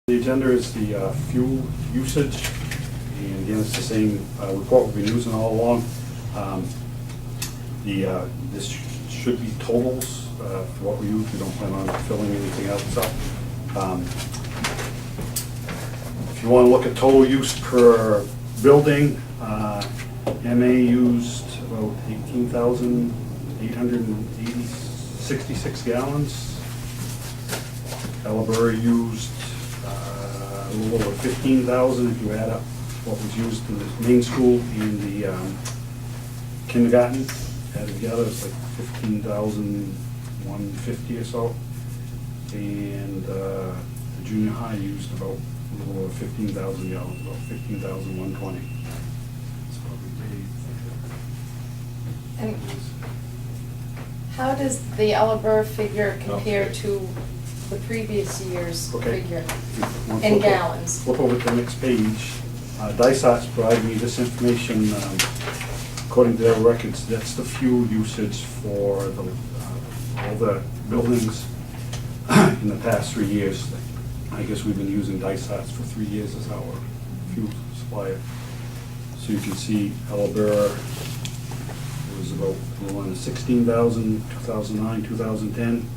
The agenda is the fuel usage, and again, it's the same report we've been using all along. This should be totals for what we use. We don't plan on filling anything else up. If you want to look at total use per building, MA used about 18,866 gallons. Ellenborough used a little over 15,000 if you add up what was used in the Maine school and the kindergarten. Added together, it's like 15,150 or so. And the junior high used about a little over 15,000 gallons, about 15,120. That's probably And how does the Ellenborough figure compare to the previous year's figure in gallons? Flip over to the next page. Dysart's provided me this information. According to their records, that's the fuel usage for all the buildings in the past 3 years. I guess we've been using Dysart's for 3 years as our fuel supplier. So you can see Ellenborough was about a little under 16,000, 2009, 2010.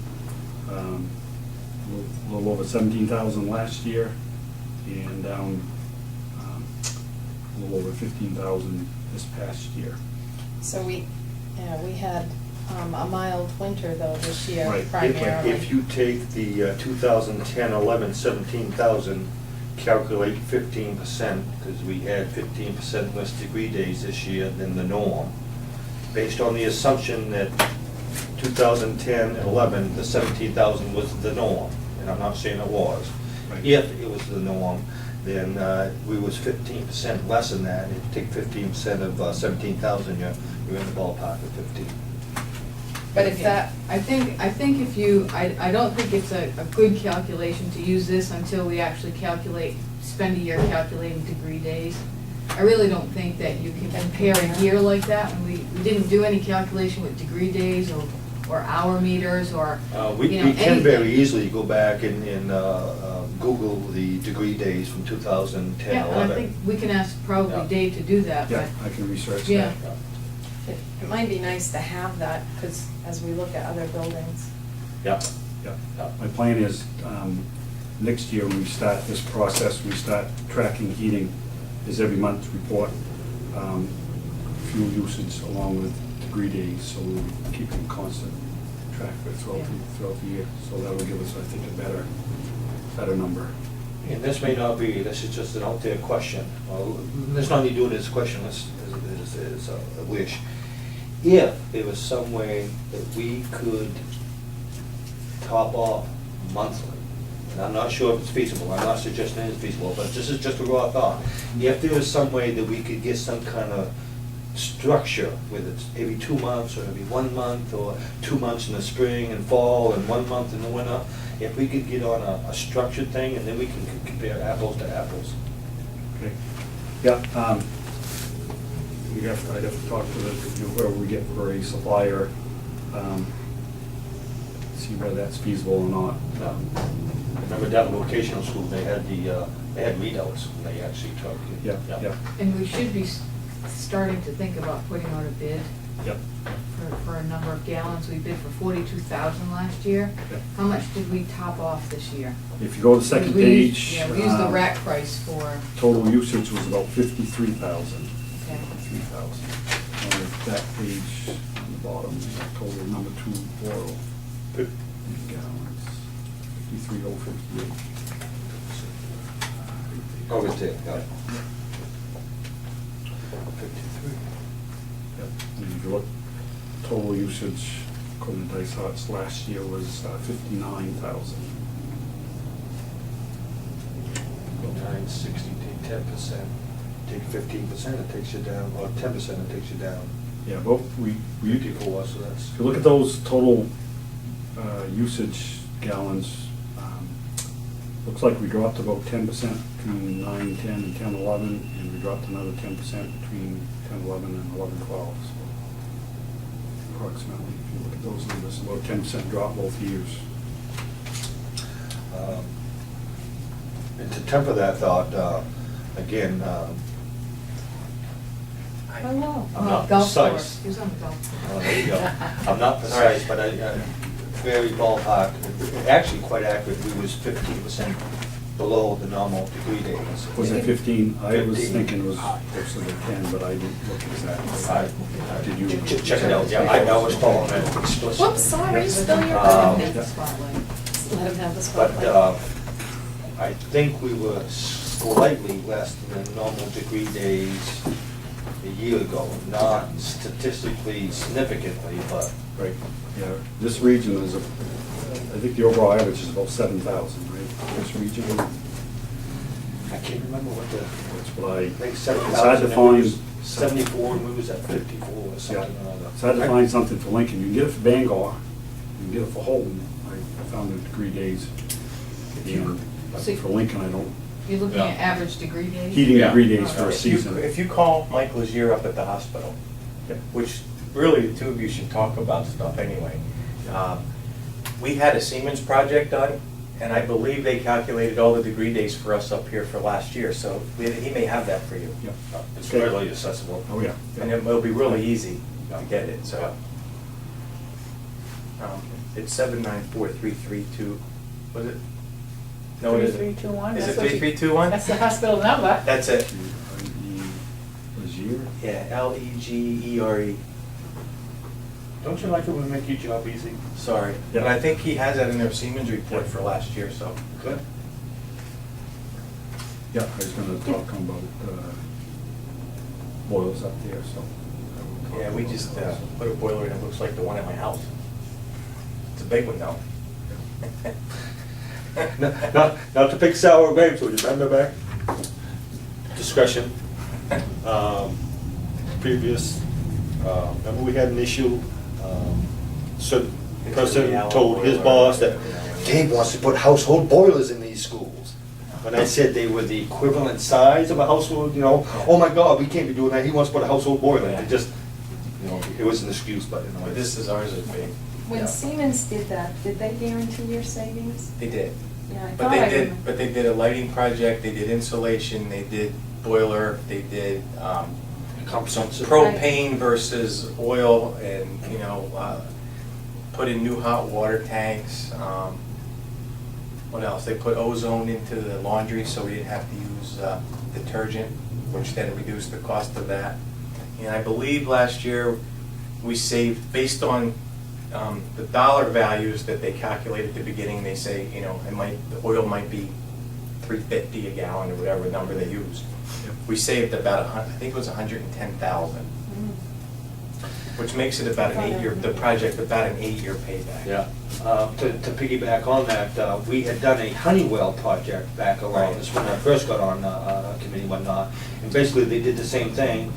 A little over 17,000 last year, and down a little over 15,000 this past year. So we had a mild winter though this year, Right. primarily. If you take the 2010, 11, 17,000, calculate 15%, because we had 15% less degree days this year than the norm, based on the assumption that 2010 and 11, the 17,000 was the norm, and I'm not saying it was. Right. If it was the norm, then we was 15% less than that. If you take 15% of 17,000, you're in the ballpark of 15. But if that, I think if you, I don't think it's a good calculation to use this until we actually spend a year calculating degree days. I really don't think that you can compare a year like that, and we didn't do any calculation with degree days or hour meters or, We you know, can anything. very easily go back and Google the degree days from 2010, Yeah, and 11. I think we can ask Yeah. probably Dave to do that, Yeah, but, I can research yeah. that. it might be nice to have that, because as we look at other buildings. Yeah. Yeah. Yeah. My plan is, next year when we start this process, we start tracking heating, is every month report fuel usage along with degree days, so we'll be keeping constant track of it throughout the year. So that'll give us, I think, a better number. And this may not be, this is just an out there question. Well, there's no need doing this question, this is a wish. If there was some way that we could top off monthly, and I'm not sure if it's feasible, I'm not suggesting it's feasible, but this is just a raw thought. If there was some way that we could get some kind of structure, whether it's every 2 months or every 1 month, or 2 months in the spring and fall and 1 month in the winter, if we could get on a structured thing, and then we can compare apples to apples. Okay. Yeah, I'd have to talk to whoever we get for a supplier, see whether that's feasible or not. Remember down at the vocational school, they had readouts, and they actually took. Yeah. and we should be starting to think about putting out a bid Yep. for a number of gallons. We bid for 42,000 last year. Yep. How much did we top off this year? If you go to the second We used- page. Yeah, we used the rack price for, Total usage was about 53,000. okay. 53,000. On that page on the bottom, total number 2 oil gallons, 53,058. Oh, it's there, got it. 53. Yep. And if you look, total usage, according to Dysart's, last year was 59,000. 960, take 10%, take 15%, it takes you down, or 10%, it takes you down. Yeah, both, we 54, so that's. if you look at those total usage gallons, looks like we dropped about 10% between 9, 10, and 10, 11, and we dropped another 10% between 10, 11, and 11, 12. So approximately, if you look at those numbers, about 10% drop both years. And to temper that thought, again, Hello. I'm not Golf precise. course. He was on the golf course. Oh, there you go. I'm not precise, but I, very ballpark, actually quite accurate, we was 15% below the normal degree days. Was it 15? I was 15. thinking it was closer to 10, but I didn't look exactly. Did you? Check it out, yeah, I was following it explicitly. Whoops, sorry, spill your Um, coffee. The spotlight. Let him have the But spotlight. I think we were slightly less than the normal degree days a year ago, not statistically significantly, but Right, yeah, this region is, I think the overall average is about 7,000, right? This region, I can't remember what the, that's what I I think it's hard 7,000, to and we was find. 74, and we was at 54 or Yeah, something or other. it's hard to find something for Lincoln. You can get it for Bangor, you can get it for Holton. I found the degree days. And but So- for Lincoln, I don't, You're looking at Yeah. average degree days? heating Yeah. degree days for a If you- season. If you call Mike Lazier up at the hospital, Yeah. which really the two of you should talk about stuff anyway. We had a Siemens project done, and I believe they calculated all the degree days for us up here for last year, so he may have that for you. Yeah. It's Okay. readily accessible. Oh, yeah. And it'll be really easy to get it, so. It's 794332, was it? No, it isn't. 3321. Is it That's what you- 3321? That's the hospital number. That's it. Lazier? Yeah, Legere. Don't you like it when we make your job easy? Sorry, Yeah. but I think he has that in their Siemens report for last year, so. Good. Yeah, I was gonna talk about boilers up there, so. Yeah, we just put a boiler in, it looks like the one at my house. It's a big one though. Not to pick sour grapes, would you remember back? Discussion. Previous, remember we had an issue, certain person told his boss that Dave wants to put household boilers in these schools. When I said they were the equivalent size of a household, oh my God, we can't be doing that, he wants to put a household boiler. It just, it was an excuse, but But this is ours is big. When Siemens did that, did they guarantee your savings? They did. Yeah, I But thought they I did, remember. but they did a lighting project, they did insulation, they did boiler, they did some propane versus oil and, put in new hot water tanks. What else? They put ozone into the laundry so we didn't have to use detergent, which then reduced the cost of that. And I believe last year we saved, based on the dollar values that they calculate at the beginning, they say, the oil might be $3.50 a gallon or whatever number they used. We saved about, I think it was 110,000, which makes it about an 8-year, the project about an 8-year payback. Yeah, to piggyback on that, we had done a Honeywell project back around this when I first got on committee and whatnot. And basically, they did the same thing,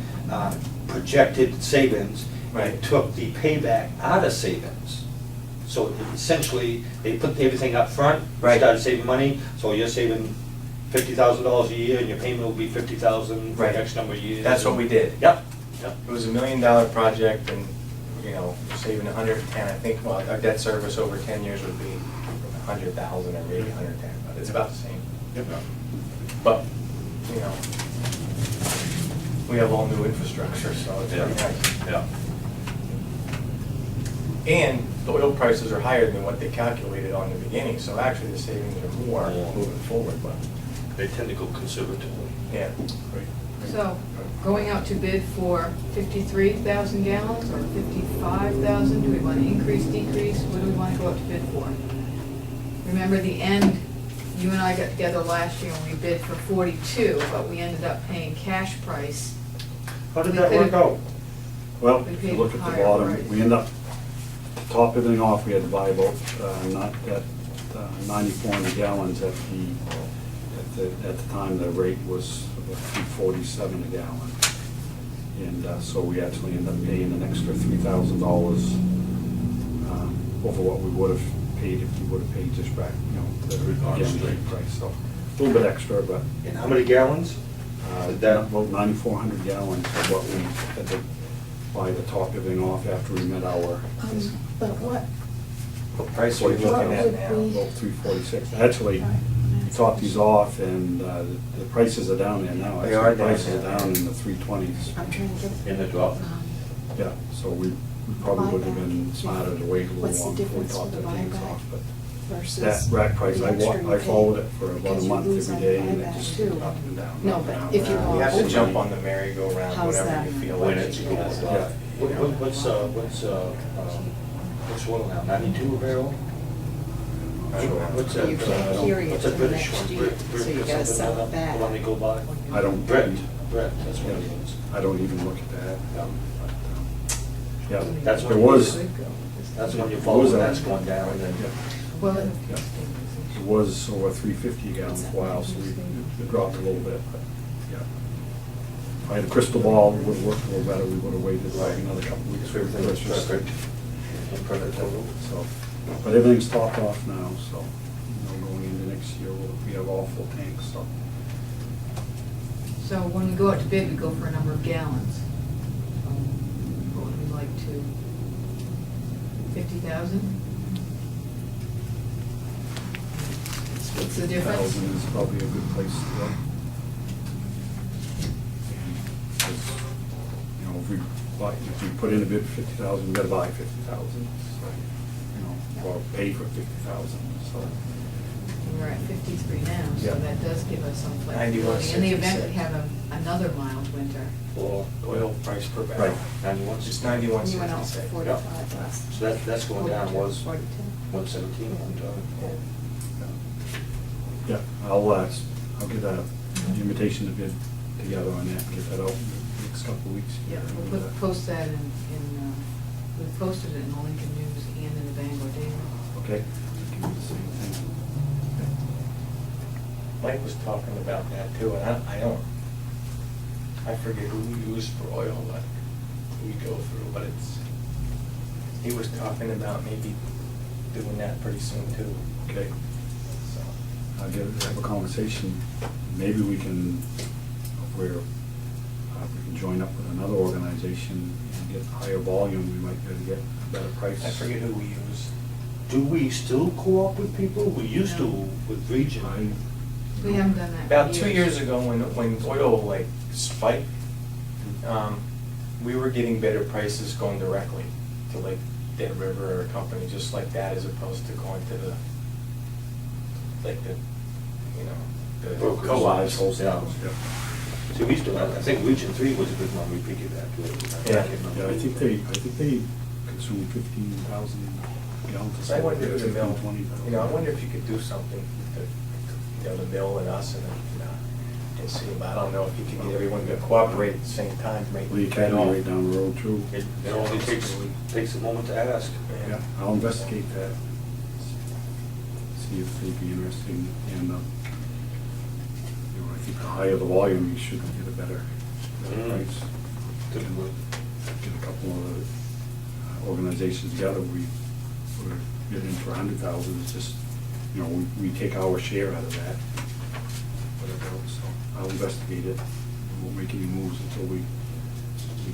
projected savings, Right. and took the payback out of savings. So essentially, they put everything up front, Right. started saving money, so you're saving $50,000 a year, and your payment will be $50,000 for Right. X number of years. That's what we did. Yep, yep. It was $1 million project and, saving 110, I think, well, our debt service over 10 years would be 100,000 or maybe 110, but it's about the same. Yep. But, we have all new infrastructure, so it's pretty nice. Yeah. And the oil prices are higher than what they calculated on the beginning, so actually the savings are more Yeah. moving forward, but, They tend to go conservatively. yeah. So, going out to bid for 53,000 gallons or 55,000? Do we want to increase, decrease? What do we want to go out to bid for? Remember the end, you and I got together last year and we bid for 42, but we ended up paying cash price. How did We that work could've- out? Well, We if paid you look at the higher bottom, price. we end up, to top everything off, we had to buy about, not at 9,400 gallons at the time, the rate was about $3.47 a gallon. And so we actually ended up paying an extra $3,000 over what we would have paid if we would have paid just back, the again, rate price. So a little bit extra, but And how many gallons? about 9,400 gallons of what we had to buy to top everything off after we met our, But what What price are we What looking at would now? we- about 346. Actually, topped these off, and the prices are down there now. They are Actually, down prices are there. down in the 320s. I'm trying to get. In the drop. Yeah, so we probably would have been smarter to wait a What's the little longer before we difference topped with the the things buyback off. But versus that rack price, the I extra you I pay? followed it for about Because a you month lose every on day, and it buyback just too. went up and down. No, up and but down. if you You go have to over- jump on the merry-go-round, How's whatever that? you feel When like. it's you going know. up. What's oil now, 92 a barrel? What's that? You can't carry it What's that to the British next one? year, Brit- so Brit you or gotta something sell like it that? back. The one they go by? I don't. Brett, that's what it is. I don't even look at that. Yeah. Yeah, That's there when was, That's when you It follow, was a- that's going down, and then. yeah, Well, yeah. It was over 350 a gallon for a while, so it dropped a little bit, but, yeah. If I had a crystal ball, it would have worked a little better, we would have waited like another couple of weeks for everything was just. So, but everything's topped off now, so, going into next year, we have all full tanks, so. so when we go out to bid, we go for a number of gallons. What would we like to, 50,000? What's the difference? 50,000 is probably a good place to go. Because, if we put in a bid for 50,000, we gotta buy 50,000, so, or pay for 50,000, so. We're at 53 now, so Yeah. that does give us some flexibility. In the event we 91.66. have another mild winter. For Oil price per barrel. Right. 91. Just You went out for 91.66. 45 last. So that's going down, was 42. 117 one time. Yeah, I'll get an invitation to bid together on that, and get that out in the next couple of weeks. Yeah, we'll post that we've posted it in the Lincoln News and in the Bangor Daily. Okay. Can do the same thing. Mike was talking about that too, and I forget who we use for oil, but we go through, but he was talking about maybe doing that pretty soon too, Okay, so. I'll have a conversation, maybe we can, we can join up with another organization and get higher volume, we might be able to get a better price. I forget who we use. Do we still co-op with people? We used to No. with Region. We haven't done that. About in 2 years ago, when oil like spiked, we were getting better prices going directly to like Dead River or a company just like that, as opposed to going to the, like the, the Brokers. co-ops. Wholesale, yeah. See, we used to, I think Region 3 was a good one, we piggybacked with. Yeah. Yeah, I think they consume 15,000 gallons. So I wonder if the mill, 20,000. I wonder if you could do something to, the mill and us and see, but I don't know if you could get everyone to cooperate at the same time, right? Well, you can right down the road too. It only takes a moment to ask. Yeah, I'll investigate that. See if they'd be interested in, I think the higher the volume, you should get a better price. Get a couple of organizations together, we get in for 100,000, it's just, we take our share out of that. Whatever else, so I'll investigate it, we won't make any moves until we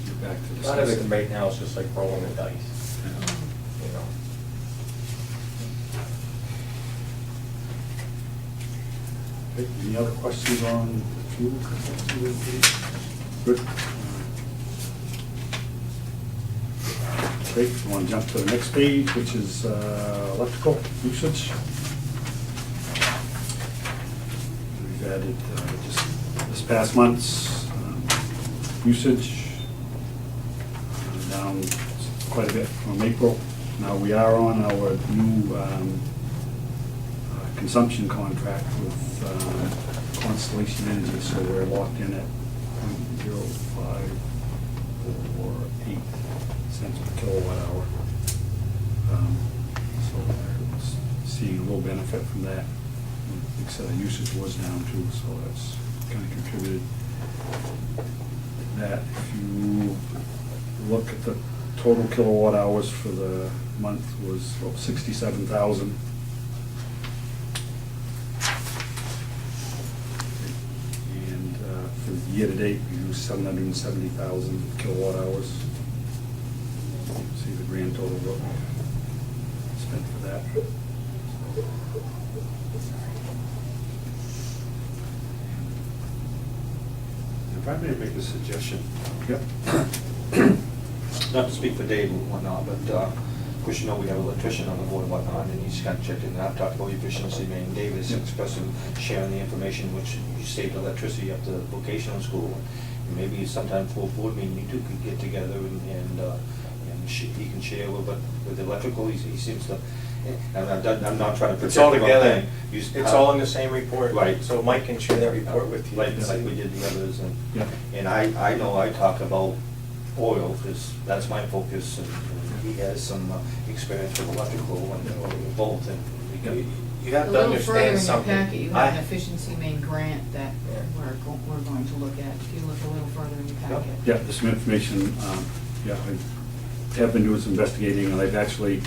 get back to A the. lot of it right now is just like rolling the dice, Yeah. Okay, any other questions on fuel? Good. Great, we want to jump to the next page, which is electrical usage. We've added just this past month's usage down quite a bit from April. Now we are on our new consumption contract with Constellation Energy, so we're locked in at 0.0548 cents per kilowatt hour. So we're seeing a little benefit from that. Like I said, the usage was down too, so that's kind of contributed. That if you look at the total kilowatt hours for the month was 67,000. And for the year to date, we used 770,000 kilowatt hours. You can see the grand total what we spent for that. If I may make a suggestion, Yep. not to speak for Dave and whatnot, but, of course, you know, we have an electrician on the board and whatnot, and he's kind of checked in, and I've talked about efficiency, Maine. Dave is Yep. expressing, sharing the information, which you saved electricity up to the vocational school. And maybe sometime for a board meeting, you two could get together and he can share with electrical, he seems to, and I'm not trying to It's protect all the wrong together, thing. it's all in the same report. Right. So Mike can share that report with you. Like we did the others, Yeah. and I know I talk about oil, because that's my focus, and he has some experience with electrical and both, and we You can, you have A to little further understand in your something. packet, you have an I- efficiency main grant that Yeah. we're going to look at. If you look a little further in your packet. Yeah, there's some information, yeah, I have been doing some investigating, and I've actually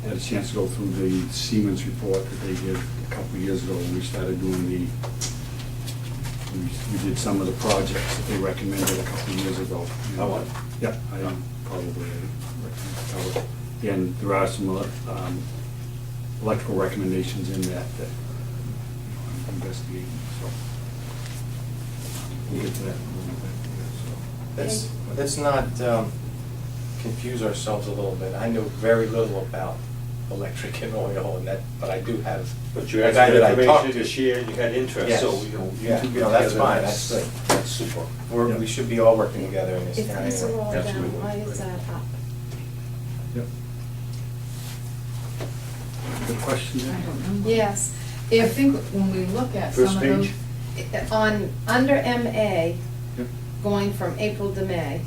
had a chance to go through the Siemens report that they did a couple of years ago when we started doing we did some of the projects that they recommended a couple of years ago. Oh, what? Yeah, I probably recommend cover. And there are some electrical recommendations in that I'm investigating, so we'll get to that in a little bit, so. Let's not confuse ourselves a little bit. I know very little about electric and oil and that, but I do have but you a had guy some that I talked information to to. share, and you had interest, Yes. so, you know, you Yeah, two get no, that's together, fine, that's good. That's super. We should be all working together in this If town these are anyway. all down, Absolutely. why is that up? Yep. Good question, I then? don't know. Yes, I if, think when we look at First some of those. page. under MA, Yep. going from April to May,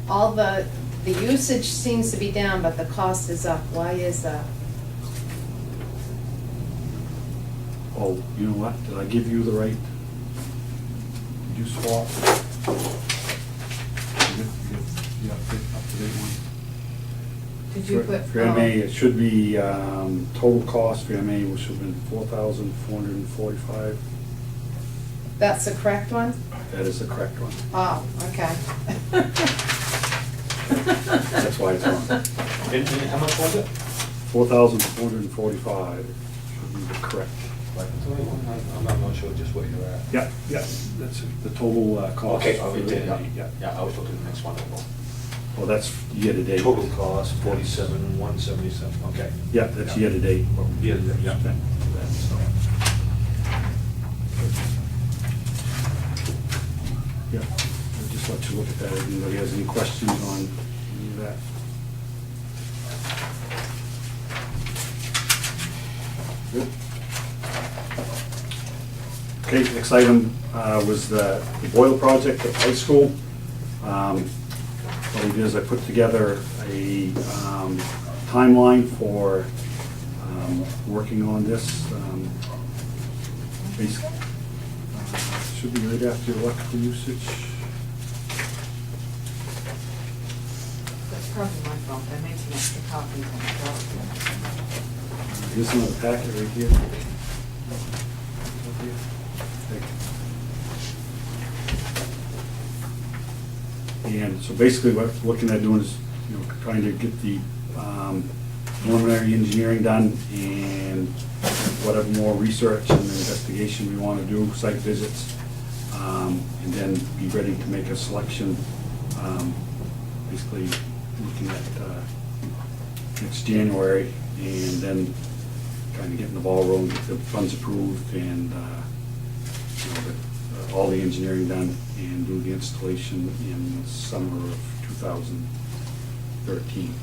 all the usage seems to be down, but the cost is up. Why is that? Oh, you know what, did I give you the right? Did you swap? You got the up-to-date one? Did you put? For MA, it should be, total cost for MA, which should have been 4,445. That's the correct one? That is the correct one. Oh, okay. That's why it's wrong. And how much was it? 4,445 should be the correct. I'm not sure just where you're at. Yeah, yeah, that's the total cost. Okay, oh, you did, Yeah. yeah, I was looking at the next one. Well, that's year-to-date. Total cost, 47,177, okay. Yeah, that's year-to-date. Yeah, yeah. Yeah, I'll just let you look at that. If anybody has any questions on any of that. Good. Okay, next item was the boiler project at the high school. What I did is I put together a timeline for working on this. Basically, should be right after electrical usage. That's probably my fault, I made some extra copies on the document. Here's another packet right here. And so basically what we're looking at doing is, you know, trying to get the preliminary engineering done and whatever more research and investigation we want to do, site visits, and then be ready to make a selection. Basically looking at next January, and then kind of getting the ball rolling, get the funds approved, and you know, get all the engineering done, and do the installation in the summer of 2013.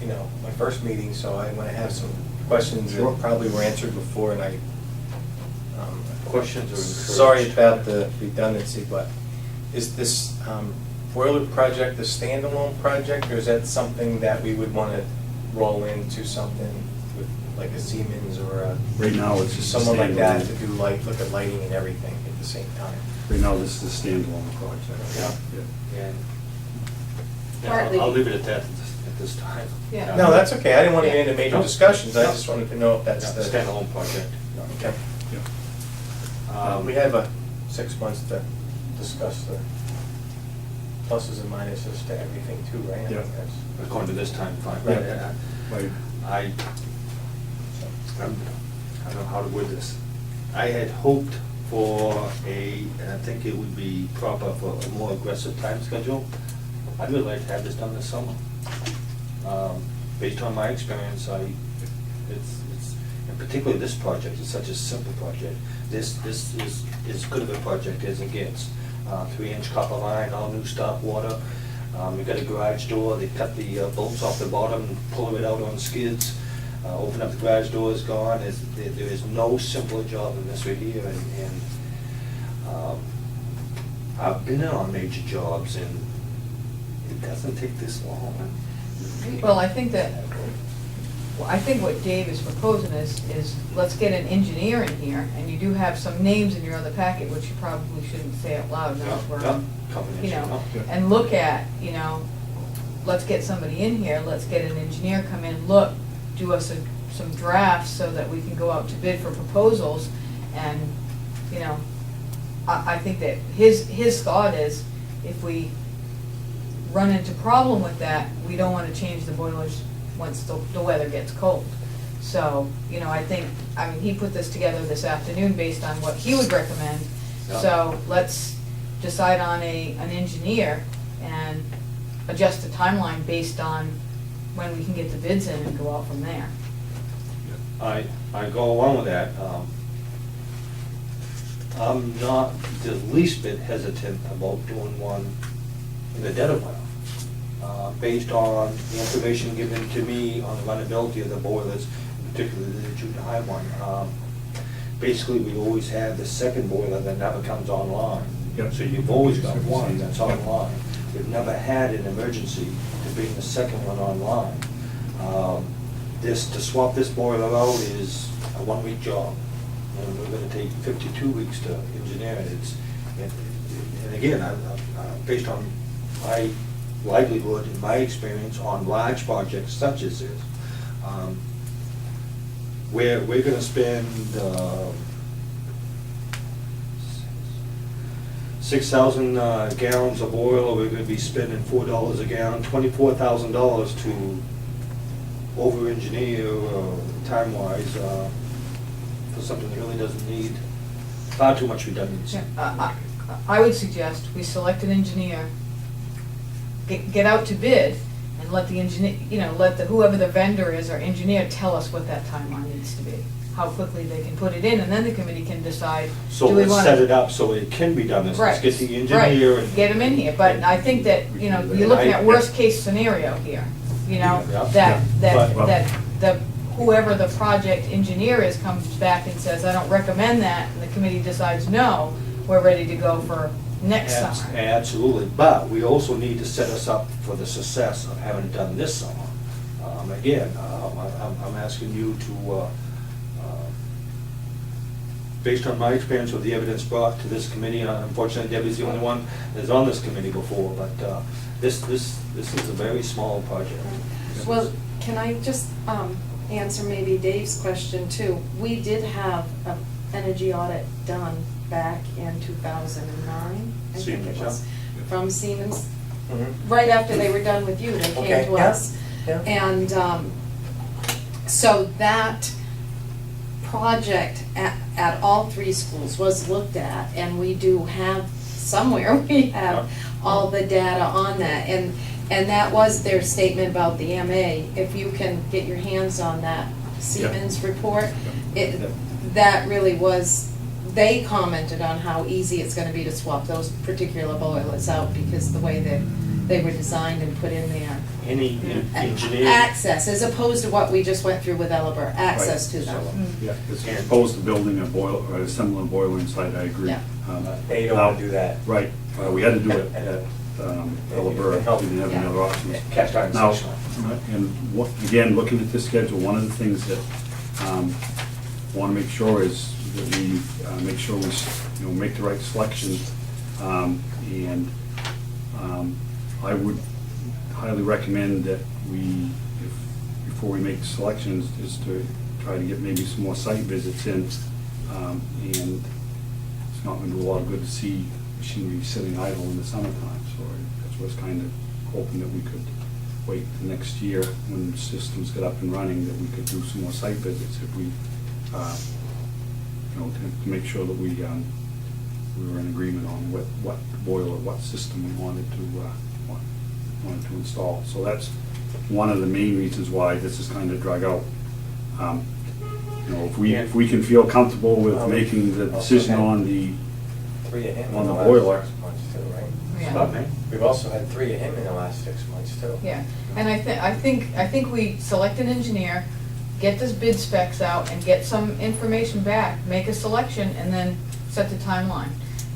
You know, my first meeting, so I'm gonna have some questions Sure. that probably were answered before, and Questions are encouraged. sorry about the redundancy, but is this boiler project a standalone project, or is that something that we would wanna roll into something with, like a Siemens or a? Right now, it's just a Someone like that standalone. to do look at lighting and everything at the same time. Right now, this is a standalone project. Yeah. Partly- Yeah, I'll leave it at that at this time. Yeah. No, that's okay, I didn't wanna get into major No. discussions, I No. just wanted to know if that's the. Standalone project. Okay. Yeah. We have 6 months to discuss the pluses and minuses to everything too, right? Yeah. That's- According to this time, fine. Right. Yeah. Right. I don't know how to word this. I had hoped for and I think it would be proper for a more aggressive time schedule. I'd really like to have this done this summer. Based on my experience, it's, and particularly this project, it's such a simple project. This is as good of a project as it gets. 3-inch copper line, all new stop water. We've got a garage door, they cut the bolts off the bottom, pull it out on skids, open up the garage door, is gone. There is no simpler job than this right here, and I've been in on major jobs, and it doesn't take this long. Well, I think what Dave is proposing is let's get an engineer in here, and you do have some names in your other packet, which you probably shouldn't say out loud now, you know, and look at, you know, let's get somebody in here, let's get an engineer come in, look, do us some drafts so that we can go out to bid for proposals, and, you know, I think that his thought is, if we run into problem with that, we don't want to change the boilers once the weather gets cold. So, you know, I mean, he put this together this afternoon based on what he would recommend. Yeah. So let's decide on an engineer and adjust the timeline based on when we can get the bids in and go out from there. I go along with that. I'm not the least bit hesitant about doing one in the dead of winter. Based on the information given to me on the runnability of the boilers, particularly the junior high one. Basically, we always have the second boiler that never comes online. Yep. So you've always got one that's online. We've never had an emergency to bring the second one online. To swap this boiler out is a 1-week job. And we're gonna take 52 weeks to engineer it. And again, based on my livelihood and my experience on large projects such as this, we're going to spend 6,000 gallons of oil. We're going to be spending $4 a gallon, $24,000 to over-engineer time-wise for something that really doesn't need far too much redundancy. Yeah, I would suggest we select an engineer, get out to bid, and let the engineer, you know, let whoever the vendor is or engineer tell us what that timeline needs to be, how quickly they can put it in, and then the committee can decide, So do we let's want set to... it up so it can be done. Let's Right, get the engineer right, and... get them in here, but I think that, you know, you're looking at worst-case scenario here, you know, Yeah. that whoever the project engineer is comes back and says, I don't recommend that, and the committee decides, no, we're ready to go for next summer. Absolutely, but we also need to set us up for the success of having it done this summer. Again, I'm asking you to, based on my experience with the evidence brought to this committee, and unfortunately Debbie's the only one that's on this committee before, but this is a very small project. Well, can I just answer maybe Dave's question too? We did have an energy audit done back in 2009, I think it Siemens, was, yeah. from Siemens. Mhm. Right after they were done with you, they Okay, came to yeah, us. yeah. And so that project at all 3 schools was looked at, and we do have, somewhere we have all the data on that. And that was their statement about the MA. If you can get your hands on that Siemens report, that really was, they commented on how easy it's gonna be to swap those particular boilers out because the way that they were designed and put in there. Any engineer? Access, as opposed to what we just went through with Elliver, access to them. Yeah, as opposed to building a boiler, or a similar boiler inside, I agree. Yeah. They don't want to do that. Right, we had to do it at Elliver, we didn't have any other options. Cast iron Now, section. and again, looking at this schedule, one of the things that want to make sure is that we make sure we make the right selections. And I would highly recommend that before we make selections, is to try to get maybe some more site visits in. And it's not going to do a lot of good to see machinery sitting idle in the summertime. So that's what I was kind of hoping that we could wait the next year when systems get up and running, that we could do some more site visits if we, to make sure that we were in agreement on what boiler, what system we wanted to install. So that's one of the main reasons why this is kind of drag out. If we can feel comfortable with making the decision on the 3 of him on in the the boiler. last 6 months too, right? Yeah. About me? We've also had 3 of him in the last 6 months too. Yeah, and I think we select an engineer, get those bid specs out and get some information back, make a selection, and then set the timeline.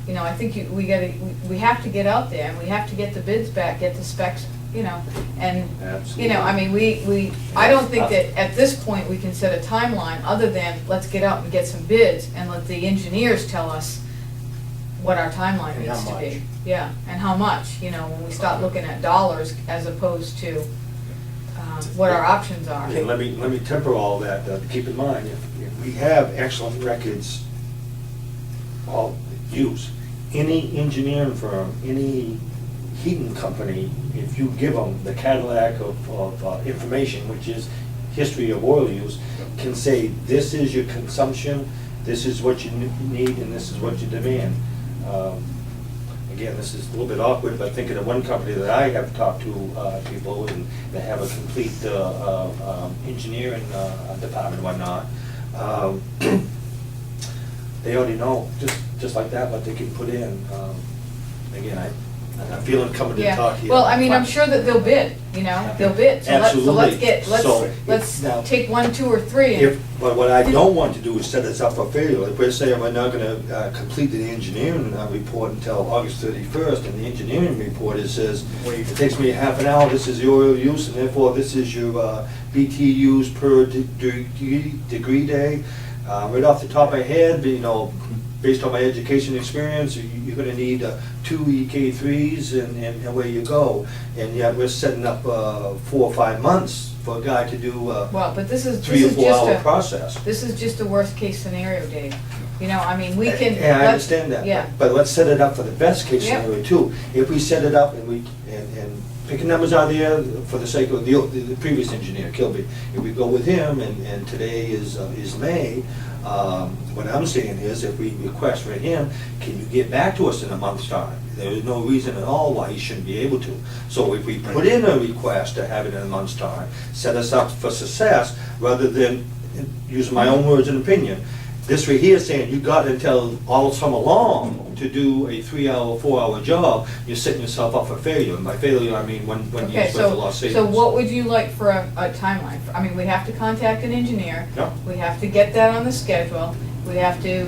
I think we have to get out there, and we have to get the bids back, get the specs, and, Absolutely. I mean, I don't think that at this point we can set a timeline, other than let's get out and get some bids, and let the engineers tell us what our timeline And how needs to be. much. Yeah, and how much, when we start looking at dollars as opposed to what our options are. Okay, let me temper all that, keep in mind, if we have excellent records of use, any engineering firm, any heating company, if you give them the Cadillac of information, which is history of oil use, can say, this is your consumption, this is what you need, and this is what you demand. Again, this is a little bit awkward, but thinking of one company that I have talked to, people, and they have a complete engineering department and whatnot. They already know, just like that, what they can put in. Again, I'm feeling coming to Yeah, talk here. well, I mean, I'm sure that they'll bid, they'll bid. So Absolutely. let's Now- take 1, 2, or 3. But what I don't want to do is set us up for failure. If we're saying we're not gonna complete the engineering report until August 31st, and the engineering report says, it takes me half an hour, this is the oil use, and therefore this is your BTUs per degree day. Right off the top of my head, based on my education experience, you're gonna need 2 EK3s and away you go. And yet we're setting up 4 or 5 months for a guy to do Well, but this is 3 or 4 hour just process. this is just a worst case scenario, Dave. I mean, we can. Yeah, I let's- understand that. Yeah, But let's set it up for the best case Yep. scenario too. If we set it up and picking numbers out there for the sake of the previous engineer, Kilby, if we go with him, and today is May, what I'm saying is, if we request for him, can you get back to us in a month's time? There is no reason at all why he shouldn't be able to. So if we put in a request to have it in a month's time, set us up for success, rather than, using my own words and opinion, this right here saying you got until all summer long to do a 3-hour, 4-hour job, you're setting yourself up for failure. And by failure, I mean when you okay, expect a lost savings. so what would you like for a timeline? I mean, we have to contact an engineer. Yeah. We have to get that on the schedule. We have to,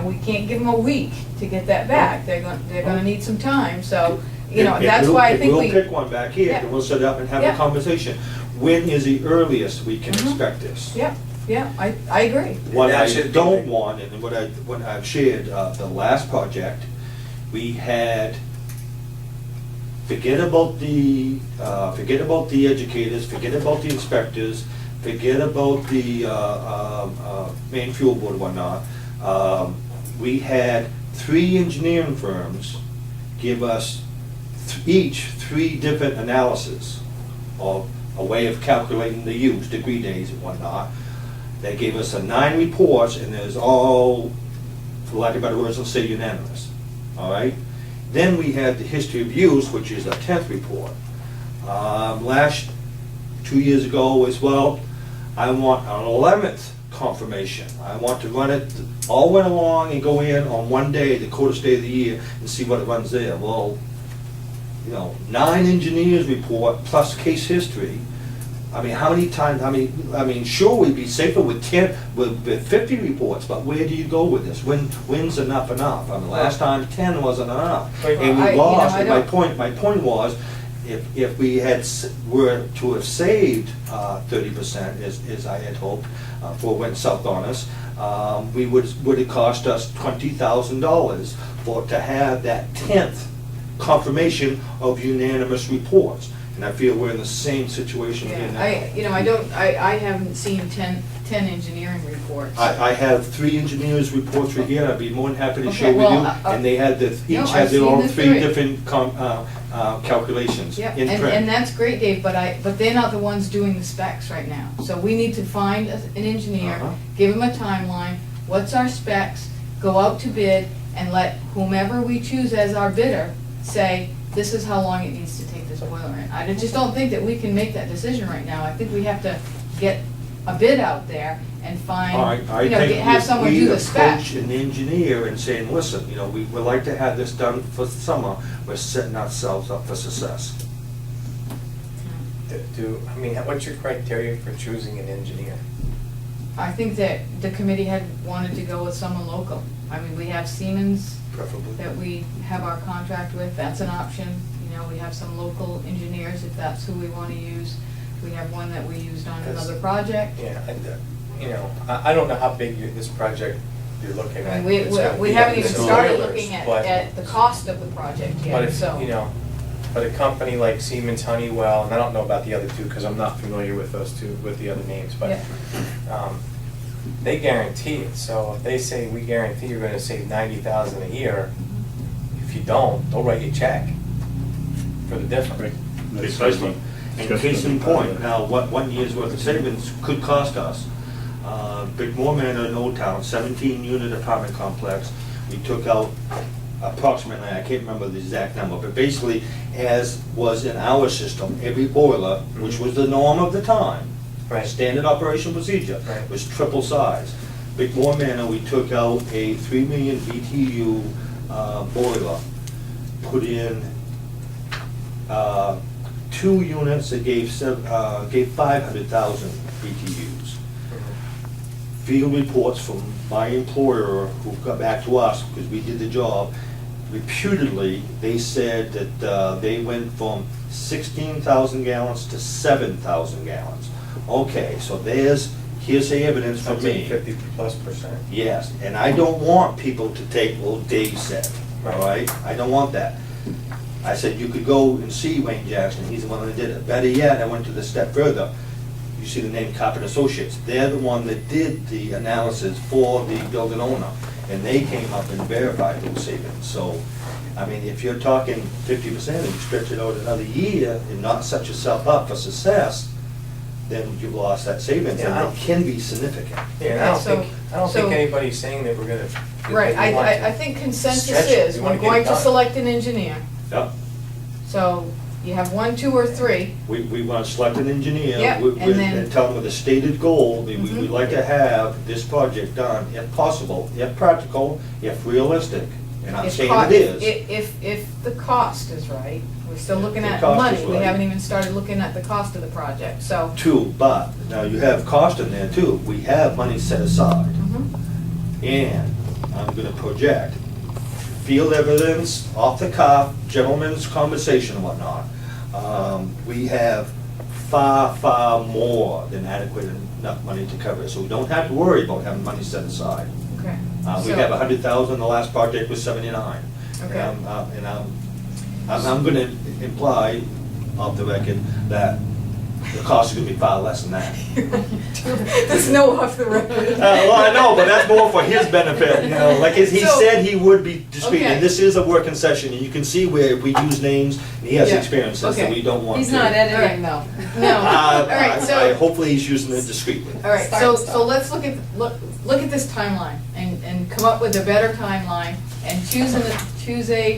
we can't give them a week to get that back. They're gonna need some time, so, that's why I think We'll pick one back here, Yeah. and we'll set up and have a Yeah. conversation. When is the earliest we can Mhm. expect this? Yeah, I agree. What That I should be don't the- want, and what I've shared, the last project, we had, forget about the educators, forget about the inspectors, forget about the Maine Fuel Board and whatnot. We had 3 engineering firms give us each 3 different analyses of a way of calculating the use, degree days and whatnot. They gave us 9 reports, and there's all, for lack of better words, let's say unanimous, all right? Then we had the history of use, which is a 10th report. 2 years ago as well, I want an 11th confirmation. I want to run it, all went along and go in on one day, the coldest day of the year, and see what it runs there. Well, 9 engineers report plus case history. I mean, how many times, sure, we'd be safer with 50 reports, but where do you go with this? When's enough? I mean, last time 10 wasn't enough. And I- we lost, I and don't- my point was, if we were to have saved 30%, as I had hoped, for what went south on us, would it cost us $20,000 to have that 10th confirmation of unanimous reports. And I feel we're in the same situation here now. I haven't seen 10 10 engineering reports. I have 3 engineers' reports right here, I'd be more than happy to Okay, share with you. well, And they had the, no, each I've had their seen own the 3 three. different calculations Yep, in and print. that's great, Dave, but they're not the ones doing the specs right now. So we need to find an engineer, Uh-huh. give him a timeline, what's our specs, go out to bid, and let whomever we choose as our bidder say, this is how long it needs to take this boiler in. I just don't think that we can make that decision right now. I think we have to get a bid out there and find, I think have someone do the spec. approach an engineer and saying, listen, we would like to have this done for summer, we're setting ourselves up for success. What's your criteria for choosing an engineer? I think that the committee had wanted to go with someone local. I mean, we have Siemens Preferably. that we have our contract with, that's an option. We have some local engineers if that's who we want to use. We have one that we used on another project. Yeah, I don't know how big this project you're looking I at. mean, It's gonna we be haven't up even to started boilers, looking but- at the cost of the project But yet, if, so. but a company like Siemens, Honeywell, and I don't know about the other two, because I'm not familiar with those two, with the other names, but Yeah. they guarantee it, so if they say, we guarantee you're gonna save 90,000 a year, if you don't, they'll write you a check for the difference. Precisely. And case in point, now, what 1 year's worth of savings could cost us? Bigmore Manor in Old Town, 17-unit apartment complex, we took out approximately, I can't remember the exact number, but basically, as was in our system, every boiler, which was the norm of the time, Right. standard operation procedure, Right. was triple size. Bigmore Manor, we took out a 3 million BTU boiler, put in 2 units that gave 500,000 BTUs. Field reports from my employer, who got back to us because we did the job, reputedly, they said that they went from 16,000 gallons to 7,000 gallons. Okay, so there's hearsay evidence from That's me. 50+%. Yes, and I don't want people to take what Dave said, all right? I don't want that. I said, you could go and see Wayne Jackson, he's the one that did it. Better yet, I went to the step further. You see the name Carpenter Associates. They're the one that did the analysis for the building owner, and they came up and verified those savings. So, I mean, if you're talking 50% and you stretch it out another year and not set yourself up for success, then you've lost that savings, Yeah, I and don't- it can be significant. Yeah, and I don't think anybody's saying that we're gonna. Right, that we want I to think consensus stretch it. is, We we're wanna get it going to done. select an engineer. Yep. So you have 1, 2, or 3. We want to select an engineer Yeah, with, and then- and tell them with a stated goal, that we'd Mhm. like to have this project done, if possible, if practical, if realistic. And I'm If saying co- it is. If the cost is right, we're still looking If the at cost money, is we right. haven't even started looking at the cost of the project, so. Two, but, now you have cost in there too. We have money set aside. Mhm. And I'm gonna project field evidence, off the cuff, gentleman's conversation and whatnot. We have far, far more than adequate enough money to cover it, so we don't have to worry about having money set aside. Okay. We So- have 100,000, the last project was 79. Okay. And I'm gonna imply, off the record, that the cost is gonna be far less than that. There's no off the record. Well, I know, but that's more for his benefit, like he So- said he would be discreet, Okay. and this is a working session, and you can see where we use names, and he has Yeah. experiences that Okay. we don't want to. He's not editing though. No, all right, so. Hopefully he's using it discreetly. All right, Start so, and stop. so let's look at this timeline and come up with a better timeline and choose a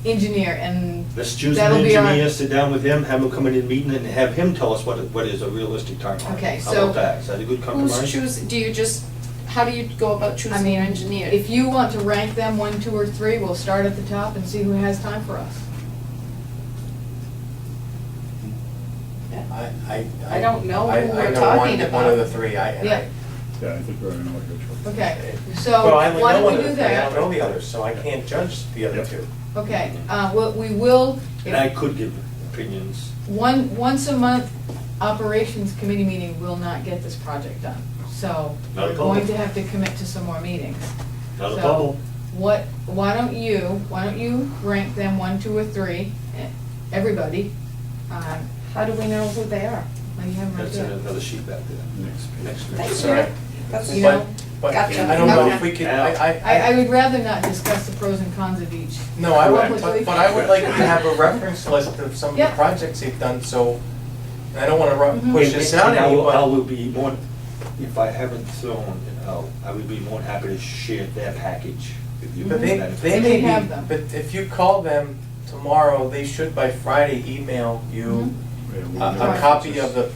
engineer and Let's choose an that'll be our. engineer, sit down with him, have him come in and meeting, and have him tell us what is a realistic timeline. Okay, How so- about that? Is that a good compromise? Who's choosing, how do you go about I choosing mean, your engineer? if you want to rank them 1, 2, or 3, we'll start at the top and see who has time for us. I don't know who I we're know talking one of about. the 3, Yeah. Yeah, I think we're in a good choice. Okay, Well, so I only why know don't one we of the do 3, I that? don't know the others, so I can't judge the other Yep. 2. Okay, we will, And I could give opinions. once a month operations committee meeting will not get this project done. So Not a we're going problem. to have to commit to some more meetings. Not a So, problem. why don't you rank them 1, 2, or 3, everybody? How do we know who they are? Oh, you have them right That's in there. another sheet back there. Next page. Next page. Thanks, Sorry. Rick. That's, You know, But Gotcha. I don't know Okay. if we could, I would rather not discuss the pros and cons of each. no, I would, Publicly. but I would like to have a reference list of some of the Yeah. projects they've done, so, and I don't wanna Mhm. push this out And I any, will, I but, will be more, if I haven't thrown it out, I would be more than happy to share their package with you. but they They may have be, them. but if you call them tomorrow, they should by Friday email you Yeah, we a know copy references.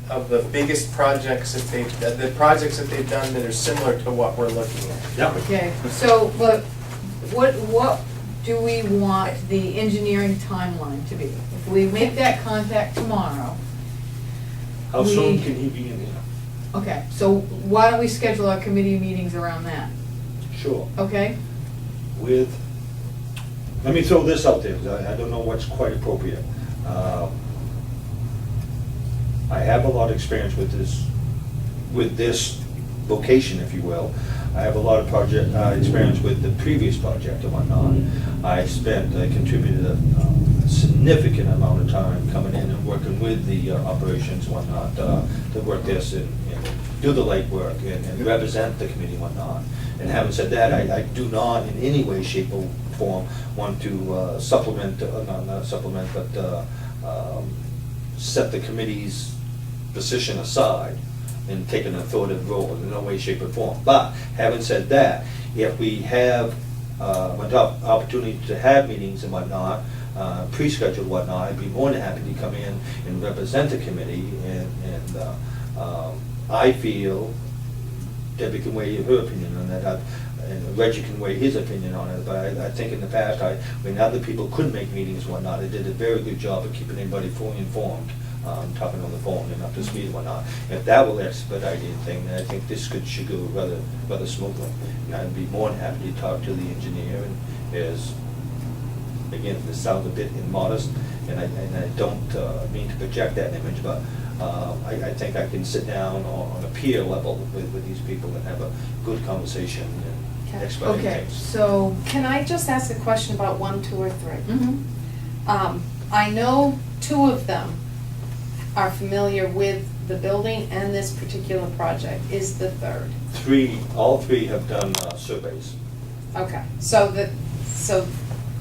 of the biggest projects that the projects that they've done that are similar to what we're looking at. Yeah. Okay, so, but what do we want the engineering timeline to be? If we make that contact tomorrow, How soon We- can he be in here? okay, so why don't we schedule our committee meetings around that, Sure. okay? With, let me throw this out there, because I don't know what's quite appropriate. I have a lot of experience with this vocation, if you will. I have a lot of experience with the previous project and whatnot. I contributed a significant amount of time coming in and working with the operations and whatnot, to work this and do the legwork and represent the committee and whatnot. And having said that, I do not in any way, shape, or form want to supplement, not supplement, but set the committee's position aside and take an authoritative role in no way, shape, or form. But having said that, if we have an opportunity to have meetings and whatnot, pre-scheduled whatnot, I'd be more than happy to come in and represent the committee. And I feel Debbie can weigh her opinion on that, and Reggie can weigh his opinion on it. But I think in the past, when other people couldn't make meetings and whatnot, I did a very good job of keeping everybody fully informed. Talking on the phone and up to speed and whatnot. If that will expedite anything, then I think this should go rather smoothly. And I'd be more than happy to talk to the engineer, and again, this sounds a bit immodest, and I don't mean to project that image, but I think I can sit down on a peer level with these people and have a good conversation and Okay. expedite Okay, things. so, can I just ask a question about 1, 2, or 3? mhm. I know 2 of them are familiar with the building and this particular project. Is the third? All three have done surveys. Okay, so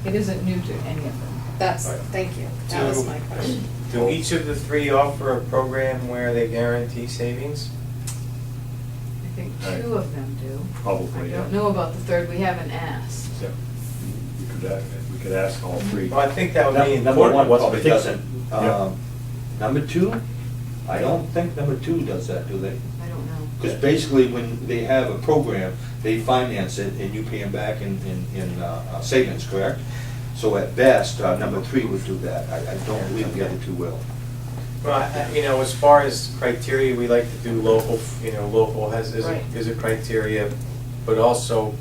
It isn't new to any of them. that's, Right. thank you. That was my question. Do each of the three offer a program where they guarantee savings? I think Right. 2 of them do. Probably, I yeah. don't know about the third, we haven't asked. Yeah. We could ask all three. Well, I think that would be Number important. one What's the probably thing? doesn't. Yeah. Number 2, I don't think number 2 does that, do they? I don't know. Because basically, when they have a program, they finance it and you pay them back in savings, correct? So at best, number 3 would do that. I don't believe the other 2 will. Well, as far as criteria, we like to do local, local is Right. a criteria, but also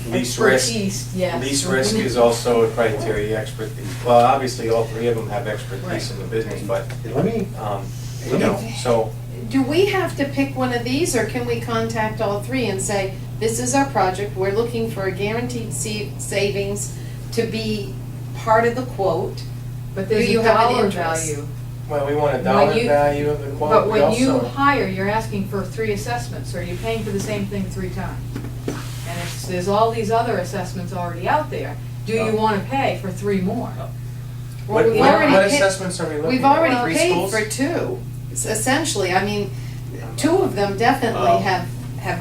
least risk. Expertise, yes. Least risk is also a criteria, expertise. Well, obviously, all three of them have expertise Right. in the business, but, Let me, so, Do we have to pick one of these, or can we contact all 3 and say, this is our project, we're looking for a guaranteed savings to be part of the quote? But Do there's you a have an dollar interest? value. well, we want a When dollar you- value of the quote. But We when you also- hire, you're asking for 3 assessments, so you're paying for the same thing 3 times. And if there's all these other assessments already out there, do you No. wanna pay for 3 more? No. What, we've what already what paid- assessments are we looking at? We've already 3 paid schools? for 2, essentially. I mean, 2 of them definitely Oh. have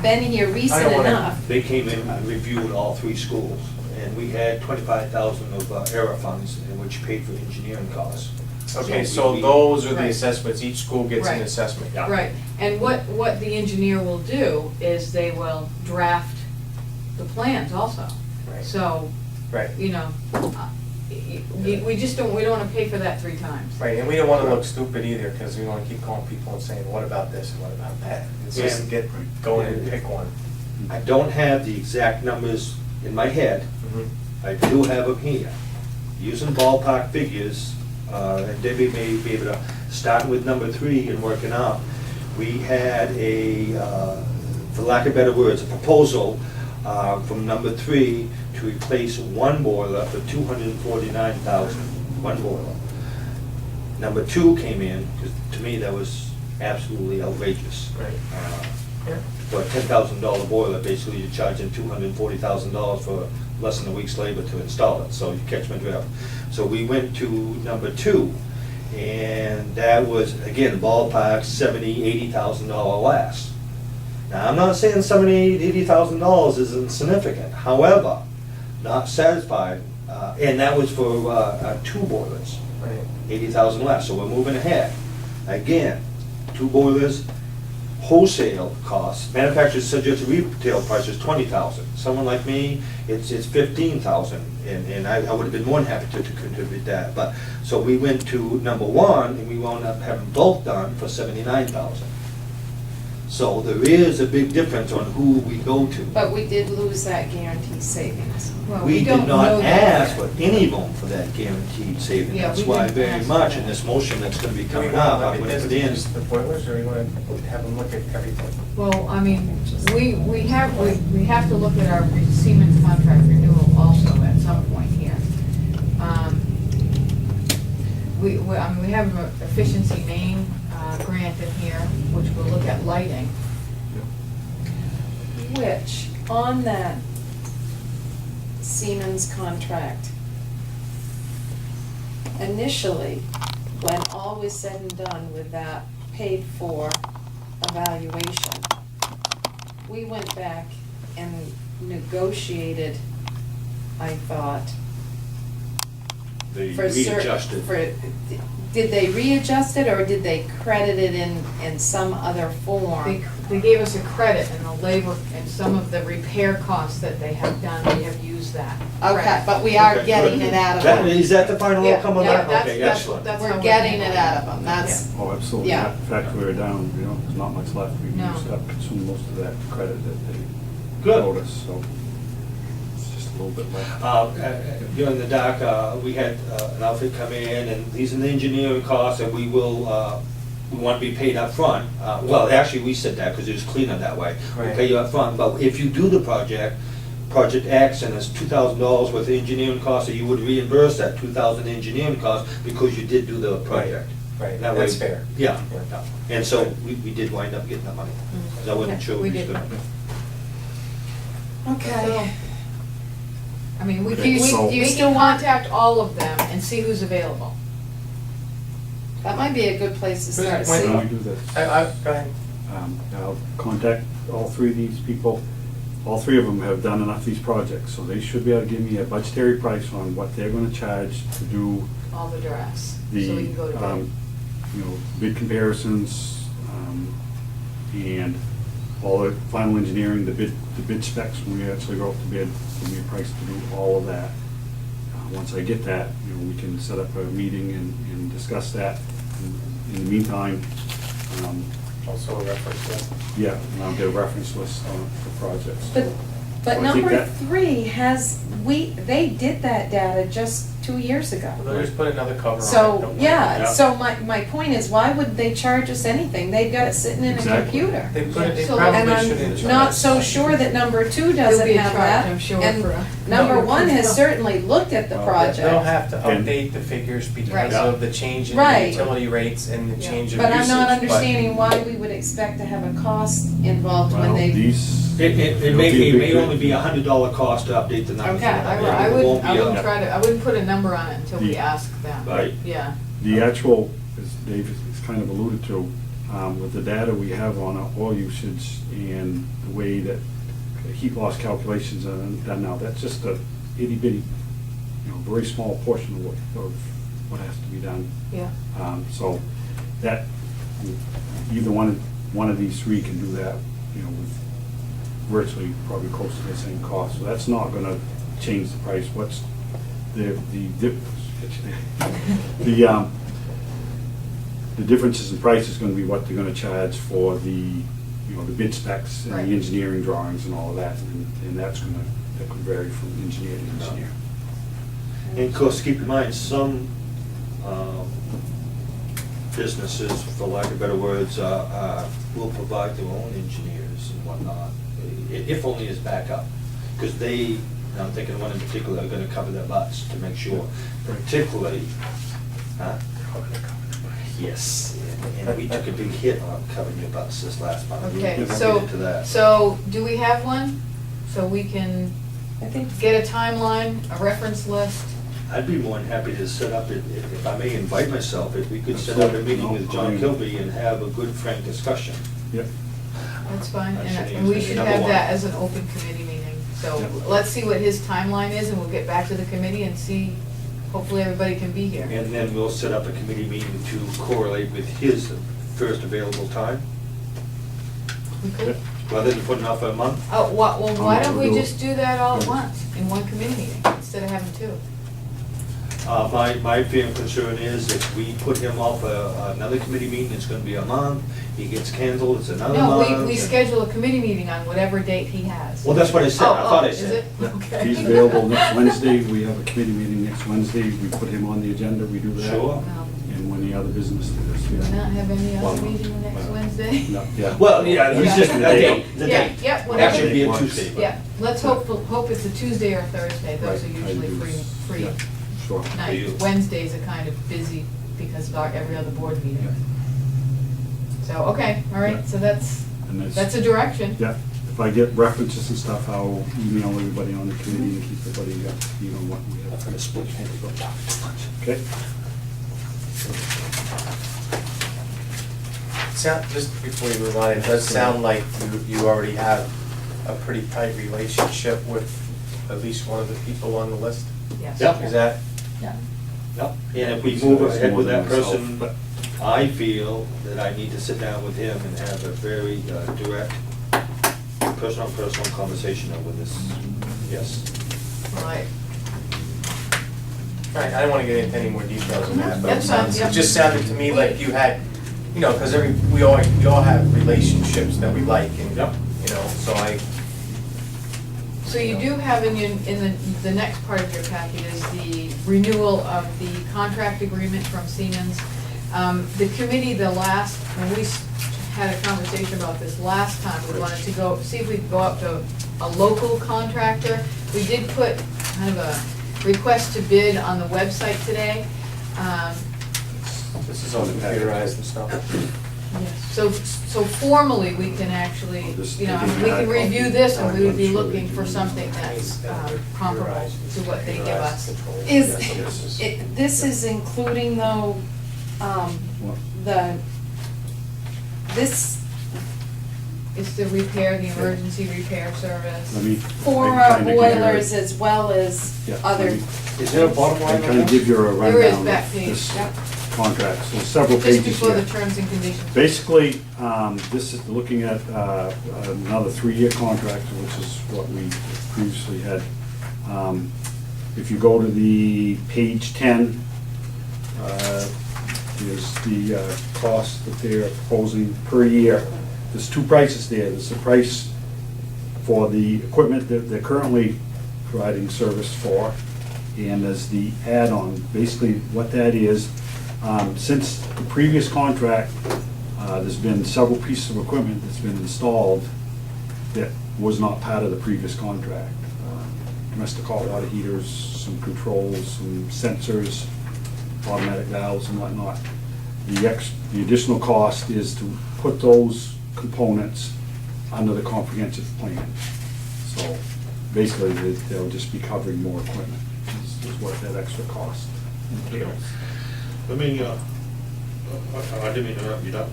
been here recent don't wanna- enough. they came in and reviewed all 3 schools, and we had 25,000 of error funds, in which paid for engineering costs. Okay, So so we- those are the Right. assessments, each school gets an Right. assessment. Yeah. Right, and what the engineer will do is they will draft the plans also. Right. So, Right, we just don't wanna pay for that 3 times. right, and we don't wanna look stupid either, because we wanna keep calling people and saying, what about this and what about that? It's just Yeah. get going and pick one. I don't have the exact numbers in my head. I do have them here. Using ballpark figures, and Debbie may be able to, starting with number 3 and working up, we had for lack of better words, a proposal from number 3 to replace 1 boiler for $249,000, 1 boiler. Number 2 came in, because to me that was absolutely outrageous. Right. Yeah. For a $10,000 boiler, basically you're charging $240,000 for less than a week's labor to install it, so you catch my drift. So we went to number 2, and that was, again, ballpark $70,000, $80,000 less. Now, I'm not saying $70,000, $80,000 is insignificant, however, not satisfied, and that was for 2 boilers. Right. 80,000 less, so we're moving ahead. Again, 2 boilers, wholesale costs, manufacturers suggest retail price is 20,000. Someone like me, it's 15,000, and I would have been more than happy to contribute that. But, so we went to number 1, and we wound up having both done for 79,000. So there is a big difference on who we go to. But we did lose that guaranteed savings. Well, We don't did not know that ask yet. for any vote for that guaranteed saving. Yeah, That's we why didn't very ask for much that. in this motion that's gonna be Do we coming want up, to I'm limit gonna this put to in. just the boilers, or we want to have them look at everything? Well, I mean, we have to look at our Siemens contract renewal also at some point here. I mean, we have an efficiency Maine grant in here, which will look at lighting. Which, on that Siemens contract, initially, when all was said and done with that paid-for evaluation, we went back and negotiated, I thought, They for certain, readjusted. did they readjust it, or did they credit it in some other form? They gave us a credit in the labor and some of the repair costs that they have done, we have used that. Okay, credit. but we are Okay, getting good. it out of That- them. Is that the final Yeah, outcome of yeah, that? that's- Okay, that's- excellent. that's how We're we're getting handling it out of them, that's, Oh, absolutely. Yeah. In fact, we were down, there's not much left. We No. used up, consumed most of that credit that they Good. owed us, so it's just a little bit left. During the dock, we had an outfit come in, and these are the engineering costs, and we want to be paid up front. Well, actually, we said that because it was cleaner that way. We'll Right. pay you up front, but if you do the project X, and it's $2,000 worth of engineering costs, so you would reimburse that 2,000 engineering costs because you did do the project. Right, That way- that's fair. Yeah, Yeah. and so we did wind up getting that money. 'Cause I wasn't Yeah, sure we we was did. gonna. okay. I mean, we Okay, can, so- we can contact all of them and see who's available. That might be a good place to start. When- Why See- don't we do this? Go ahead. I'll contact all 3 of these people. All 3 of them have done enough of these projects, so they should be able to give me a budgetary price on what they're gonna charge to do All the drafts, so the, we can go to bed. bid comparisons, and all the final engineering, the bid specs, when we actually go up to bid, give me a price to do all of that. Once I get that, we can set up a meeting and discuss that. In the meantime, Also a reference list. yeah, and I'll get a reference list for projects. But, but So I think number that- 3 has, they did that data just 2 years ago. Well, they'll just put another cover on it. So, don't worry. yeah, Yeah. so my point is, why would they charge us anything? They've got it sitting in a Exactly. computer. They put it, they So- And probably shouldn't I'm charge not us. so sure that number 2 There'll doesn't be a have charge, that. I'm sure, And for a- number 1 has certainly looked at the Well, project. They'll have to And- update the figures because Right. of the change in the Right. utility rates and the Yeah. change of But usage. I'm not understanding why we would expect to have a cost involved when Well, they. these. It it'll may, be a it big may thing. only be $100 cost to update the numbers. Okay, I It won't be a- wouldn't try to, I wouldn't put a number on it until we The- ask them. Right. Yeah. The actual, as Dave has kind of alluded to, with the data we have on our oil usage and the way that the heat loss calculations are done now, that's just a itty bitty, very small portion of what has to be done. Yeah. So that, either one of these 3 can do that, with virtually probably close to the same cost. So that's not gonna change the price. What's the differences in price is gonna be what they're gonna charge for the, the bid specs and Right. the engineering drawings and all of that. And that could vary from engineer to engineer. And of course, keep in mind, some businesses, for lack of better words, will provide their own engineers and whatnot, if only as backup. Because they, and I'm thinking of one in particular, are gonna cover their butts to make sure, particularly, huh? Yes, And we took a big hit on covering your butts this last month. We Okay, won't get so, into that. so do we have one? So we can I think get a timeline, a reference list? I'd be more than happy to set up, if I may invite myself, if we could set up a meeting with John Kilby and have a good frank discussion. Yep. That's fine, I should and we use should number have one. that as an open committee meeting. So Yep. let's see what his timeline is, and we'll get back to the committee and see, hopefully everybody can be here. And then we'll set up a committee meeting to correlate with his first available time, We could. rather than putting off a month. Oh, well, why don't we We'll do it. just do that all at Yeah. once, in one committee meeting, instead of having two? My fear and concern is if we put him off another committee meeting, it's gonna be a month, he gets canceled, it's another No, month. we schedule a committee meeting on whatever date he has. Well, that's what I said, I thought I Is said. it? If Okay. he's available next Wednesday, we have a committee meeting next Wednesday, we put him on the agenda, we do that. Sure. And when the other business is. Do we not have any Well, other meeting next well, Wednesday? No, yeah. Well, yeah, it's just the Yeah. date, the Yeah, date. yeah, whatever. Actually, it'd be a Works. Tuesday, but. Yeah, let's hope it's a Tuesday or Thursday, those are Right, I usually do. free Yeah, Sure. For you. nights. Wednesdays are kind of busy because of every other board meeting. So, okay, all right, so that's And a direction. Yeah, if I get references and stuff, I'll email everybody on the committee and keep everybody up, you know, what we I'm have. gonna split hairs, don't talk too much. Okay? Just before you move on, it does sound like you already have a pretty tight relationship with at least one of the people on the list. Yes. Yep. Is that, Yeah. Yep, and if we move ahead with that More than person, myself, I feel that I need to sit down with him and have a very direct, personal conversation over this. Yes. All right. right, I don't want to get into any more details on that, but That's fine, yeah. it just sounded to me like you had, you know, because we all have relationships that we like, and, Yep. you know, so So you do have the next part of your packet is the renewal of the contract agreement from Siemens. The committee, when we had a conversation about this last time, we wanted to see if we could go up to a local contractor. We did put kind of a request to bid on the website today. this is all computerized and stuff. So formally, we can actually, we can review this and we would be looking for something that's comparable to what they give us. This is including though, this, It's the repair, the emergency repair service. Let me. for I'm our trying to give you a- boilers as well as Yeah, other, let me- Is there a bottom line I'm on trying to that? give you a There is rundown back of page, this yep. contract, so several Just pages before the here. terms and conditions. Basically, this is looking at another 3-year contract, which is what we previously had. If you go to the page 10, is the cost that they're proposing per year. There's 2 prices there. There's the price for the equipment that they're currently providing service for, and there's the add-on. Basically, what that is, since the previous contract, there's been several pieces of equipment that's been installed that was not part of the previous contract. Domestic hot water heaters, some controls, some sensors, automatic valves and whatnot. The additional cost is to put those components under the comprehensive plan. So basically, they'll just be covering more equipment, is what that extra cost entails. Let me, I didn't mean to interrupt you, Doc.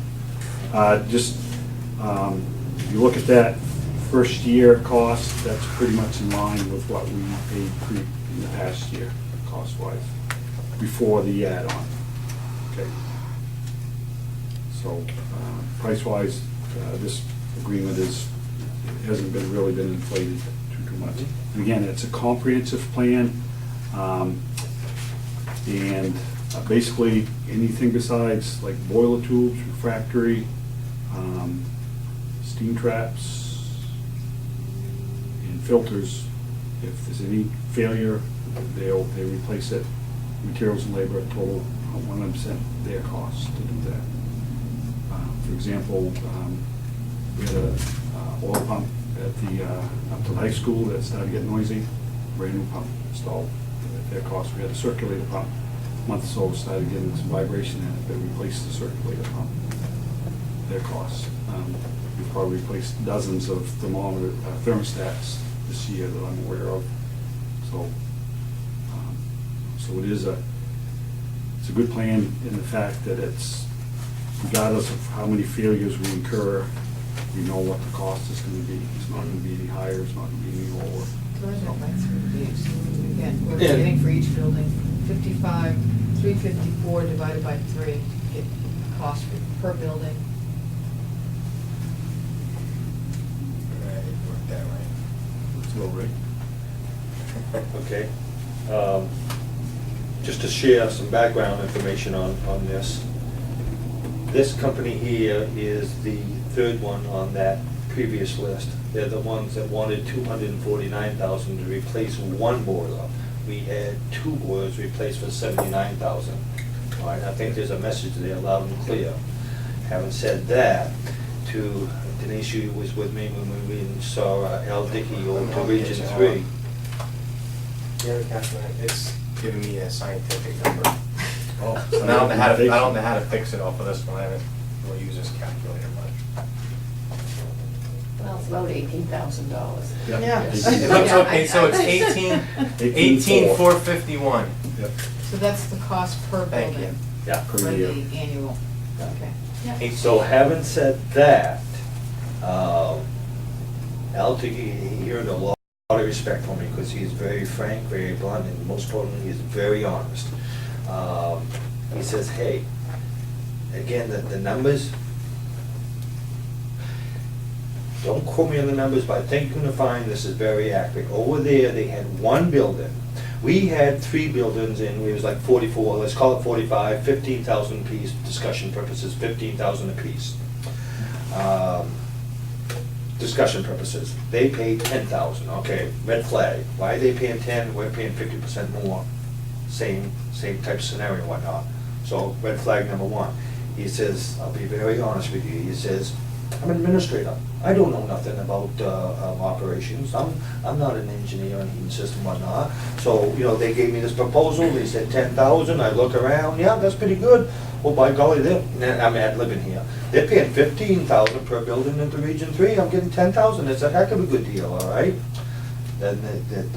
If you look at that first year cost, that's pretty much in line with what we paid in the past year, cost-wise, before the add-on. Okay. So, price-wise, this agreement hasn't really been inflated too much. And again, it's a comprehensive plan, and basically, anything besides like boiler tubes, refractory, steam traps, and filters, if there's any failure, they replace it. Materials and labor, total 100% their cost to do that. For example, we had a oil pump at up to the high school that started getting noisy, brand new pump installed at their cost. We had a circulator pump month or so, started getting some vibration in it, they replaced the circulator pump. Their costs. We've probably replaced dozens of thermostats this year that I'm aware of. So, so it is it's a good plan in the fact that it's, regardless of how many failures we incur, we know what the cost is gonna be. It's not gonna be any higher, it's not gonna be any lower. Divided by 3 days. Again, we're Yeah. getting for each building, 55, 354 divided by 3, get cost per building. Right, work that right. It's low rate. Okay. Just to share some background information on this. This company here is the third one on that previous list. They're the ones that wanted $249,000 to replace one boiler. We had 2 boilers replaced for $79,000. All right, I think there's a message there loud and clear. Having said that, to Denise, you was with me when we saw Al Dickey over to Region 3. Yeah, Catherine, it's giving me a scientific number. Oh, So I don't know how to fix it off of this one. I haven't really used this calculator much. Well, it's about $18,000. Yeah. It looks okay, so it's 18,451. Yep, So that's the cost per Thank you. building, Yeah. for per the year. annual. Okay. So having said that, Al Dickey, he earned a lot of respect for me because he's very frank, very blunt, and most importantly, he's very honest. He says, hey, again, the numbers, don't quote me on the numbers, but I think you're gonna find this is very accurate. Over there, they had 1 building. We had 3 buildings and it was like 44, let's call it 45, 15,000 apiece, discussion purposes, 15,000 apiece. Discussion purposes, they paid 10,000, okay, red flag. Why are they paying 10, we're paying 50% more? Same type of scenario and whatnot. So red flag number 1. He says, I'll be very honest with you, he says, I'm an administrator. I don't know nothing about operations. I'm not an engineer on heating system and whatnot. So, you know, they gave me this proposal, they said 10,000, I look around, yeah, that's pretty good. Well, by golly, I'm ad-libbing here. They're paying 15,000 per building into Region 3, I'm getting 10,000, it's a heck of a good deal, all right? And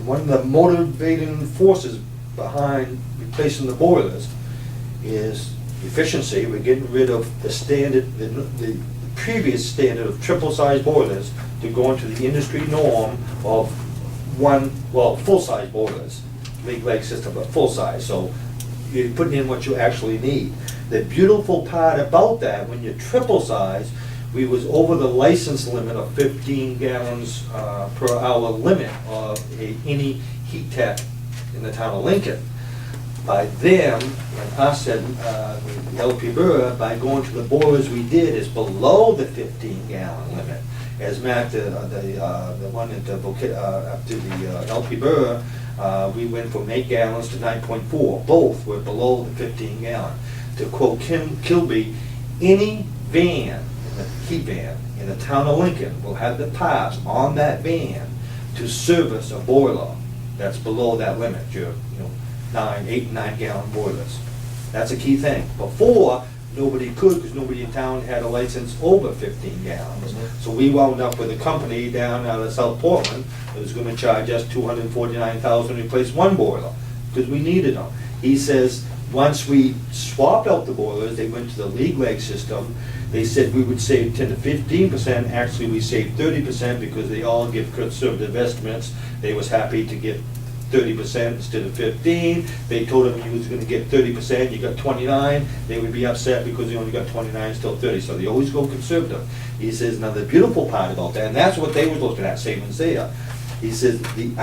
one of the motivating forces behind replacing the boilers is efficiency. We're getting rid of the standard, the previous standard of triple-size boilers to go into the industry norm of full-size boilers, league leg system, but full-size. So you're putting in what you actually need. The beautiful part about that, when you're triple-size, we was over the license limit of 15 gallons per hour limit of any heat tech in the town of Lincoln. By them, and us and LP Burr, by going to the boilers we did, is below the 15-gallon limit. As Matt, the one at up to the LP Burr, we went from 8 gallons to 9.4. Both were below the 15-gallon. To quote Kim Kilby, any van, heat van, in the town of Lincoln will have the parts on that van to service a boiler that's below that limit. Your 8, 9 gallon boilers. That's a key thing. Before, nobody could because nobody in town had a license over 15 gallons. So we wound up with a company down out of South Portland that was going to charge us $249,000 to replace 1 boiler because we needed them. He says once we swapped out the boilers, they went to the league leg system. They said we would save 10 to 15%. Actually, we saved 30% because they all give conservative estimates. They was happy to get 30% instead of 15. They told him he was going to get 30%, you got 29. They would be upset because they only got 29, still 30. So they always go conservative. He says, now the beautiful part about that, and that's what they were looking at, savings there. He says the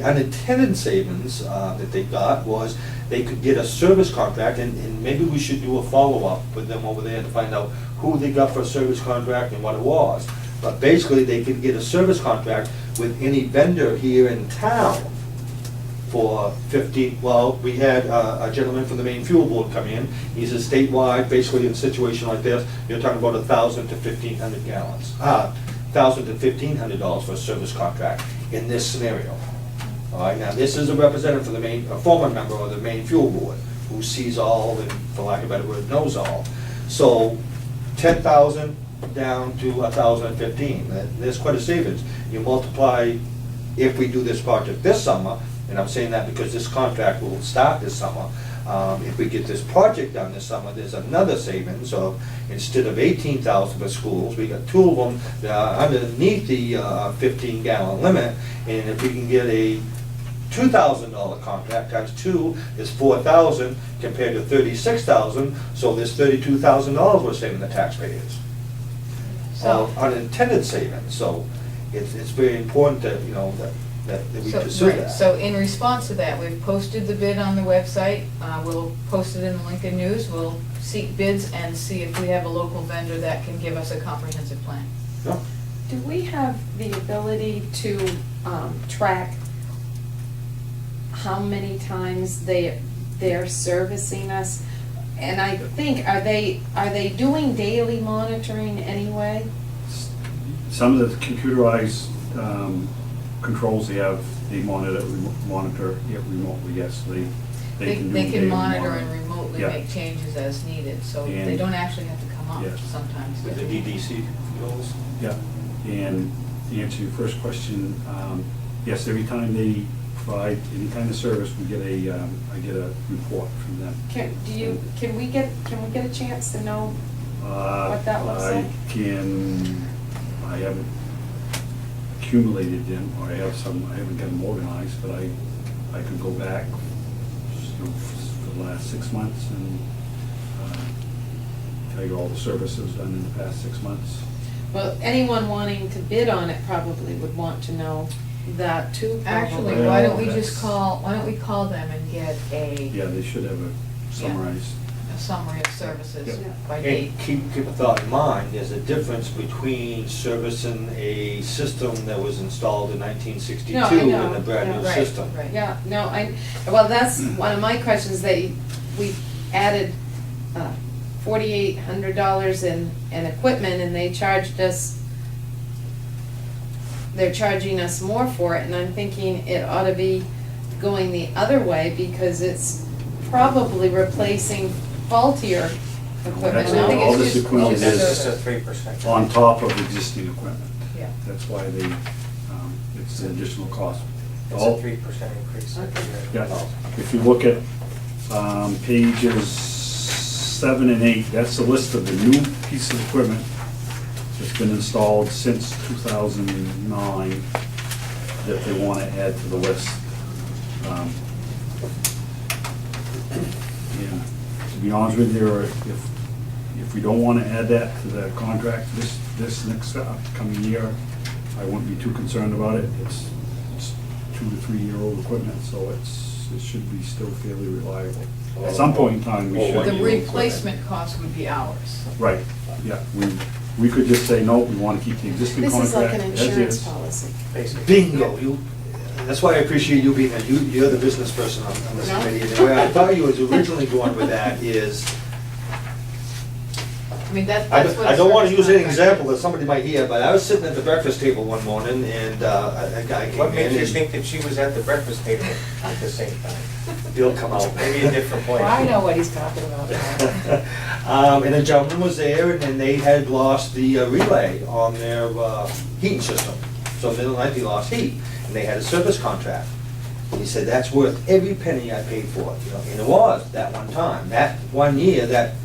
unintended savings that they got was they could get a service contract, and maybe we should do a follow-up with them over there to find out who they got for a service contract and what it was. But basically, they could get a service contract with any vendor here in town for 15, well, we had a gentleman from the Maine Fuel Board come in. He says statewide, basically in a situation like this, you're talking about 1,000 to 1,500 gallons. $1,000 to $1,500 for a service contract in this scenario. All right, now this is a representative for the Maine, a former member of the Maine Fuel Board. who sees all and, for lack of a better word, knows all. So 10,000 down to 1,015, there's quite a savings. You multiply, if we do this project this summer, and I'm saying that because this contract will start this summer, if we get this project done this summer, there's another savings of, instead of 18,000 for schools, we got two of them that are underneath the 15-gallon limit, and if we can get a $2,000 contract times two is 4,000 compared to 36,000, so there's $32,000 we're saving the taxpayers. So- Unintended savings, so it's very important that, you know, that we pursue Right, that. so in response to that, we've posted the bid on the website, we'll post it in the Lincoln News, we'll seek bids and see if we have a local vendor that can give us a comprehensive plan. Yeah. Do we have the ability to track how many times they're servicing us? And I think, are they doing daily monitoring anyway? Some of the computerized controls they have, they monitor it remotely, yes, they can do They daily can monitor and monitoring. remotely Yeah. make changes as needed, so they And- don't actually have to come up Yeah. sometimes. With the DDC goals. Yeah, and to answer your first question, yes, every time they provide any kind of service, we get I get a report from them. Can we get a chance to know what that looks like? I haven't accumulated them, or I haven't got them organized, but I could go back, you know, for the last 6 months and tell you all the services done in the past 6 months. Well, anyone wanting to bid on it probably would want to know that too, Actually, probably. why don't we Well, just why don't we call them and get Yeah, they should have a summarized. a summary of services Yeah. by date? And keep a thought in mind, there's a difference between servicing a system that was installed in 1962 No, I know, and a brand new yeah. Right, system. right. Yeah, no, well, that's one of my questions, we added $4,800 in equipment, and they charged us, they're charging us more for it, and I'm thinking it ought to be going the other way, because it's probably replacing faultier equipment. That's I think all it's this just equipment It's is just a 3%. on top of existing equipment. Yeah. That's why it's an additional cost. It's All- a 3% increase. Okay. Yeah, if you look at pages 7 and 8, that's a list of the new pieces of equipment that's been installed since 2009 that they want to add to the list. And to be honest with you, if we don't want to add that to the contract this next upcoming year, I wouldn't be too concerned about it. It's 2 to 3 year old equipment, so it should be still fairly reliable. At some point in time, we Well, should. The you- replacement cost would be ours. Right, yeah, we could just say, no, we want to keep the existing This is like contract an as insurance is. policy. Basically. Bingo, that's why I appreciate you being, you're the business person on this No. committee. And where I thought you was originally going with that is, I mean, that's what. I don't want to use any service example contract that somebody might hear, but I was sitting at the breakfast table one morning and a guy What came made in you and think that she was at the breakfast table at the same time? Bill come out. Maybe a different place. I know what he's talking about. And a gentleman was there, and then they had lost the relay on their heating system. So in the middle of the night, they lost heat, and they had a service contract. And he said, that's worth every penny I paid for it, you know, and it was that one time. That 1 year, that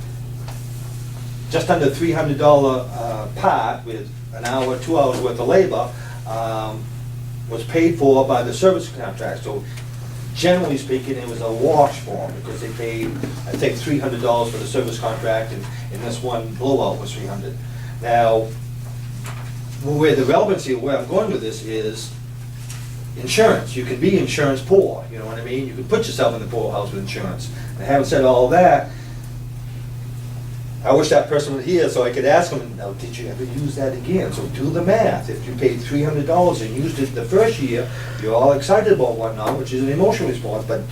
just under $300 part with an hour, 2 hours worth of labor was paid for by the service contract. So generally speaking, it was a wash for them because they paid, I think, $300 for the service contract, and this one blowout was $300. Now, where the relevancy of where I'm going with this is insurance. You can be insurance poor, you know what I mean? You can put yourself in the poorhouse with insurance. And having said all that, I wish that person was here so I could ask them, now, did you ever use that again? So do the math. If you paid $300 and used it the first year, you're all excited about whatnot, which is an emotional response, but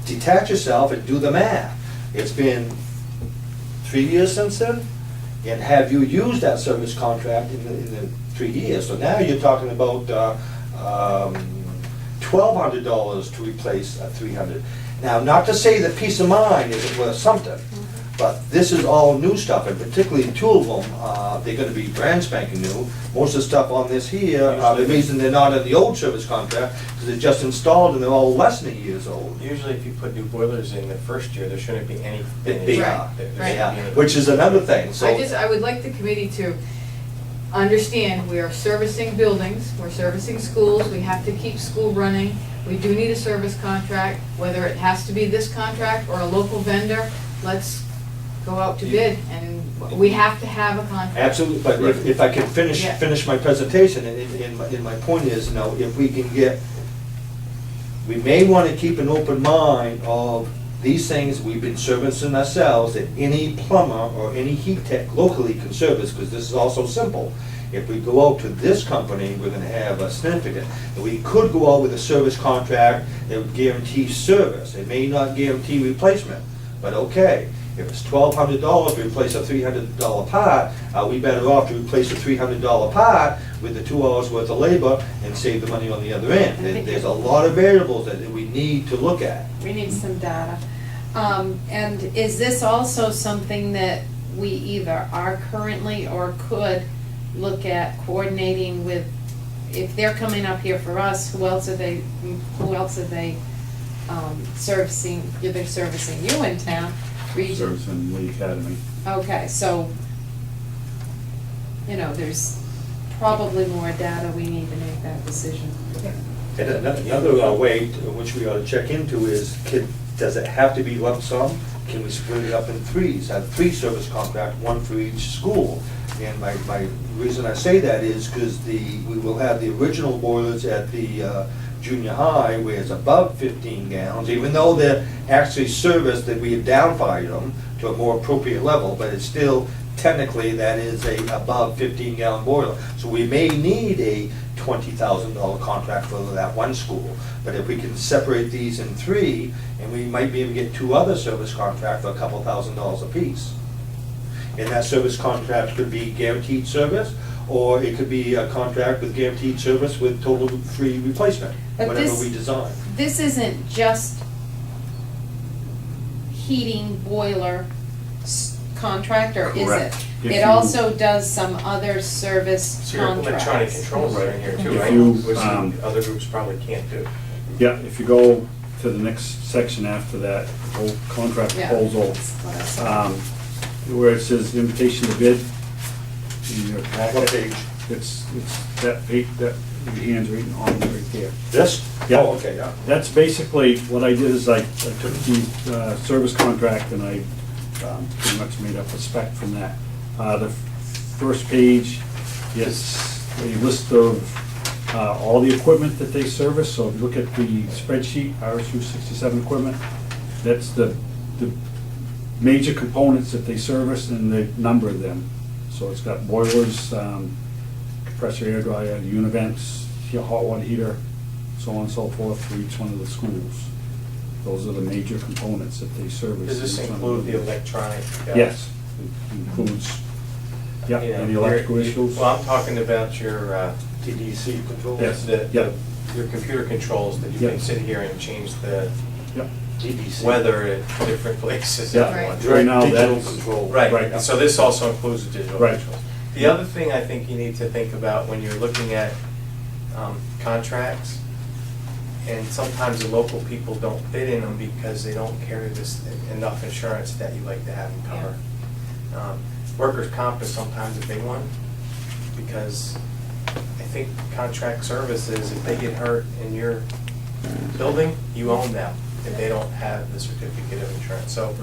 detach yourself and do the math. It's been 3 years since then, and have you used that service contract in the 3 years? So now you're talking about $2 $1,200 to replace a 300. Now, not to say that peace of mind isn't worth something, but this is all new stuff, and particularly two of them, they're gonna be brand spanking new. Most of the stuff on this here, the reason they're not in the old service contract, because they're just installed and they're all less than a year's old. Usually if you put new boilers in the first year, there shouldn't be any They finish. are, There Right. they are, shouldn't be any- which is another thing, so. I would like the committee to understand, we are servicing buildings, we're servicing schools, we have to keep school running. We do need a service contract, whether it has to be this contract or a local vendor, let's go out to bid, and we have to have a contract. Absolutely, but if I can Yeah. finish my presentation, and my point is, if we can get, we may want to keep an open mind of these things we've been servicing ourselves, that any plumber or any heat tech locally can service, because this is also simple. If we go out to this company, we're gonna have a certificate. And we could go out with a service contract that would guarantee service. It may not guarantee replacement, but okay. If it's $1,200 to replace a $300 part, are we better off to replace a $300 part with the 2 hours worth of labor and save the money on the other end? There's a lot of variables that we need to look at. We need some data. And is this also something that we either are currently or could look at coordinating with, if they're coming up here for us, who else are they servicing? They're servicing you in town, region. Service in Lee Academy. Okay, so, there's probably more data we need to make that decision. And another way which we ought to check into is, does it have to be lump sum? Can we split it up in threes, have 3 service contract, 1 for each school? And my reason I say that is because we will have the original boilers at the junior high where it's above 15 gallons, even though they're actually serviced, that we have downfired them to a more appropriate level, but it's still, technically, that is a above 15-gallon boiler. So we may need a $20,000 contract for that one school. But if we can separate these in 3, and we might be able to get 2 other service contracts for a couple $1,000s apiece. And that service contract could be guaranteed service, or it could be a contract with guaranteed service with total free replacement, But whatever this- we design. This isn't just heating boiler contract, or is it? Correct. If It you- also does some other service So your electronic contracts. controls are in here too, If right? you, Which other groups probably can't do. Yeah, if you go to the next section after that, the whole contract Yeah, proposal, that's what I saw. where it says invitation to bid, in your What packet, page? it's that page, that your hand's written on it right there. This? Yeah. Oh, okay, yeah. That's basically, what I did is I took the service contract and I pretty much made up a spec from that. The first page is a list of all the equipment that they service. So if you look at the spreadsheet, RSU 67 equipment, that's the major components that they service, and they number them. So it's got boilers, compressor air dryer, univents, hot water heater, so on and so forth for each one of the schools. Those are the major components that they service. Does this in each one of include the them. electronic? Yes, it includes, yeah, you know, any electrical your- issues. Well, I'm talking about your, TDC control? Yes. your computer controls that you Yeah. can sit here and change the Yep. TDC. weather at different places. Yeah. and whatnot. Right now, Digital that's- control. Right, Right. and so this also includes the digital Right. controls. The other thing I think you need to think about when you're looking at contracts, and sometimes the local people don't bid in them because they don't carry this enough insurance that you like to have them cover. Workers' comp is sometimes a big one, because I think contract services, if they get hurt in your building, you own them if they don't have the certificate of insurance. So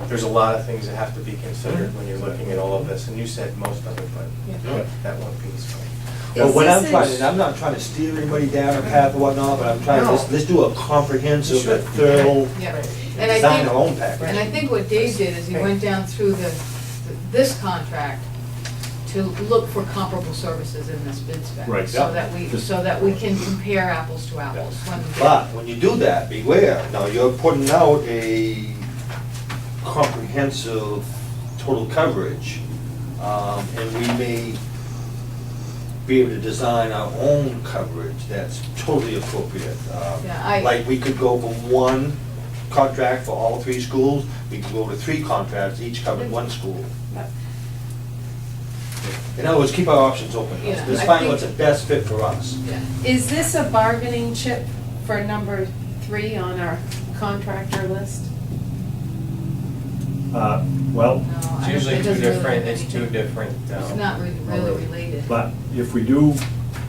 there's a lot of things that have to be considered when you're looking at all of this, and you said most of it, but Yeah. that one piece. Well, Is what I'm this trying, a- and I'm not trying to steer anybody down a path or whatnot, but I'm trying, No. let's do a comprehensive, Sure. thorough, Yeah, and I design think, our own package. and I think what Dave did is he went down through this contract to look for comparable services in this bid spec. Right. So that we can compare apples to apples. But when you do that, beware, now you're putting out a comprehensive total coverage, and we may be able to design our own coverage that's totally appropriate. Yeah, Like, we could go from one contract for all 3 schools, we could go to 3 contracts, each covering 1 school. In other words, keep our options open. Yeah, Let's I find think- what's the best fit for us. Yeah. Is this a bargaining chip for number 3 on our contractor list? Well, No, I It's don't- usually it two doesn't really different, have it's two anything. different, It's not really related. but if we do,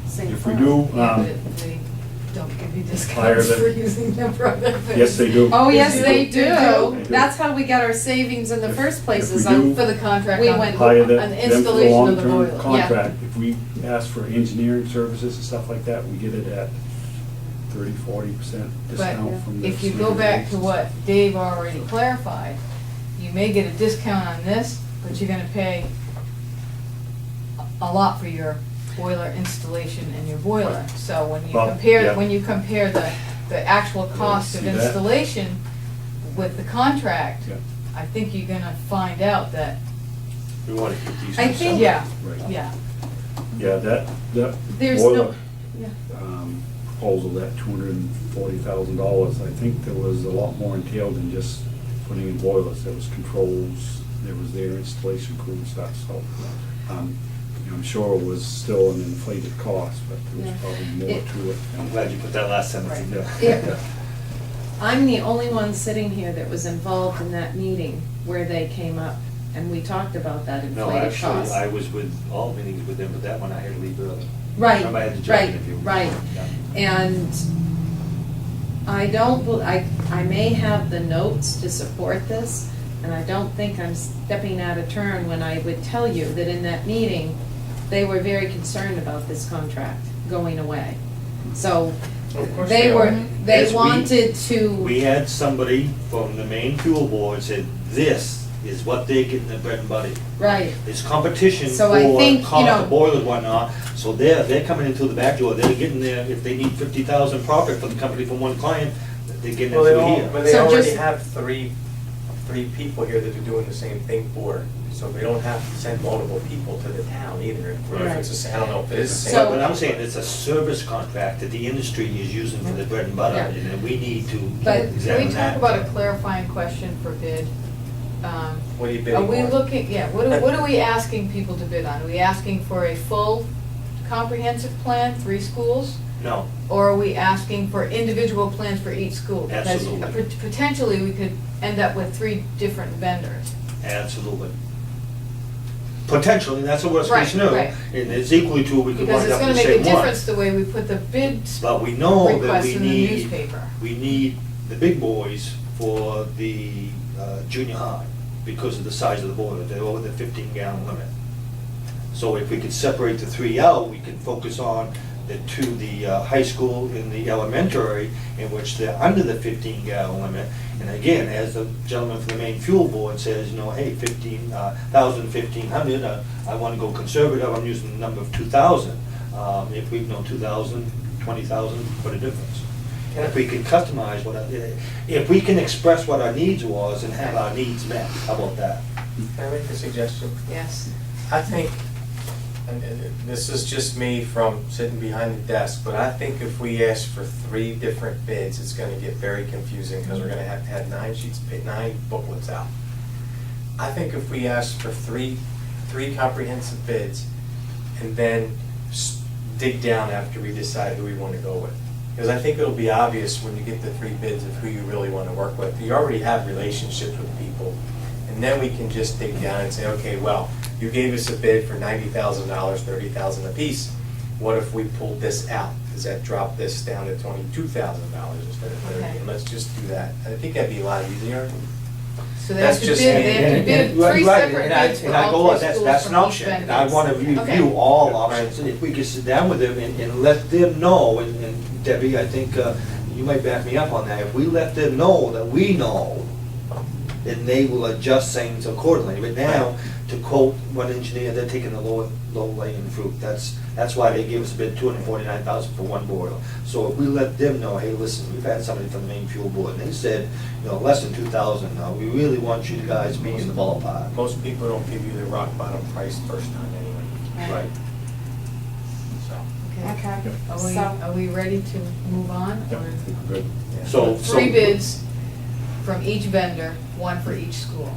Same if we firm. do, Yeah, but they don't give you hire discounts the- for using them for other things. yes, they do. Oh, yes, They they do. do. They do. That's how we got our savings in the If- first place, if is we on, do- For the contract We on went- hire on the them for the installation of the boiler. long-term contract. If we ask for engineering services and stuff like that, we get it at 30-40% But discount from the. if you go back to what Dave already clarified, you may get a discount on this, but you're gonna pay a lot for your boiler installation and your boiler. Right. So when you Well, compare, yeah. when you compare the actual cost of see that? installation with the contract, Yeah. I think you're gonna find out that, We want to keep these. I two think- separate. yeah, Right. yeah. Yeah, that there's boiler, no, yeah. Proposal, that $240,000, I think there was a lot more entailed than just putting in boilers. There was controls, there was their installation crew and stuff, so, you know, I'm sure it was still an inflated cost, but there was Yeah. probably more It- to it. I'm glad you put that last sentence in there. Yeah. I'm the only one sitting here that was involved in that meeting where they came up and we talked about that No, inflated actually, cost. I was with all meetings with them, but that one I had to leave early. Right, Remember I had the job right, interview. right. Yeah. And I don't, I may have the notes to support this, and I don't think I'm stepping out of turn when I would tell you that in that meeting, they were very concerned about this contract going away. So Of course they they were, are. they Yes, we- wanted to. We had somebody from the Maine Fuel Board said, this is what they get in the bread and butter. Right, It's competition So I think, for you know- cost of boilers and whatnot, so they're coming into the back door, they're getting there, if they need 50,000 profit from the company from one client, they're getting it Well, they through all, here. but they So already just- have three people here that are doing the same thing for, so they don't have to send multiple people to the town either. If it's the same- I don't know if it is the So- same. But I'm saying it's a service contract that the industry is using for the bread and butter, Yeah. and then we need to But Can we examine talk that. about a clarifying question for bid? What are you Are bidding we for? looking, yeah, what are we asking people to bid on? Are we asking for a full comprehensive plan, 3 schools? No, Or are we asking for individual plans for each school? Absolutely. Because potentially, we could end up with 3 different vendors. absolutely. Potentially, that's a worst case Right, scenario, right. and it's equally true, we could Because wind it's up gonna with the make a same one. difference the way we put the bids But we know that request we in the need, newspaper. we need the big boys for the junior high because of the size of the boiler, they're over the 15-gallon limit. So if we could separate the 3 out, we can focus on the high school and the elementary, in which they're under the 15-gallon limit. And again, as the gentleman from the Maine Fuel Board says, you know, hey, 15,000, 1,500, I want to go conservative, I'm using the number of 2,000. If we know 2,000, 20,000, what a difference. And if we can customize if we can express what our needs was and have our needs met, how about that? Can I make a suggestion? Yes. I think, and this is just me from sitting behind the desk, but I think if we ask for 3 different bids, it's gonna get very confusing, because we're gonna have to have 9 booklets out. I think if we ask for three comprehensive bids, and then dig down after we decide who we wanna go with. Because I think it'll be obvious when you get the 3 bids of who you really wanna work with. You already have relationships with people, and then we can just dig down and say, okay, well, you gave us a bid for $90,000, $30,000 apiece. What if we pulled this out? Does that drop this down to $22,000 instead of 30? Okay. And let's just do that. I think that'd be a lot easier. So they have That's to just bid, me. they have to bid Right, 3 right, separate and I- bids for and I all go, 3 that's schools an from each option, and vendor. I want to Okay. review all options, and if we could sit down with them and let them know, and Debbie, I think you might back me up on that, if we let them know that we know, then they will adjust things accordingly. But now, to quote one engineer, they're taking the low lying fruit. That's why they gave us a bid $249,000 for one boiler. So if we let them know, hey, listen, we've had somebody from the Maine Fuel Board, and they said, you know, less than 2,000. We really want you guys to be in the ballpark. Most people don't give you the rock bottom price first time anyway. Right. so. Okay, so, Are we ready to move on? Yep, or- I think we're good. Yeah. So. 3 bids from each vendor, 1 for each school.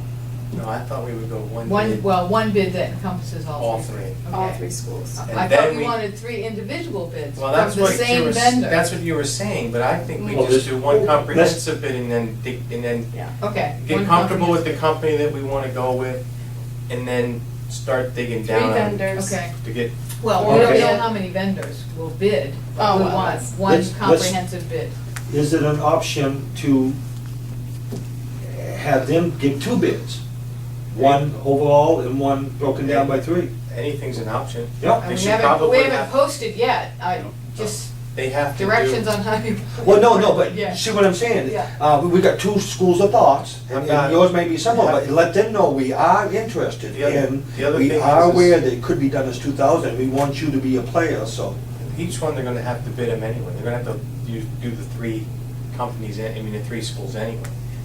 No, I thought we would go one bid. One bid that encompasses all All 3. three. all Okay. 3 schools. And I then thought we we- wanted 3 individual bids Well, from that's the what you same were, vendor. that's what you were saying, but I think we Well, just this- do one let's- comprehensive bid and then, and then Yeah. Okay. get one comfortable with the comprehensive. company that we wanna go with, and then start digging 3 down on, vendors. Okay. to get, Well, we don't Okay. know how many vendors will bid, Oh, but we well, want that's- one let's- comprehensive bid. Is it an option to have them give 2 bids? One overall and one broken down by 3? anything's an option. Yeah. They And we should haven't probably we haven't have- posted yet, No. just They have to do. directions on how you. Well, no, but Yeah. see what I'm saying? Yeah. We got 2 schools of thoughts, I'm and not- yours may be similar, but Yeah. let them know we are interested, The other- and the other we thing are is- aware that it could be done as 2,000, we want you to be a player, so. Each one, they're gonna have to bid them anyway, they're gonna have to do the 3 companies, the 3 schools anyway.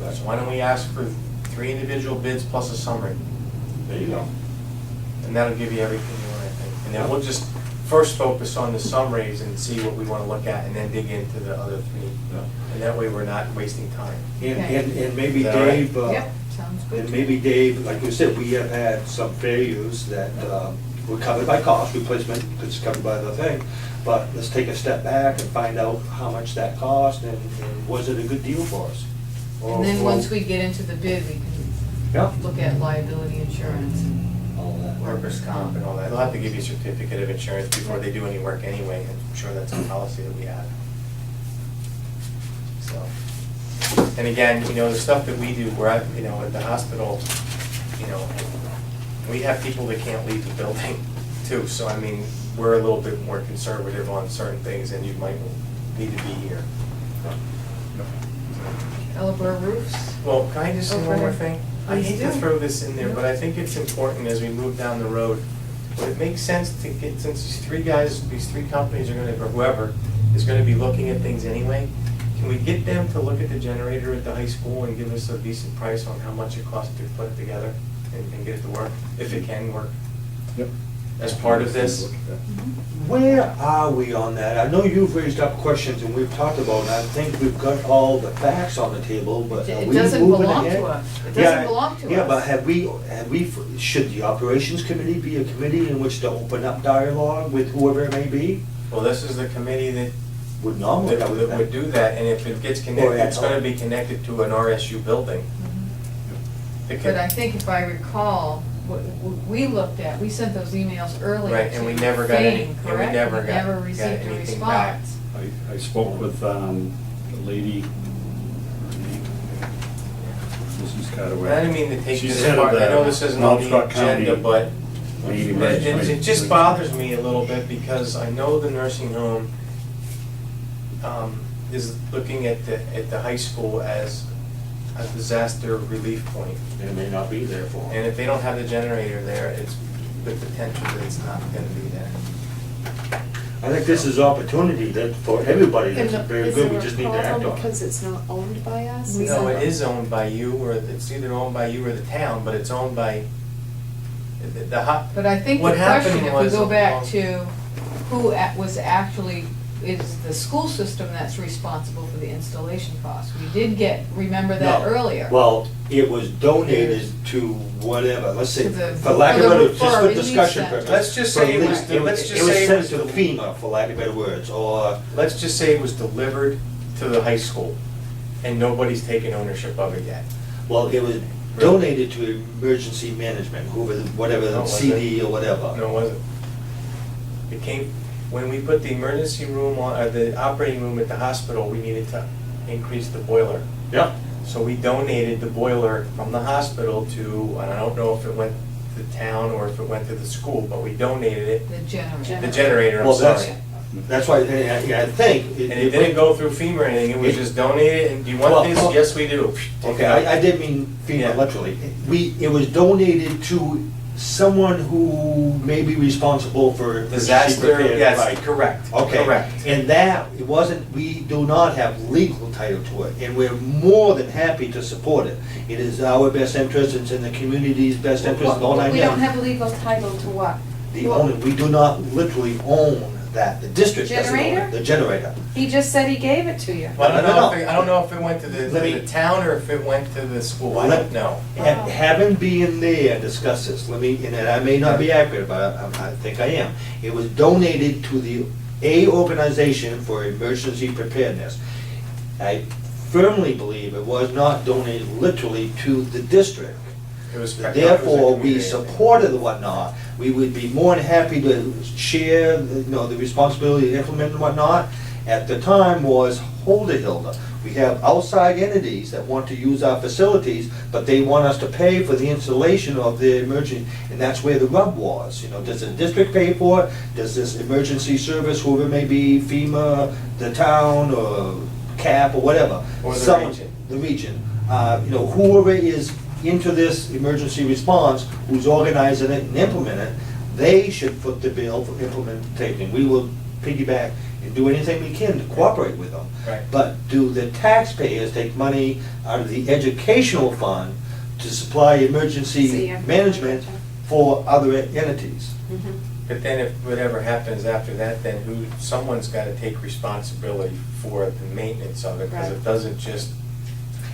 Right. So why don't we ask for 3 individual bids plus a summary? There you go. And that'll give you everything you want, I think. And then we'll just first focus on the summaries and see what we wanna look at, and then dig into the other 3. And that way, we're not wasting time. And maybe Is that all right? Dave, Yep, sounds good. and maybe Dave, like you said, we have had some failures that were covered by cost, replacement, it's covered by the thing, but let's take a step back and find out how much that cost, and was it a good deal for us? And then once we get into the bid, we Yeah. can look at liability insurance. All that. Workers' comp and all that. They'll have to give you a certificate of insurance before they do any work anyway. I'm sure that's a policy that we have. So, and again, the stuff that we do, we're at, at the hospital, we have people that can't leave the building too. So, I mean, we're a little bit more conservative on certain things and you might need to be here. Elabor roofs? Well, can I just say one more thing? I Please hate to do. throw this in there, but I think it's important as we move down the road. Would it make sense to get, since these 3 guys, these 3 companies are gonna, or whoever, is gonna be looking at things anyway, can we get them to look at the generator at the high school and give us a decent price on how much it costs to put it together and get it to work, if it can work, Yep. as part of this? Where are we on that? I know you've raised up questions and we've talked about, and I think we've got all the facts on the table, but are It we doesn't moving belong ahead? to us. It Yeah, doesn't belong to us. Yeah, but have we, should the operations committee be a committee in which to open up dialogue with whoever it may be? Well, this is the committee that Would normally. that would do that, and if it gets connected, it's gonna be connected to an RSU building. It But can- I think if I recall, what we looked at, we sent those emails earlier Right, and we to never got any- Fane, and we correct? never got- Never got received a anything back. response. I spoke with the lady, Mrs. I Carter. didn't mean to take She's this head of apart, I know the this isn't on the North County agenda, but Maine it just bothers me a little bit because I know the nursing home is looking at the high school as a disaster relief point. It may not be there for them. And if they don't have the generator there, it's the potential that it's not gonna be there. I think this is opportunity that for everybody, And that's very is good, we there just a need to act problem on it. because it's not owned by us? We Is No, that- it is owned by you, or it's either owned by you or the town, but it's owned by the hot. But I think the What happened question, if we was, go back to who was actually, is the school system that's responsible for the installation costs. We did remember that No. earlier. Well, it was donated to whatever, let's say, To the- for lack of for the- better, for just a for relief discussion center. purposes. Let's just For say it relief- was- let's just was say it sent was to the- FEMA, for lack of better words, or, Let's just say it was delivered to the high school, and nobody's taken ownership of it yet. well, it was donated to emergency management, whatever, No, the was CD or whatever. No, it wasn't. It came, when we put the emergency room on, or the operating room at the hospital, we needed to increase the boiler. Yeah. So we donated the boiler from the hospital to, and I don't know if it went to the town or if it went to the school, but we donated it, The generator. the generator, I'm Well, that's, sorry. that's why, I think. And it didn't go through FEMA or anything, it was just donated, and do you want this? Well, Yes, we do. Take Okay, it out. I didn't mean Yeah. FEMA literally. It was donated to someone who may be responsible for emergency Disaster, prepared, yes, right. correct, Okay, correct. and that, it wasn't, we do not have legal title to it, and we're more than happy to support it. It is our best interest, it's in the community's best interest, and all Well, I we don't know. have legal title to what? The owner, we do not literally own that the district doesn't own Generator? it, the generator. He just said he gave it to you. Well, I No, don't no, know no. if it, I don't know if it went to Let me- the town or if it went to the school, I Let- don't know. Having been there and discussed this, let me, and I may not be accurate, but I think I am. It was donated to the organization for emergency preparedness. I firmly believe it was not donated literally to the district. It was. Therefore, we supported the whatnot. We would be more than happy to share, the responsibility to implement and whatnot. At the time was Hilda. We have outside entities that want to use our facilities, but they want us to pay for the installation of the emergency, and that's where the rub was. Does the district pay for it? Does this emergency service, whoever it may be, FEMA, the town, or CAP, or whatever? Or the Someone- region. The region. Whoever is into this emergency response, who's organizing it and implementing it, they should foot the bill for implementation. We will piggyback and do anything we can to cooperate with them. Right. But do the taxpayers take money out of the educational fund to supply emergency See ya. management for other entities? Mhm. But then if whatever happens after that, then someone's gotta take responsibility for the maintenance of it, because Right. it doesn't just,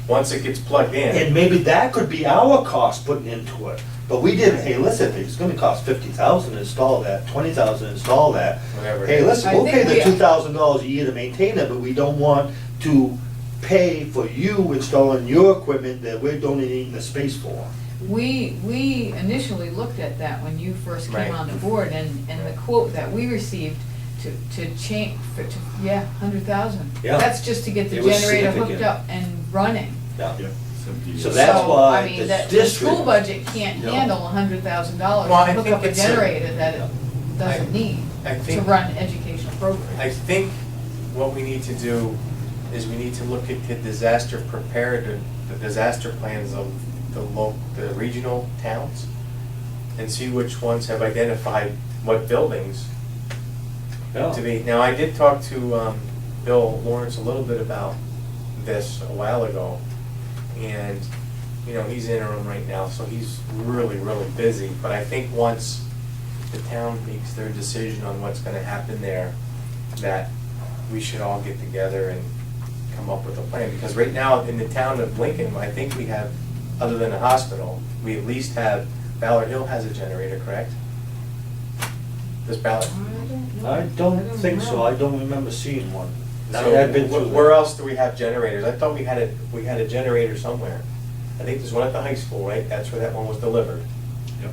once it gets plugged in. And maybe that could be our cost putting into it. But we didn't, hey, listen, if it's gonna cost $50,000 to install that, $20,000 to install that, Whatever it hey, is. listen, I we'll think pay the we- $2,000 a year to maintain it, but we don't want to pay for you installing your equipment that we're donating the space for. We initially looked at that when you first Right. came on the board, and the quote that we received to change, yeah, 100,000. Yeah. That's just to get the It was generator hooked significant. up and running. Yeah. Yeah, 70 So years. that's So, why I mean, the the district- school budget can't No. handle $100,000 Well, I to hook think up a it's a- generator that it doesn't I- need I to think- run educational programs. I think what we need to do is we need to look at the disaster plans of the regional towns and see which ones have identified what buildings to be. Now, I did talk to Bill Lawrence a little bit about this a while ago, and, he's interim right now, so he's really, really busy. But I think once the town makes their decision on what's gonna happen there, that we should all get together and come up with a plan. Because right now, in the town of Lincoln, I think we have, other than a hospital, we at least have, Ballard Hill has a generator, correct? Does Ballard? I don't think so, I don't remember seeing one. So I've been through where that. else do we have generators? I thought we had a generator somewhere. I think there's one at the high school, right? That's where that one was delivered. Yep.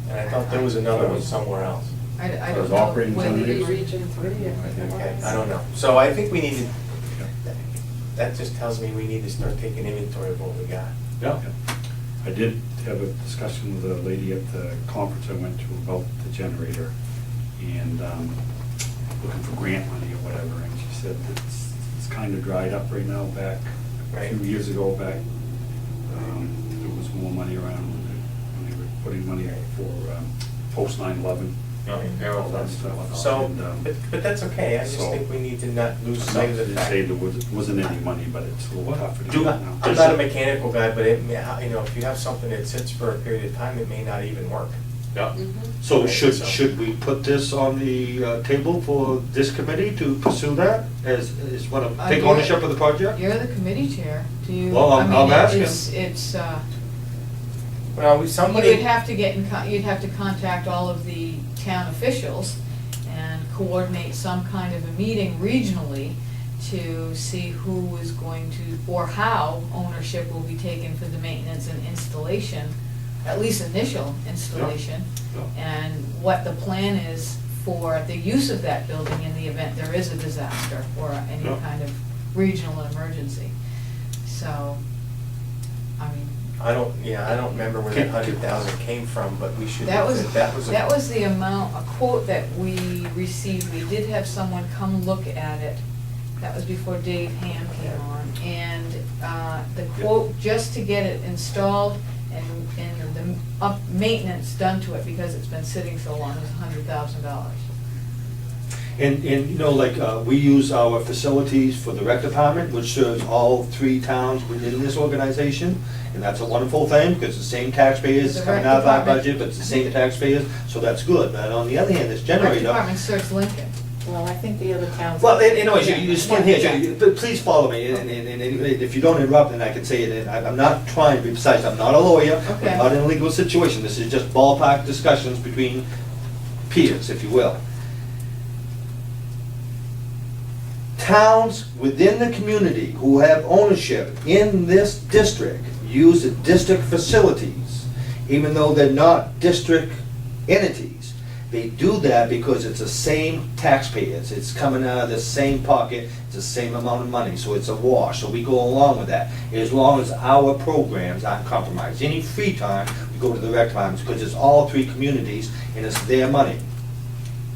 And I thought there was another one somewhere else. I Those don't know operating whether generators? you Region 3, I think it Okay, was. I don't know. So I think we need to, that just tells me we need to start taking inventory of what we got. Yeah. I did have a discussion with a lady at the conference I went to about the generator and looking for grant money or whatever, and she said it's kind of dried up right now. Back a Right. few years ago, there was more money around when they were putting money out for post 9/11. All that stuff. So, And, but that's okay. I just so- think we need to not lose I sight of the didn't fact. say there wasn't any money, but it's a little tougher to Do- get now. I'm not a mechanical guy, but it, if you have something that sits for a period of time, it may not even work. Yeah. Mhm. So Right, should, so- should we put this on the table for this committee to pursue that, as want to take Yeah. ownership of the project? You're the committee chair. Do you? Well, I'm I mean, asking. It's, Well, you somebody. would have to you'd have to contact all of the town officials and coordinate some kind of a meeting regionally to see who is going to, or how ownership will be taken for the maintenance and installation, at least initial installation, Yeah. and what the plan is for the use of that building in the event there is a disaster or any Yeah. kind of regional emergency. So, I mean, I don't remember where that 100,000 came from, but we should. that was, that was. that was the amount, a quote that we received. We did have someone come look at it. That was before Dave Ham came on. And the quote, just to get it installed and the maintenance done to it, because it's been sitting so long, is $100,000. And like, we use our facilities for the rec department, which serves all 3 towns within this organization. And that's a wonderful thing, because the same taxpayers The coming rec out of our department- budget, but it's the same taxpayers, so that's good. But on the other hand, this Rec generator, department serves Lincoln. Well, I think the other towns. Well, anyways, you explain here, Yeah. but please follow me, and if you don't interrupt, then I can say it, and I'm not trying to be precise, I'm not a lawyer, Okay. I'm not in a legal situation, this is just ballpark discussions between peers, if you will. Towns within the community who have ownership in this district use the district facilities, even though they're not district entities. They do that because it's the same taxpayers, it's coming out of the same pocket, it's the same amount of money, so it's a wash, so we go along with that. As long as our programs aren't compromised. Any free time, we go to the rec times, because it's all three communities, and it's their money,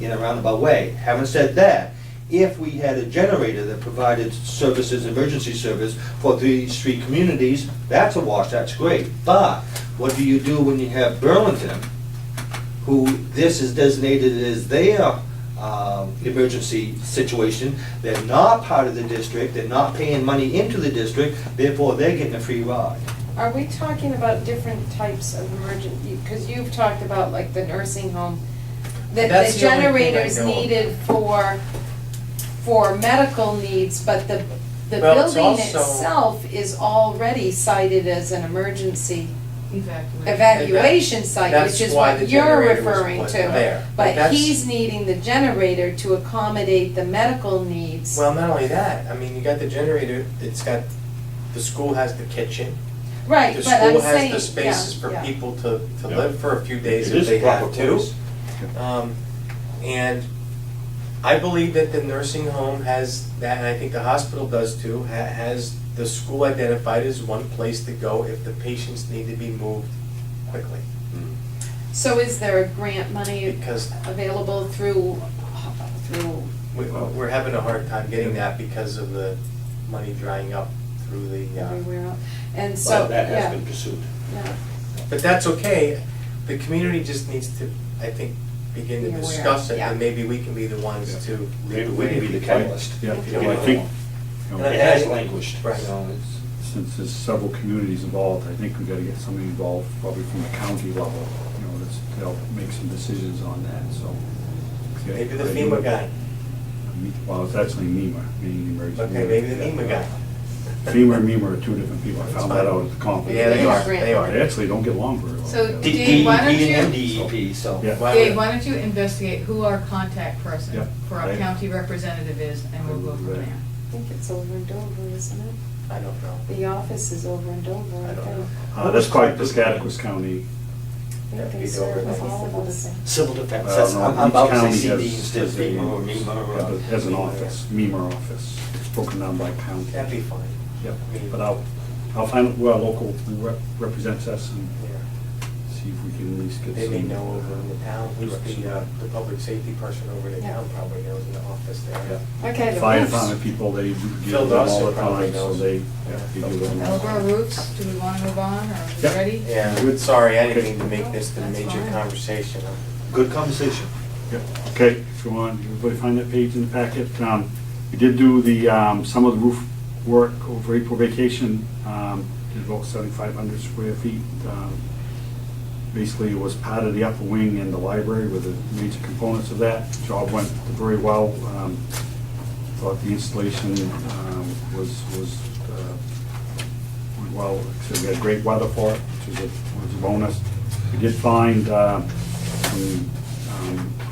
in a roundabout way. Having said that, if we had a generator that provided services, emergency service for these three communities, that's a wash, that's great. But what do you do when you have Burlington, who this is designated as their emergency situation? They're not part of the district, they're not paying money into the district, therefore they're getting a free ride. Are we talking about different types of emergency, because you've talked about like the nursing home, that That's the the only thing I generators know of. needed for medical needs, but the Well, it's building also- itself is already cited as an emergency Evacuation. evaluation site, That's which is why what the you're generator was referring put to. there. But That's- he's needing the generator to accommodate the medical needs. Well, not only that, I mean, you got the generator, it's got, the school has the kitchen. Right, The but I'm school saying, has the spaces yeah, for yeah. people to Yeah. live for a few days It if is they proper have to. place. And I believe that the nursing home has that, and I think the hospital does too, has the school identified as one place to go if the patients need to be moved quickly. So is there grant money Because available through, we're having a hard time getting that because of the money drying up through the, everywhere else? And so, But that has yeah, been pursued. yeah. but that's okay. The community just needs to, I think, begin to Be aware, discuss it, yeah. and maybe we can be the ones Yeah. to lead Maybe the we way. can be the catalyst. Yeah, If you and don't I mind. think, you know, And it has languished, Right. you know, it's. since there's several communities involved, I think we gotta get somebody involved, probably from the county level, you know, to help make some decisions on that, so. Yeah, Maybe the I do FEMA it. guy. Well, it's actually MEMA, Maine Emergency. Okay, maybe the FEMA guy. FEMA and MEMA are two different people, I That's found fine. that out at the conference. Yeah, they Yeah. are, they are. They actually don't get along very well. So, together. Dave, why don't you- and DEP, so. Yeah. Dave, why don't you investigate who our contact person Yep. for our Right. county representative is, and we'll go from Right. there. I think it's over in Dover, isn't it? I don't know. The office is over in Dover, I I don't think. know. That's quite Piscataquis County. They That'd can be serve Dover, with maybe. all of us. Civil defense, Well, that's, no, I'm each about to county say has- CD instead of has a- FEMA or MEMA. Has an office, MEMA office, it's broken down by county. That'd be fine. Yep, but I'll find who our local represents us and Yeah. see if we can at least get They may some. know over in the town, who's the public safety person over in the Yeah. town probably knows in the office there. Yeah. Okay, the Fire roofs. department people, they deal Phil with them all Dawson the probably time, so knows. they Yeah. deal with them. Elborough roofs, do we wanna move on, or are we Yep. ready? Yeah, Good. sorry, I didn't Okay. mean to make this the That's major fine. conversation. Good conversation. Yep. Okay, if you want, everybody find that page in the packet. We did do the, some of the roof work over April vacation, did about 7,500 square feet. Basically, it was part of the upper wing and the library were the major components of that. Job went very well. Thought the installation was went well. So we had great weather for it, which was a bonus. We did find some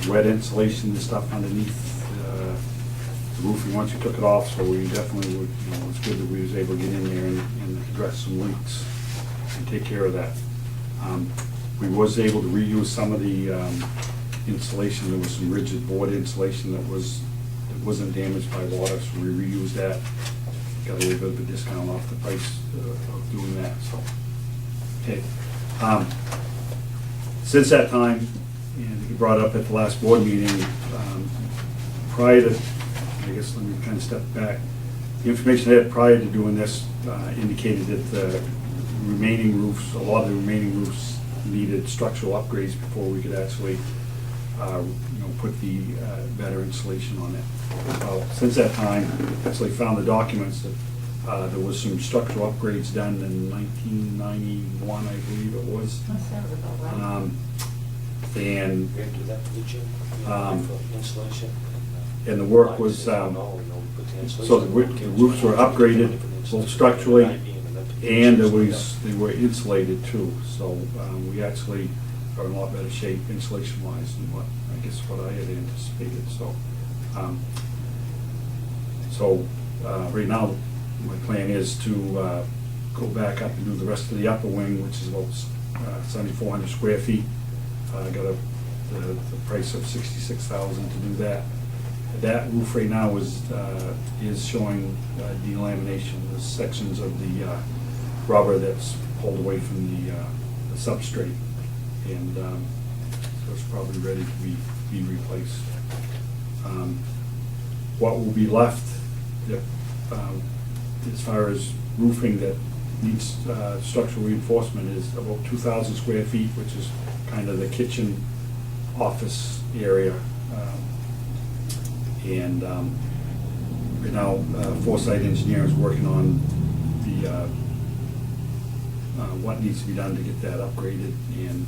wet insulation and stuff underneath the roofing once you took it off, so we definitely would, you know, it's good that we was able to get in there and address some leaks and take care of that. We was able to reuse some of the insulation. There was some rigid board insulation that wasn't damaged by water, so we reused that. Got a little bit of a discount off the price of doing that, so. Okay. Since that time, and you brought up at the last board meeting, prior to, I guess, let me kind of step back. The information I had prior to doing this indicated that the remaining roofs, a lot of the remaining roofs needed structural upgrades before we could actually, put the better insulation on it. Well, since that time, actually found the documents that there was some structural upgrades done in 1991, I believe it was. That sounds about right. And We have to do that for the gym, Um, for insulation. and the work was, so the roofs were upgraded, both structurally, and they were insulated too. So we actually are in a lot better shape insulation-wise than what I had anticipated. So right now, my plan is to go back up and do the rest of the upper wing, which is about 7,400 square feet. I got the price of $66,000 to do that. That roof right now is showing delamination. There's sections of the rubber that's pulled away from the substrate, and so it's probably ready to be replaced. What will be left, as far as roofing that needs structural reinforcement, is about 2,000 square feet, which is kind of the kitchen office area. And right now, Foresight Engineering is working on the what needs to be done to get that upgraded. And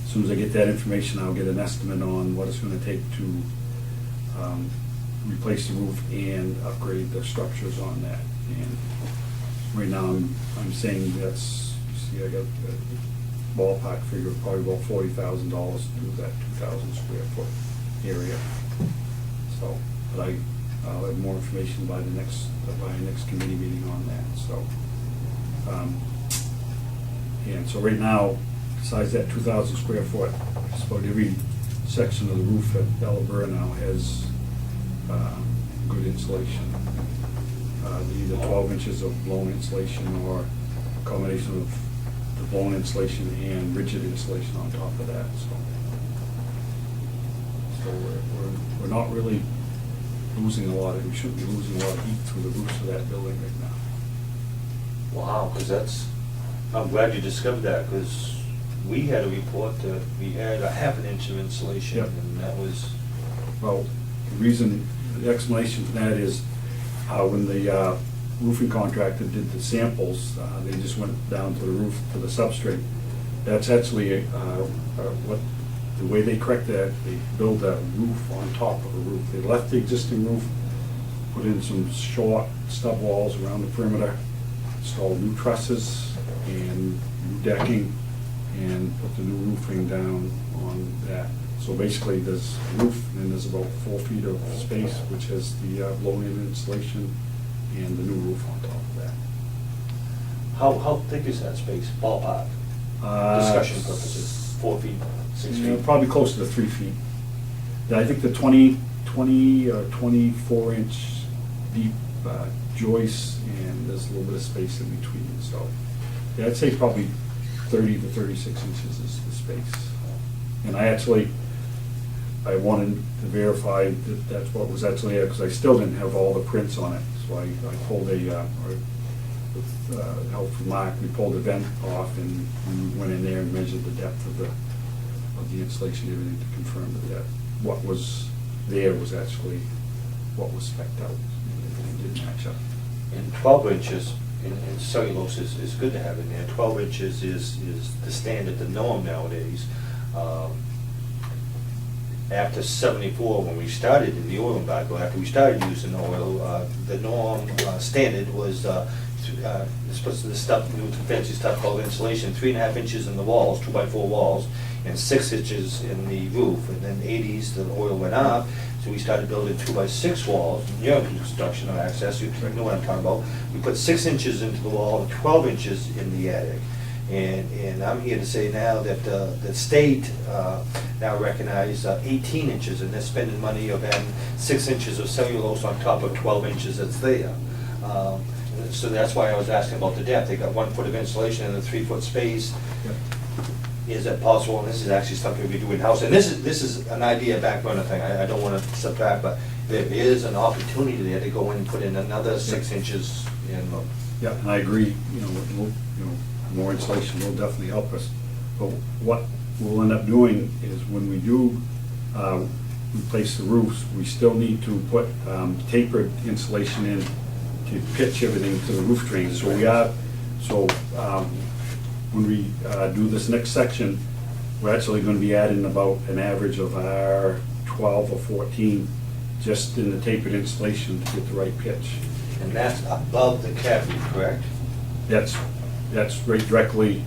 as soon as I get that information, I'll get an estimate on what it's going to take to replace the roof and upgrade the structures on that. And right now, I'm saying that's, you see, I got a ballpark figure of probably about $40,000 to do that 2,000 square foot area. So, but I'll have more information by the next committee meeting on that. So, and so right now, besides that 2,000 square foot, just about every section of the roof at Bellabur now has good insulation. Either 12 inches of blown insulation or a combination of the blown insulation and rigid insulation on top of that. So we're not really losing a lot we shouldn't be losing a lot of heat through the roofs of that building right now. Wow, because I'm glad you discovered that, because we had a report that we had a half an inch of insulation, Yep. and that was, Well, the explanation for that is when the roofing contractor did the samples, they just went down to the roof, to the substrate. That's actually the way they correct that, they build a roof on top of a roof. They left the existing roof, put in some short stub walls around the perimeter, installed new trusses and new decking, and put the new roofing down on that. So basically, there's a roof, and then there's about 4 feet of space, which has the blown-in insulation and the new roof on top of that. how thick is that space, ballpark? Discussion purposes, 4 feet, 6 feet? Probably close to the 3 feet. Yeah, I think the 20 or 24 inch deep joists, and there's a little bit of space in between. So, yeah, I'd say probably 30 to 36 inches is the space. And I wanted to verify that that's what was actually there, because I still didn't have all the prints on it. So I pulled with help from Mark, we pulled the vent off and we went in there and measured the depth of the insulation, everything, to confirm that what was there was actually what was spec'd out. Everything did match up. And 12 inches in cellulose is good to have in there. 12 inches is the standard, the norm nowadays. After 74, when we started in the oil embargo, after we started using oil, the norm standard was the stuff, new fancy stuff called insulation, 3.5 inches in the walls, 2x4 walls, and 6 inches in the roof. And then 80s, the oil went up, so we started building 2x6 walls. Near construction or access, you know what I'm talking about. We put 6 inches into the wall and 12 inches in the attic. And I'm here to say now that the state now recognize 18 inches, and they're spending money of adding 6 inches of cellulose on top of 12 inches that's there. So that's why I was asking about the depth. They got 1 foot of insulation in a 3 foot space. Yep. Is that possible? And this is actually something we do in-house. And this is an idea, back burner thing. I don't want to sit back, but there is an opportunity there to go in and put in another 6 inches in. Yeah, and I agree, more insulation will definitely help us. But what we'll end up doing is when we do replace the roofs, we still need to put tapered insulation in to pitch everything to the roof drains. So when we do this next section, we're actually going to be adding about an average of our 12 or 14 just in the tapered installation to get the right pitch. And that's above the cavity, correct? That's right directly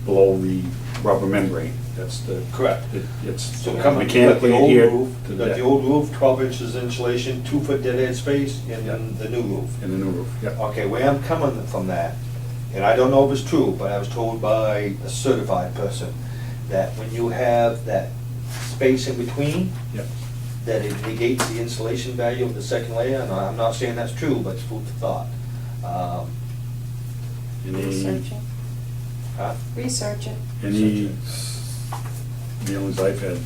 below the rubber membrane. That's the. Correct. It's So coming, you got the mechanically old adhered roof, to you the got the deck. old roof, 12 inches insulation, 2-foot dead-end space, and Yeah. then the new roof. And the new roof, yeah. Okay, where I'm coming from that, and I don't know if it's true, but I was told by a certified person that when you have that space in between, Yeah. that it negates the insulation value of the second layer, and I'm not saying that's true, but it's food for thought. Any, Research it, Huh? research it. any dealings I've had,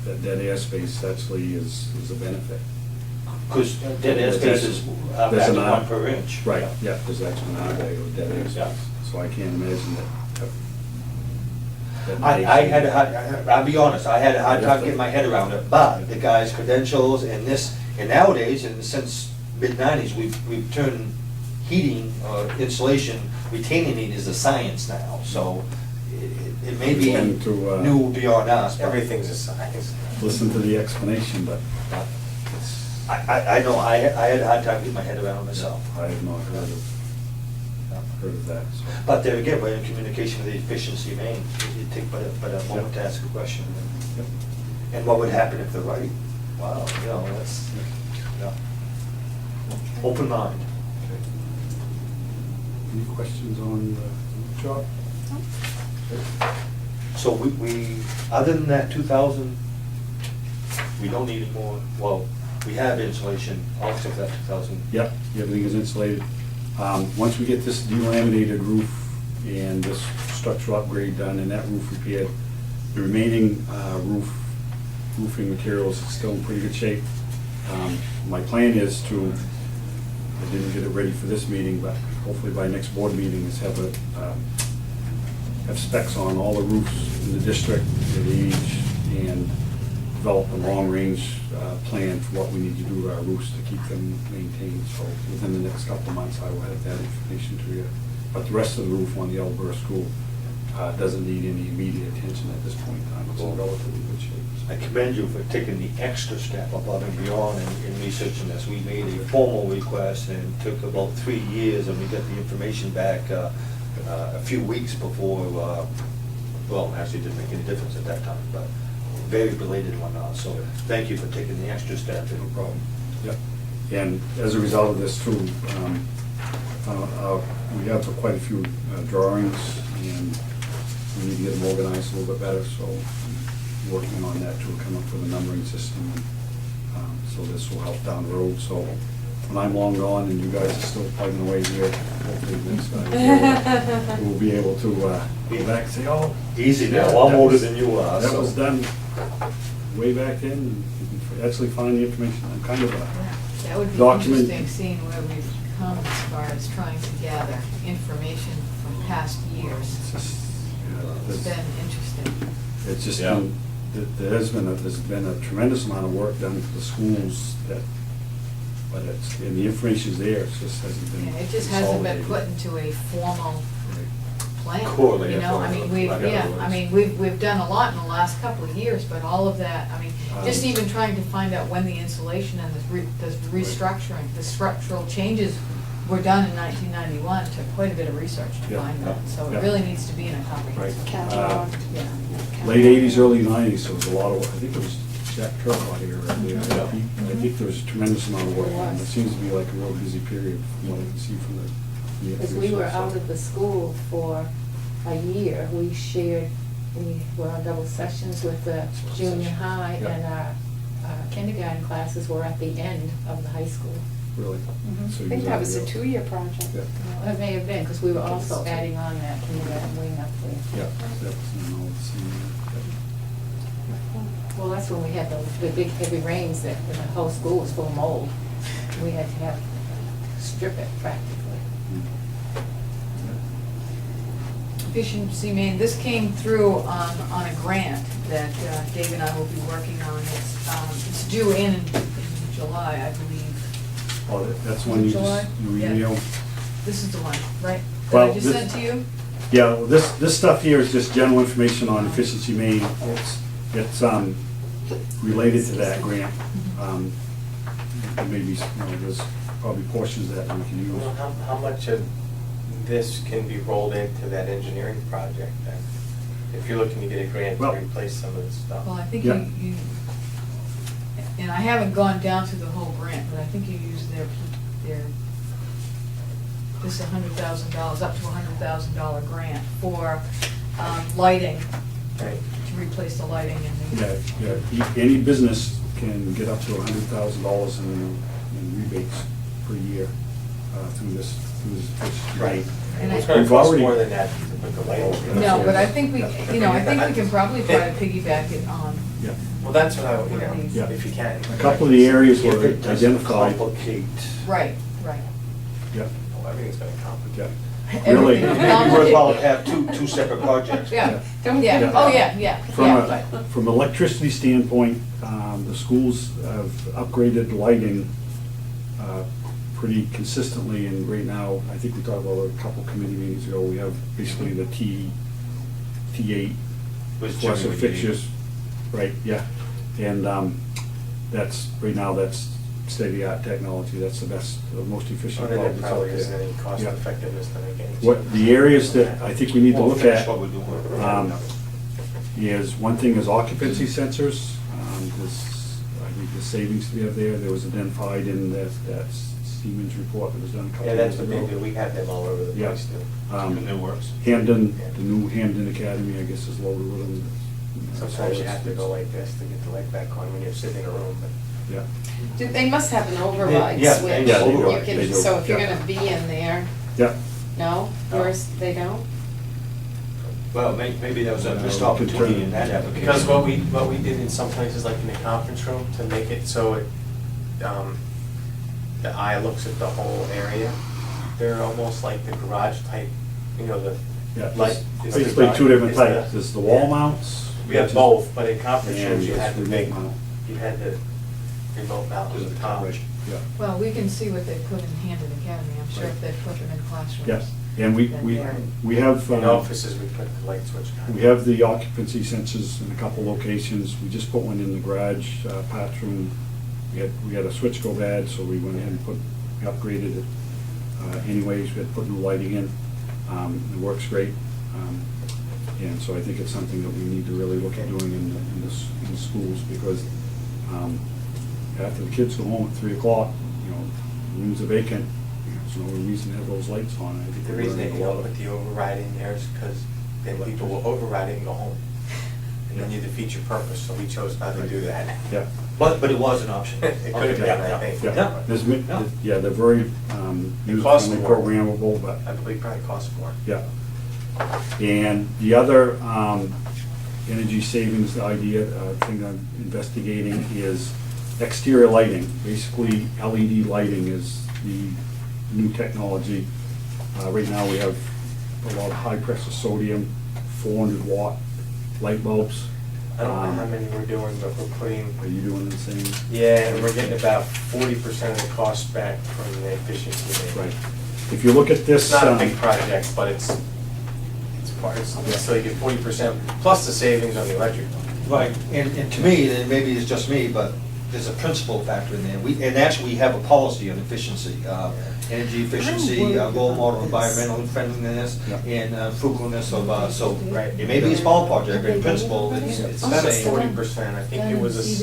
that airspace actually is a benefit. Because dead air space is There's value an 1 per inch. Right, yeah, there's actually an value of dead Yeah. airspace, so I can't imagine that. I had a hard, I'll be honest, I had a hard time getting my head around it, but the guy's credentials and this, and nowadays, and since mid-90s, we've turned heating, insulation, retaining heat is a science now, so it may be Listen to, new beyond us, but Everything's a science. Listen to the explanation, but it's, I know, I had a hard time getting my head around it myself. I have not heard of that, so. But there again, we're in communication with the efficiency Maine, you take but a moment to ask a question. Yep. And what would happen if they're right? Wow, you know, that's, yeah. Open mind. Okay. Any questions on the job? So we, other than that 2,000, we don't need any more, well, we have insulation, all except for that 2,000. Yep, everything is insulated. Once we get this delaminated roof and this structural upgrade done and that roof repaired, the remaining roofing materials is still in pretty good shape. My plan is to, I didn't get it ready for this meeting, but hopefully by next board meeting is have specs on all the roofs in the district, their age, and develop a long-range plan for what we need to do to our roofs to keep them maintained. So within the next couple of months, I will have that information to you. But the rest of the roof on the Elborough School doesn't need any immediate attention at this point in time. It's in relatively good shape. I commend you for taking the extra step above and beyond in researching this. We made a formal request and it took about 3 years and we got the information back a few weeks before, well, actually it didn't make any difference at that time, but very belated one now. So thank you for taking the extra step. No problem. Yep. And as a result of this too, we have quite a few drawings and we need to get them organized a little bit better. So I'm working on that to come up with a numbering system. So this will help down the road. So when I'm long gone and you guys are still plugging away here, hopefully next time we'll be able to go back and say, oh. Easy now, yeah, I'm that older was- than you are. That so- was done way back then, and you can actually find the information. I'm kind of That would be Document- interesting, seeing where we've come as far as trying to gather information from past years. it's just, It's been interesting. it's just Yeah. been, there's been a tremendous amount of work done for the schools that, but it's, and the information's there, it just hasn't been Yeah, it just hasn't been consolidated. put into a formal plan. Correlated You know, I mean, we've, Like yeah, other I words. mean, we've done a lot in the last couple of years, but all of that, I mean, just Um, even trying to find out when the insulation and the restructuring, the structural changes were done in 1991, took quite a bit of research to Yeah, find that. So yeah. it really needs to be in a comprehensive. Right. Catalog. Yeah. Late eighties, early nineties, there was a lot of, I think it was Jack Turcott here, I think there was a tremendous amount of work, and it seems to be like a real busy period from what I can see from the Because we were information. out of the school for a year. We were on double sections with the junior high, Yeah. and our kindergarten classes were at the end of the high school. Really? Mhm. So I you think that was a out there. 2-year project. Yeah. Well, it may have been, because we were also adding on that kindergarten wing up there. Yeah, that was in all the same, Well, that's when we had the big heavy rains that the whole school was full of mold. We had to have, strip it practically. Efficiency Maine, this came through on a grant that Dave and I will be working on. It's due in July, I believe. Oh, that's when you July? just, you Yeah. email? This is the one, right? Well, That I just this- sent to you? Yeah, well, this stuff here is just general information on Efficiency Maine. It's related to that grant. Maybe, there's probably portions that we can use. Well, how much of this can be rolled into that engineering project then? If you're looking to get a grant to Well- replace some of this stuff? Well, I think Yeah. you, and I haven't gone down through the whole grant, but I think you use their, this $100,000, up to $100,000 grant for lighting, Right. to replace the lighting in the. Any business can get up to $100,000 in rebates per year through this Right. And It's I- gonna We've cost already- more than that to put the light on. No, but I think we can probably try to piggyback it on. Yeah. Well, that's what I, Yeah. if you can. A couple of the areas If were it doesn't identified. complicate. Right. Yeah, Well, everything's gonna complicate. yeah. Really, Everything. It'd be worthwhile to have two separate projects. Yeah, Don't yeah, get oh, that. yeah. From electricity standpoint, the schools have upgraded lighting pretty consistently, and right now, I think we talked about a couple committee meetings ago, we have basically the T8 Was fluorescent generally fixtures, right, yeah. And that's, right now, that's state-of-the-art technology, that's the best, the most efficient Well, bulb there that's out probably isn't there. any cost Yeah. effectiveness to make any. What, the areas that I think we need to Well, look finish at what we're doing. is, one thing is occupancy sensors. I think the savings we have there was identified in that Siemens report that was done a couple Yeah, of that's years what they ago. do, we have them all over the Yeah. place too. Um, It works. Hamden, the new Hamden Academy, I guess, is loaded with them. Sometimes you have to go like this to get the light back on when you're sitting in a room, but. Yeah, They must have an override Yeah, switch. yeah, they do. You They can, do, so if you're yeah. gonna be in there, yeah. no, yours, they don't? Well, maybe that was a missed No, we could opportunity turn- in that application. Because what we did in some places, like in the conference room, to make it so it, the eye looks at the whole area, they're almost like the garage type, the Yeah, light. is the basically garage- two different is the- types. There's the wall yeah. mounts. We have which is- both, but in conference and rooms, you this had the remote big, mount. you had the remote mount Because at of the the top. coverage. Yeah, Well, we can see what they put in Hamden Academy, I'm sure if they put them in classrooms. yeah. And we have. In offices, we put the light switch on. We have the occupancy sensors in a couple locations. We just put one in the garage, Pat's room. We had a switch go bad, so we went ahead and we upgraded it. Anyways, we had put new lighting in. It works great. And so I think it's something that we need to really look at doing in the schools, because after the kids go home at 3:00, rooms are vacant, there's no reason to have those lights on. I think The we're reason they learning a lot don't of- put the override in there is because then people will override it and go home. And then you defeat your purpose, so we chose not to do that. Yeah. But it was an option. It could have been, I think. Yeah, Yeah. they're very cost user-friendly, more. programmable, but, I believe probably costs more. yeah. And the other energy savings idea, thing I'm investigating is exterior lighting. Basically, LED lighting is the new technology. Right now, we have a lot of high-pressure sodium, 400-watt light bulbs. I don't know how many we're doing, but we're putting, Are you doing the same? yeah, and we're getting about 40% of the cost back from the efficiency. Right. If you look at this. It's not a big project, but it's part, so you get 40% plus the savings on the electric. Right, and to me, and maybe it's just me, but there's a principle factor in there. And actually, we have a policy on efficiency, energy efficiency, role model environmental friendliness, Yeah. and frugalness of, so Right. it may be a small project, but in principle, it's It's the about same. 40%, I think it was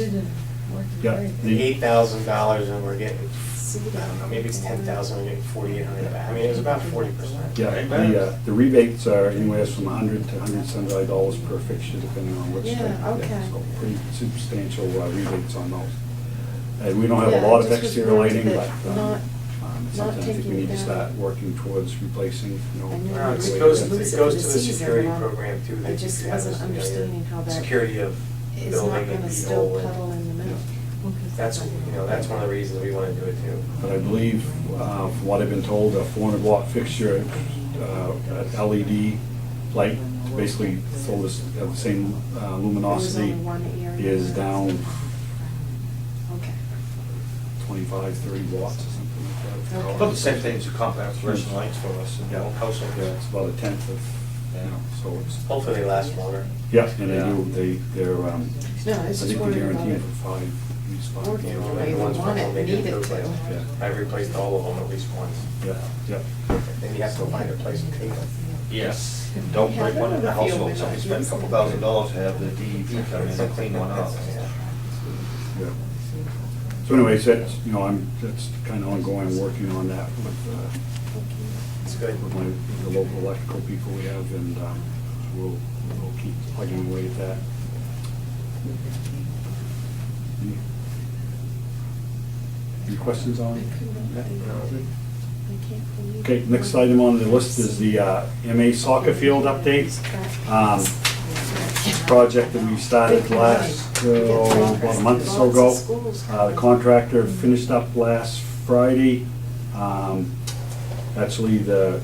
Yeah. $8,000 and we're getting, I don't know, maybe it's 10,000, we're getting 4,800 back. I mean, it was about 40%. Yeah, the rebates are anywhere from $100 to $175 per fixture, depending on which Yeah, type you get. okay. So pretty substantial rebates on those. And we don't have Yeah, a lot I of just was exterior worried lighting, that but not it's something I think we taking need to it start down. working towards replacing, I know. Well, It it goes lose to it the for the season, security and program too. I that just you have wasn't this, your understanding how that Security of It's building not and gonna still people puddle and, in the middle. that's one of the reasons we want to do it too. But I believe, from what I've been told, a 400-watt fixture, LED light, to basically throw this, have the same luminosity, There was only one area is where- down Okay. 25, 30 watts or something like that. Okay. About the same thing as the compact fluorescent lights for us in the Yeah, household. yeah, it's about a tenth of you know, so it's, Hopefully they last longer. yeah, and they're, No, I I was think just they're wondering about guaranteed it. for five, at least 5 Working years. the way we Ones want it, when they we do need it replace. to. Yeah, I replaced all of them at least once. yeah, yeah. Then you have to go find a place to take them. Yes. Don't break one in the household, somebody spent a couple $1,000 to have the DEP come in and clean one out. Yeah. So anyways, that's, you know, that's kind of ongoing, working on that with, It's good. with the local electrical people we have, and we'll keep plugging away at that. Any questions on it? Okay, next item on the list is the MA soccer field update. Project that we started last, about a month or so ago. The contractor finished up last Friday. Actually, the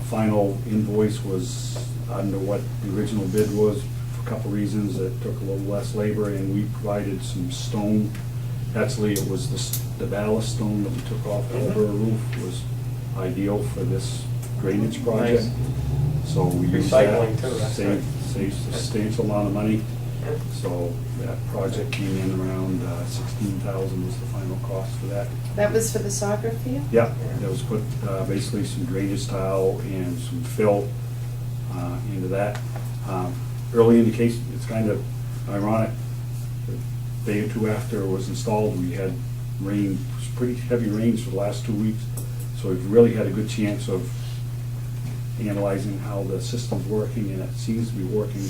final invoice was under what the original bid was for a couple reasons. It took a little less labor, and we provided some stone. Actually, it was the ballast stone that we took off the over roof was ideal for this drainage project. Nice. So we used that, Recycling too, that's saved good. a substantial amount of money. So that project came in around 16,000 was the final cost for that. That was for the soccer field? Yeah, that was put basically some drainage tile and some fill into that. Early indication, it's kind of ironic, a day or two after it was installed, we had rain, pretty heavy rains for the last 2 weeks. So we've really had a good chance of analyzing how the system's working, and it seems to be working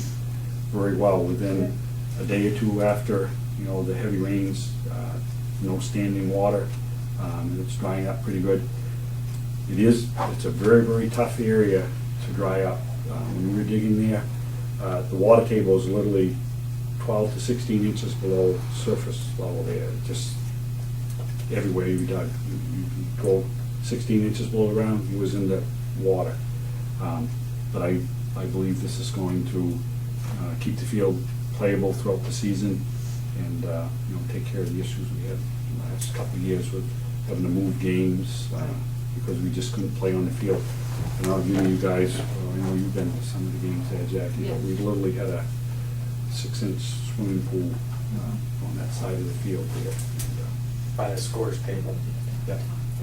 very well. Within a day or two after, you know, the heavy rains, no standing water, and it's drying up pretty good. It's a very, very tough area to dry up. When we were digging there, the water table is literally 12 to 16 inches below surface level there. Just everywhere you dug, you go 16 inches below the ground, he was in the water. But I believe this is going to keep the field playable throughout the season, and you know, take care of the issues we had in the last couple of years with having to move games because we just couldn't play on the field. And I'll give you guys, I know you've been to some of the games there, Jackie, but we literally had a 6-inch swimming pool on that side of the field there. And, By the scores table.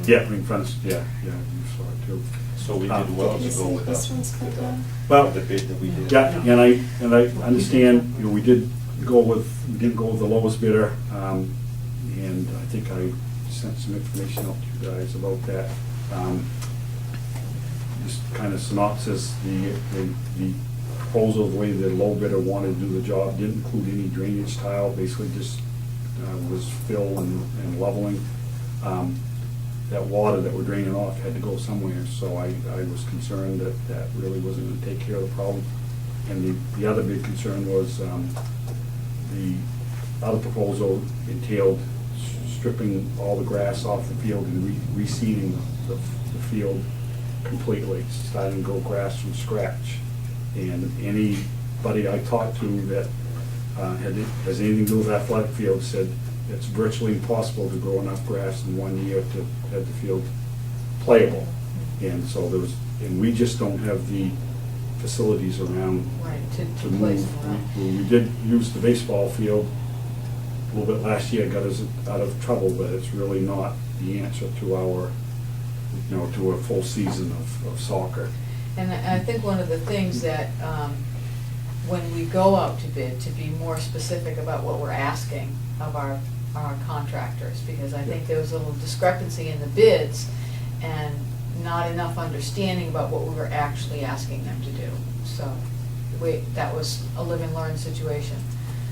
yeah, in front of, yeah, you saw it too. So we did well to go with This one's cut down? Well, the bid that we did. yeah, and I understand, you know, we didn't go with the lowest bidder, and I think I sent some information out to you guys about that. Just kind of synopsis, the proposal, the way the low bidder wanted to do the job, didn't include any drainage tile, basically just was fill and leveling. That water that we're draining off had to go somewhere, so I was concerned that that really wasn't going to take care of the problem. And the other big concern was the other proposal entailed stripping all the grass off the field and reseeding the field completely, starting to grow grass from scratch. And anybody I talked to that has anything to do with athletic field said it's virtually impossible to grow enough grass in 1 year to have the field playable. And so and we just don't have the facilities around Right, to to place move. them. We did use the baseball field a little bit last year, got us out of trouble, but it's really not the answer to our, you know, to a full season of soccer. And I think one of the things that, when we go out to bid, to be more specific about what we're asking of our contractors, because I think there was a little discrepancy in the bids and not enough understanding about what we were actually asking them to do. So that was a live and learn situation.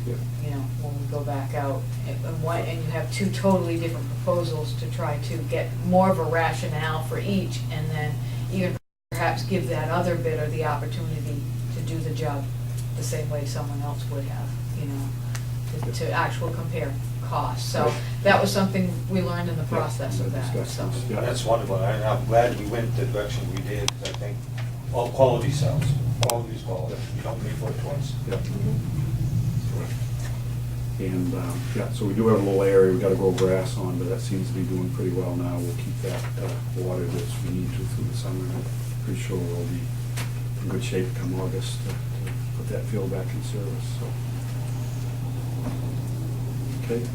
Yeah. You know, when we go back out, and you have two totally different proposals to try to get more of a rationale for each, and then even perhaps give that other bidder the opportunity to do the job the same way someone else would have, you know, to actual compare costs. So that was something we learned in the process of that, so. Yeah. That's wonderful, and I'm glad we went the direction we did, because I think all quality sells. Quality is quality, you don't pay for it twice. Yeah. And, yeah, so we do have a little area we've got to grow grass on, but that seems to be doing pretty well now. We'll keep that watered as we need to through the summer. I'm pretty sure we'll be in good shape come August to put that field back in service, so. Okay,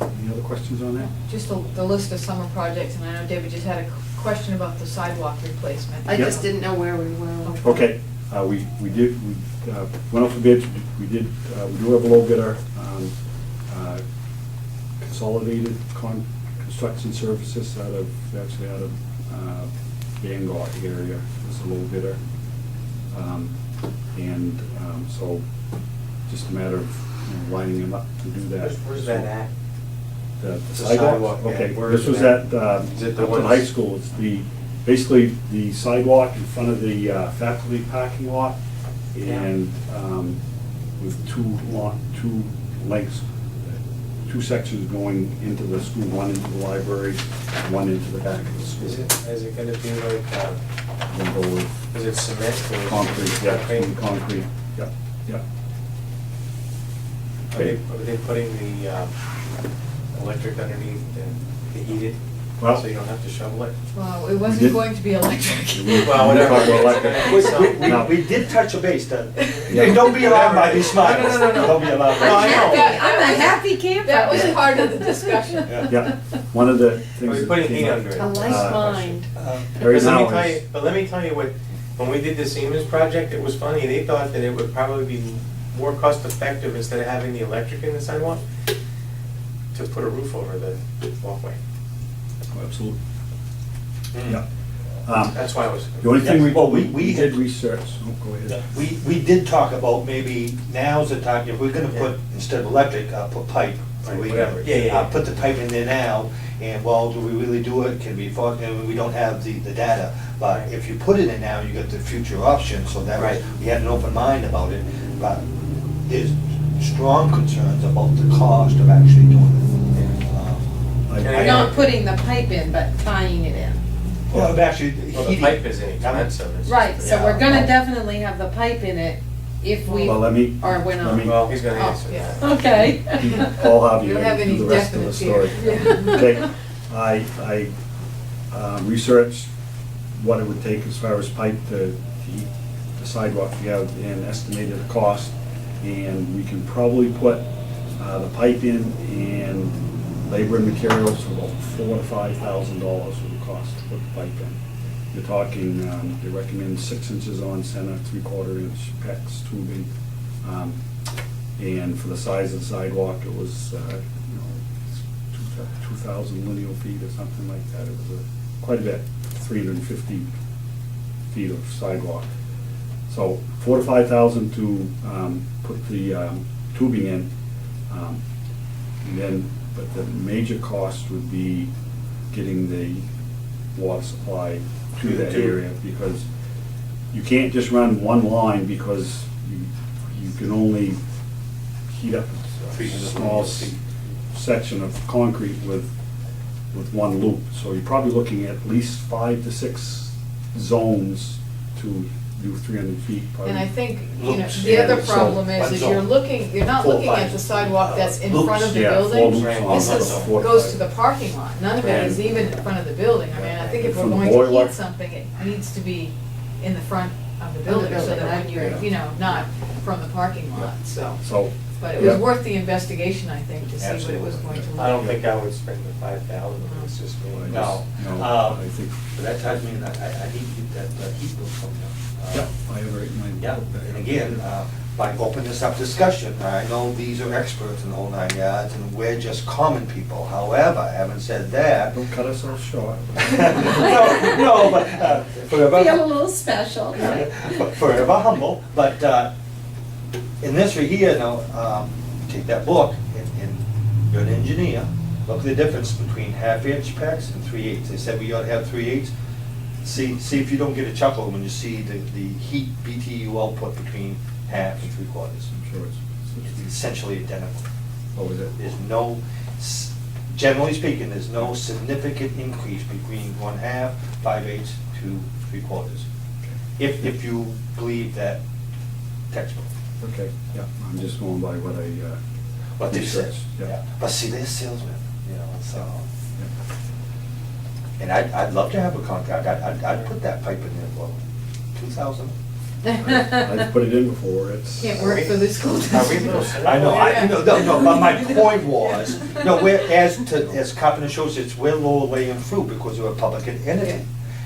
any other questions on that? Just the list of summer projects, and I know David just had a question about the sidewalk replacement. I just didn't know where we were. with that. Okay, we went out for bids, we do have a low bidder, Consolidated Construction Services out of Bangor area is a low bidder. So just a matter of lining them up to do that. Where's that at? The sidewalk, sidewalk, yeah. okay, Where this is was that? at, Is it the up to the ones- high school, it's basically the sidewalk in front of the faculty parking lot, and with two lengths, two sections going into the school, one into the library, one into the back of the school. Is it gonna be like, We'll go with is it cement or is it concrete, yeah, concrete? concrete, yeah, yeah. Are they putting the electric underneath the heated, Well, so you don't have to shovel it? Well, it did- wasn't going to be electric. Well, whatever. Talk about electric. No. We did touch a base, don't be alarmed by these smiles. No. Don't be alarmed. No, I know. I'm a happy camper. That was part of the discussion. Yeah, one of the Are things. we that putting came heat up- under it? A light mind. Right now But let me tell you what, when we did the Siemens project, it was funny, they thought that it would probably be more cost effective instead of having the electric in the sidewalk, to put a roof over the walkway. Oh, absolutely, Mm. yeah. That's why I was. The only thing Yeah, well, we we had- did research, oh, go ahead. We did talk about maybe now's the time, if we're gonna put, instead of electric, put pipe. Right, We- whatever. Yeah. Put the pipe in there now, and well, do we really do it? Can we, we don't have the data. But Right. if you put it in now, you got the future option, so that Right. we had an open mind about it. But there's strong concerns about the cost of actually doing it. I- Not putting the pipe in, but tying it in. Well, actually, Well, the heating. pipe isn't expensive. it's Right, just- so we're Yeah. gonna definitely have the pipe in it if we, Well, let me, or we're let me- not. Well, he's gonna Oh, answer yeah. that. Okay. Paul Harvey, You don't have any do the rest of the definite story. here. Okay, I researched what it would take as far as pipe to heat the sidewalk we have, and estimated the cost, and we can probably put the pipe in and labor and materials for about $4,000 to $5,000 would cost to put the pipe in. You're talking, they recommend 6 inches on center, 3/4 inch PEX tubing. And for the size of the sidewalk, it was, 2,000 lineal feet or something like that. It was quite a bit, 350 feet of sidewalk. So 4,000 to 5,000 to put the tubing in. And then, but the major cost would be getting the water supply to that area, because you can't just run one line, because you can only heat up a small section of concrete with one loop. So you're probably looking at least 5 to 6 zones to do 300 feet. probably. And I think, Loops, the other yeah, so problem is one you're zone. you're not 4 or looking at 5 the sidewalk that's in loops, front of the Yeah, 4 building. loops Right. on This top is, of 4 to goes 5. to the parking lot, none of it is And- even in front of the building. I mean, I think if we're From the going to boiler- heat something, it needs to be in the front of the the building, so building, that when yeah. you're, not from the parking lot, so. So, But it was Yeah. worth the investigation, I think, to see what it was Absolutely. going to look. I don't think I would spend the 5,000, it's just me. I No. just- I think, But that ties me in, I need to get that heat bill from you. yeah, I have it right in my. Yeah, and again, by opening this up discussion, I know these are experts in the whole 9 yards, and we're just common people. However, having said that, Don't cut ourselves short. no, but Feel a forever, little special. forever humble, but in this right here, now, take that book, and you're an engineer, look at the difference between 1/2 inch packs and 3/8. They said we ought to have 3/8. See if you don't get a chuckle when you see the heat BTU output between 1/2 and 3/4. I'm sure It's essentially identical. what was it? There's no, generally speaking, there's no significant increase between 1/2, 5/8 to 3/4. If you believe that textbook. Okay, yeah, I'm just going by what I, What they said. researched, yeah. But see, they're salesmen, so. Yeah. And I'd love to have a contract. I'd put that pipe in there for 2,000, I've put it in before, it's. Can't work for the school Are we district. little I know, no, but my point was, no, as Carpenter shows, we're lower laying fruit because we're a public entity.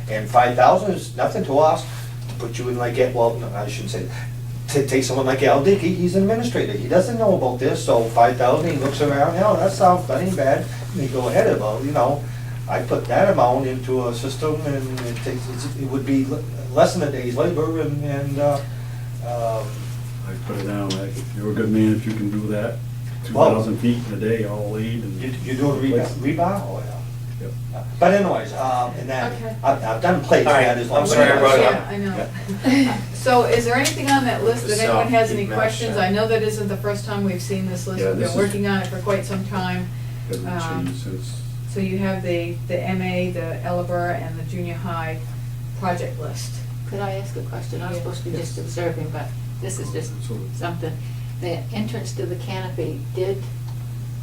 And 5,000 is nothing to us, to put you in like, well, no, I shouldn't say, to take someone like Al Dickey, he's an administrator, he doesn't know about this, so 5,000, he looks around, that sounds, that ain't bad, and he go ahead about, I put that amount into a system and it would be less than a day's labor and, I put it down, like, if you're a good man, if you can do that, Well- 2,000 feet in a day, all laid and. you're doing rebar? Oh, yeah. Yep. But anyways, and then, Okay. I've done plates, All right, that is one I'm way. sorry I brought it up. Yeah, I know. So is there anything on that list that anyone has any Keep questions? match, I know that isn't the first time we've seen this list, Yeah, we've this been is- working on it for quite some time. Hasn't changed since. So you have the MA, the Ellaborough, and the junior high project list. Could I ask a question? I'm Yeah. supposed to be just observing, but this is just So- something. The entrance to the canopy, did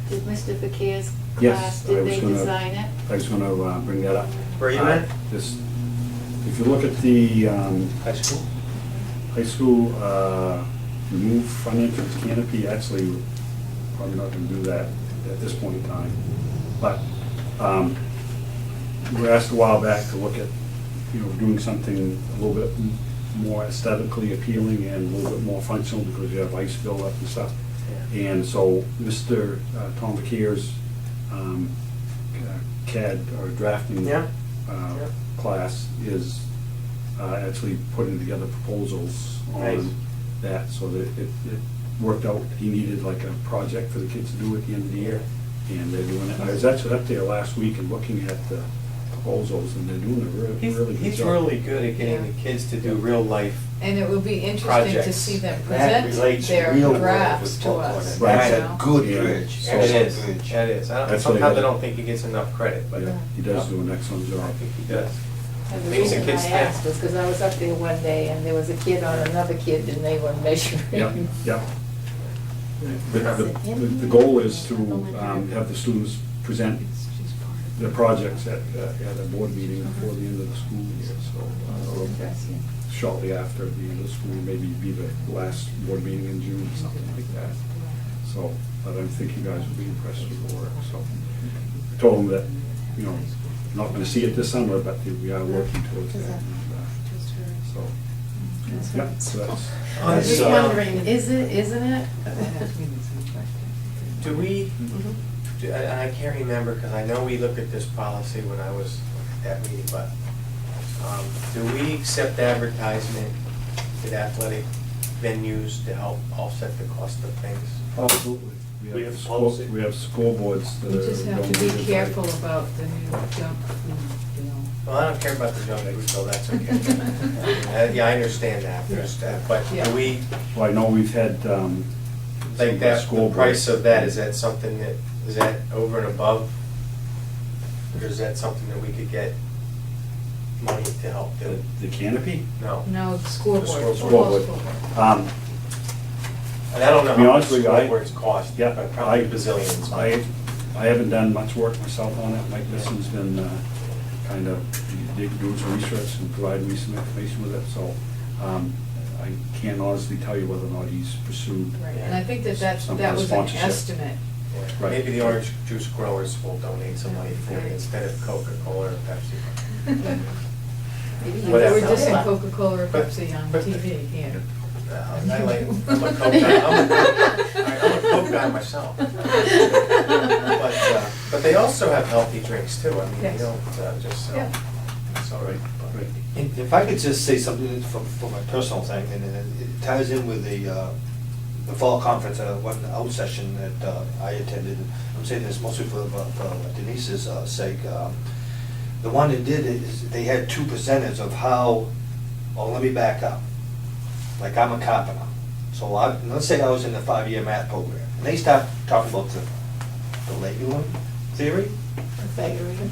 Mr. Fakir's Yes, class, I did was they gonna- design it? I was gonna bring that up. Where you at? This, if you look at the High school? high school, remove front entrance canopy, actually, we're probably not gonna do that at this point in time. But we were asked a while back to look at, doing something a little bit more aesthetically appealing and a little bit more functional because you have ice buildup and stuff. And so Mr. Tom Vakir's CAD or drafting Yeah. class is actually putting together proposals Nice. on that, so that it worked out. He needed like a project for the kids to do at the end of the year, and they're doing it. I was actually up there last week and looking at the proposals, and they're doing a really good job. He's really good at getting the kids to do real life. And it would be interesting to Projects. see them That present relates their real well drafts with to Paul us. Corner. That's you a know? good Yeah. bridge. So- It excellent is, bridge. that is. That's Sometimes what he I does. don't think he gets enough credit, but Yeah, he does do an excellent I job. think he does. And the Makes the reason kids I think. asked was because I was up there one day and there was a kid on another kid and they were measuring. Yep, yep. The goal is to have the students present their projects at a board meeting before the end of the school year, so shortly after the end of the school, maybe be the last board meeting in June, something like that. So, but I think you guys will be impressed with the work, so. I told them that, not gonna see it this summer, but we are working towards that. So, yeah, so that's. I'm just That's, wondering, is it, isn't it? Do we, and I can't remember, because I know we looked at this policy when I was at that meeting, but do we accept advertisement at athletic venues to help offset the cost of things? Absolutely. We have policy. We have scoreboards that You are. just have to donated be by- careful about the new junk food, Well, I don't care about the junk food, so that's okay. Yeah, I understand that, there's that, but Yeah. do we, Well, I know we've had, like that, the scoreboards. price of that, is that something that, is that over and above? Or is that something that we could get money to help do? The canopy? No. No, the scoreboard. Scoreboard. football Scoreboard. And I don't know To be how much honest with you, scoreboards cost, Yeah, but probably bazillions. I haven't done much work myself on it. Mike Bisson's been kind of doing some research and providing me some information with it, so I can't honestly tell you whether or not he's pursued. Right, and I think that Some that kind of was an sponsorship. estimate. Right. Maybe the orange juice growers will donate some money for it instead of Coca-Cola or Pepsi. Maybe you Whatever. We're could just in sell it. Coca-Cola or But- Pepsi on but- TV here. I'm a Coke guy, I'm a Coke guy myself. But they also have healthy drinks too, I mean, they Yes. don't just sell. Yeah. So, Right. And if I could just say something for my personal thing, and it ties in with the fall conference, one out session that I attended. I'm saying this mostly for Denise's sake. The one that did it is, they had two presenters of how, well, let me back up. Like, I'm a carpenter, so let's say I was in the 5-year math program, and they start talking about the legume theory. Pythagorean.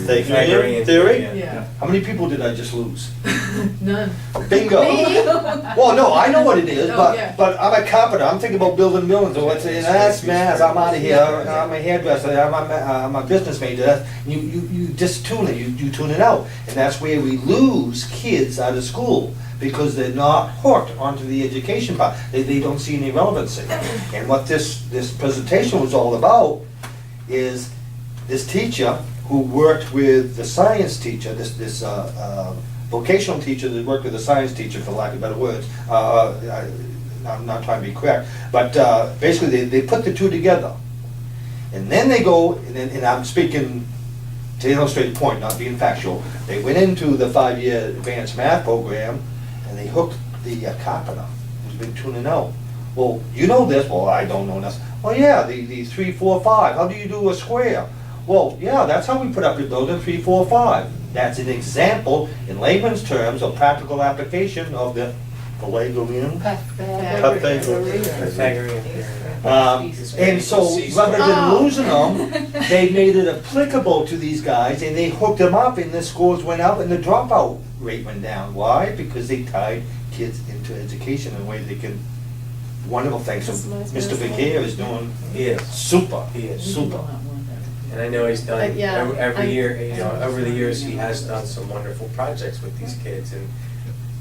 Pythagorean theory? Yeah. How many people did I just lose? None. Bingo. Well, no, I know what it is, Oh, yeah. but I'm a carpenter, I'm thinking about building buildings, so let's say, that's math, I'm out of here, I'm a hairdresser, I'm a business major, you just tune it, you tune it out. And that's where we lose kids out of school, because they're not hooked onto the education part, they don't see any relevancy. And what this presentation was all about is this teacher who worked with the science teacher, this vocational teacher that worked with the science teacher, for lack of better words. I'm not trying to be correct, but basically they put the two together. And then they go, and I'm speaking to illustrate the point, not being factual, they went into the 5-year advanced math program and they hooked the carpenter who's been tuning out. Well, you know this, well, I don't know this. Well, yeah, the 3, 4, 5, how do you do a square? Well, yeah, that's how we put up your building, 3, 4, 5. That's an example, in layman's terms, of practical application of the Pythagorean. Pythagorean theory. And so, rather than losing them, they made it applicable to these guys, and they hooked them up, and the scores went up, and the dropout rate went down. Why? Because they tied kids into education in a way they can. Wonderful thing. So Mr. Vicaire is doing super. He is. Super. And I know he's done, Yeah, every year, you know, over the years, he has done some wonderful projects with these kids, and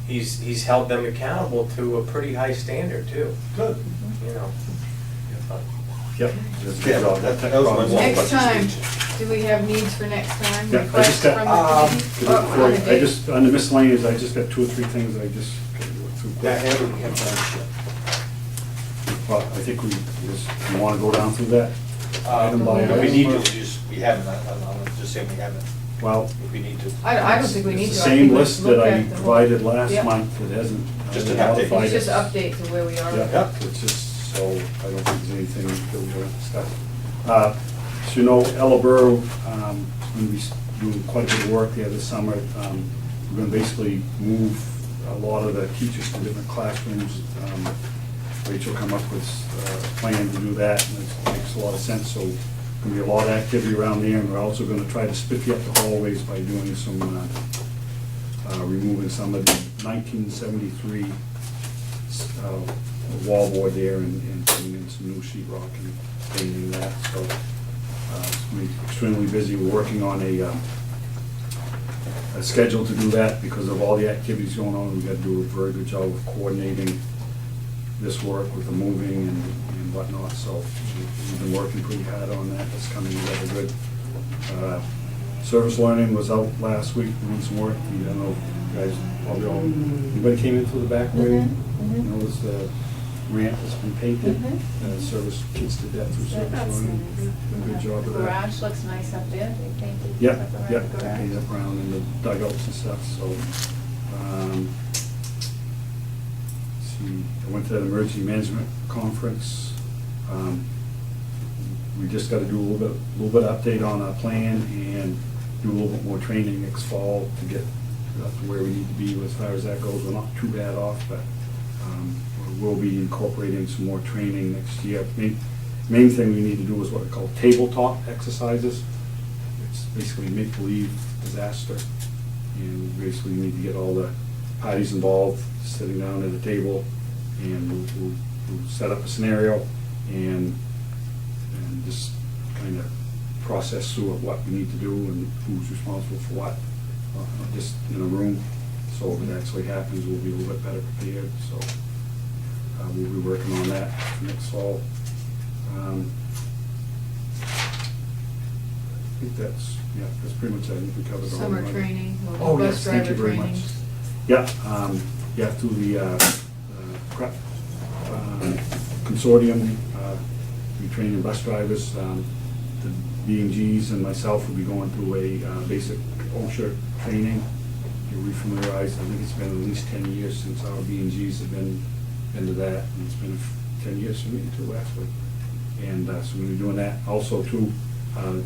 he's held them accountable to a pretty high standard too, Good. you know. Yep. that's a good Yeah, job. that was my one Next question. time, do we have needs for next time? Yeah, I Requests just got- from the committee? Before- On the I date? just, on the miscellaneous, I just got 2 or 3 things I just gotta go through Yeah, quick. everything, yeah. Well, I think we just, you wanna go down through that? Item by If we item? need to, we haven't, I'm just saying we haven't, Well, if we need to. I don't think we need to. it's I the think same let's list look that I at the whole- provided last Yeah. month, it hasn't. Just an modified update. It's it. just update to where we are. Yeah, it's just, so I don't think there's anything that we're gonna discuss. So you know, Ella Burrow, when we doing quite a bit of work there this summer, we're gonna basically move a lot of the teachers to different classrooms. Rachel come up with a plan to do that, and it makes a lot of sense, so gonna be a lot of activity around there, and we're also gonna try to spiffy up the hallways by doing some, removing some of the 1973 wallboard there and putting in some new sheet rock and painting that, so we're extremely busy. We're working on a schedule to do that because of all the activities going on. We've got to do a very good job of coordinating this work with the moving and whatnot, so we've been working pretty hard on that. That's coming together good. Service learning was out last week, doing some work. I don't know, you guys probably all, anybody came in through the back way? Noticed the ramp that's been painted. Service kids did that through service learning. Did a good job of that. Garage looks nice up there, they painted Yeah, stuff around yeah, the garage. painted up around in the dugouts and stuff, so. See, I went to that emergency management conference. We just gotta do a little bit of update on our plan and do a little bit more training next fall to get up to where we need to be as far as that goes. We're not too bad off, but we'll be incorporating some more training next year. Main thing we need to do is what we call tabletop exercises. It's basically make-believe disaster. And we basically need to get all the parties involved, sitting down at a table, and we'll set up a scenario and just kind of process through what we need to do and who's responsible for what, just in a room. So if it actually happens, we'll be a little bit better prepared, so we'll be working on that next fall. I think that's pretty much it. I think we covered all of Summer it. training, Oh, bus yes, thank you driver very much. training. Yeah, through the prep consortium, we train bus drivers. The B&Gs and myself will be going through a basic OSHA training. Get refamiliarized. I think it's been at least 10 years since our B&Gs have been to that, and it's been 10 years for me too, actually. And so we're doing that. Also, too, we're going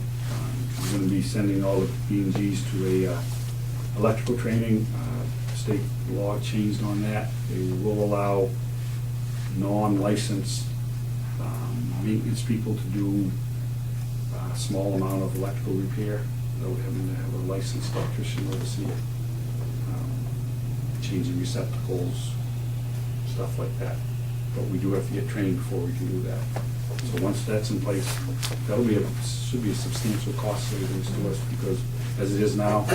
to be sending all the B&Gs to a electrical training. State law changed on that. They will allow non-licensed maintenance people to do a small amount of electrical repair, without having to have a licensed electrician oversee it. Changing receptacles, stuff like that. But we do have to get trained before we can do that. So once that's in place, that'll be should be a substantial cost savings to us, because as it is now,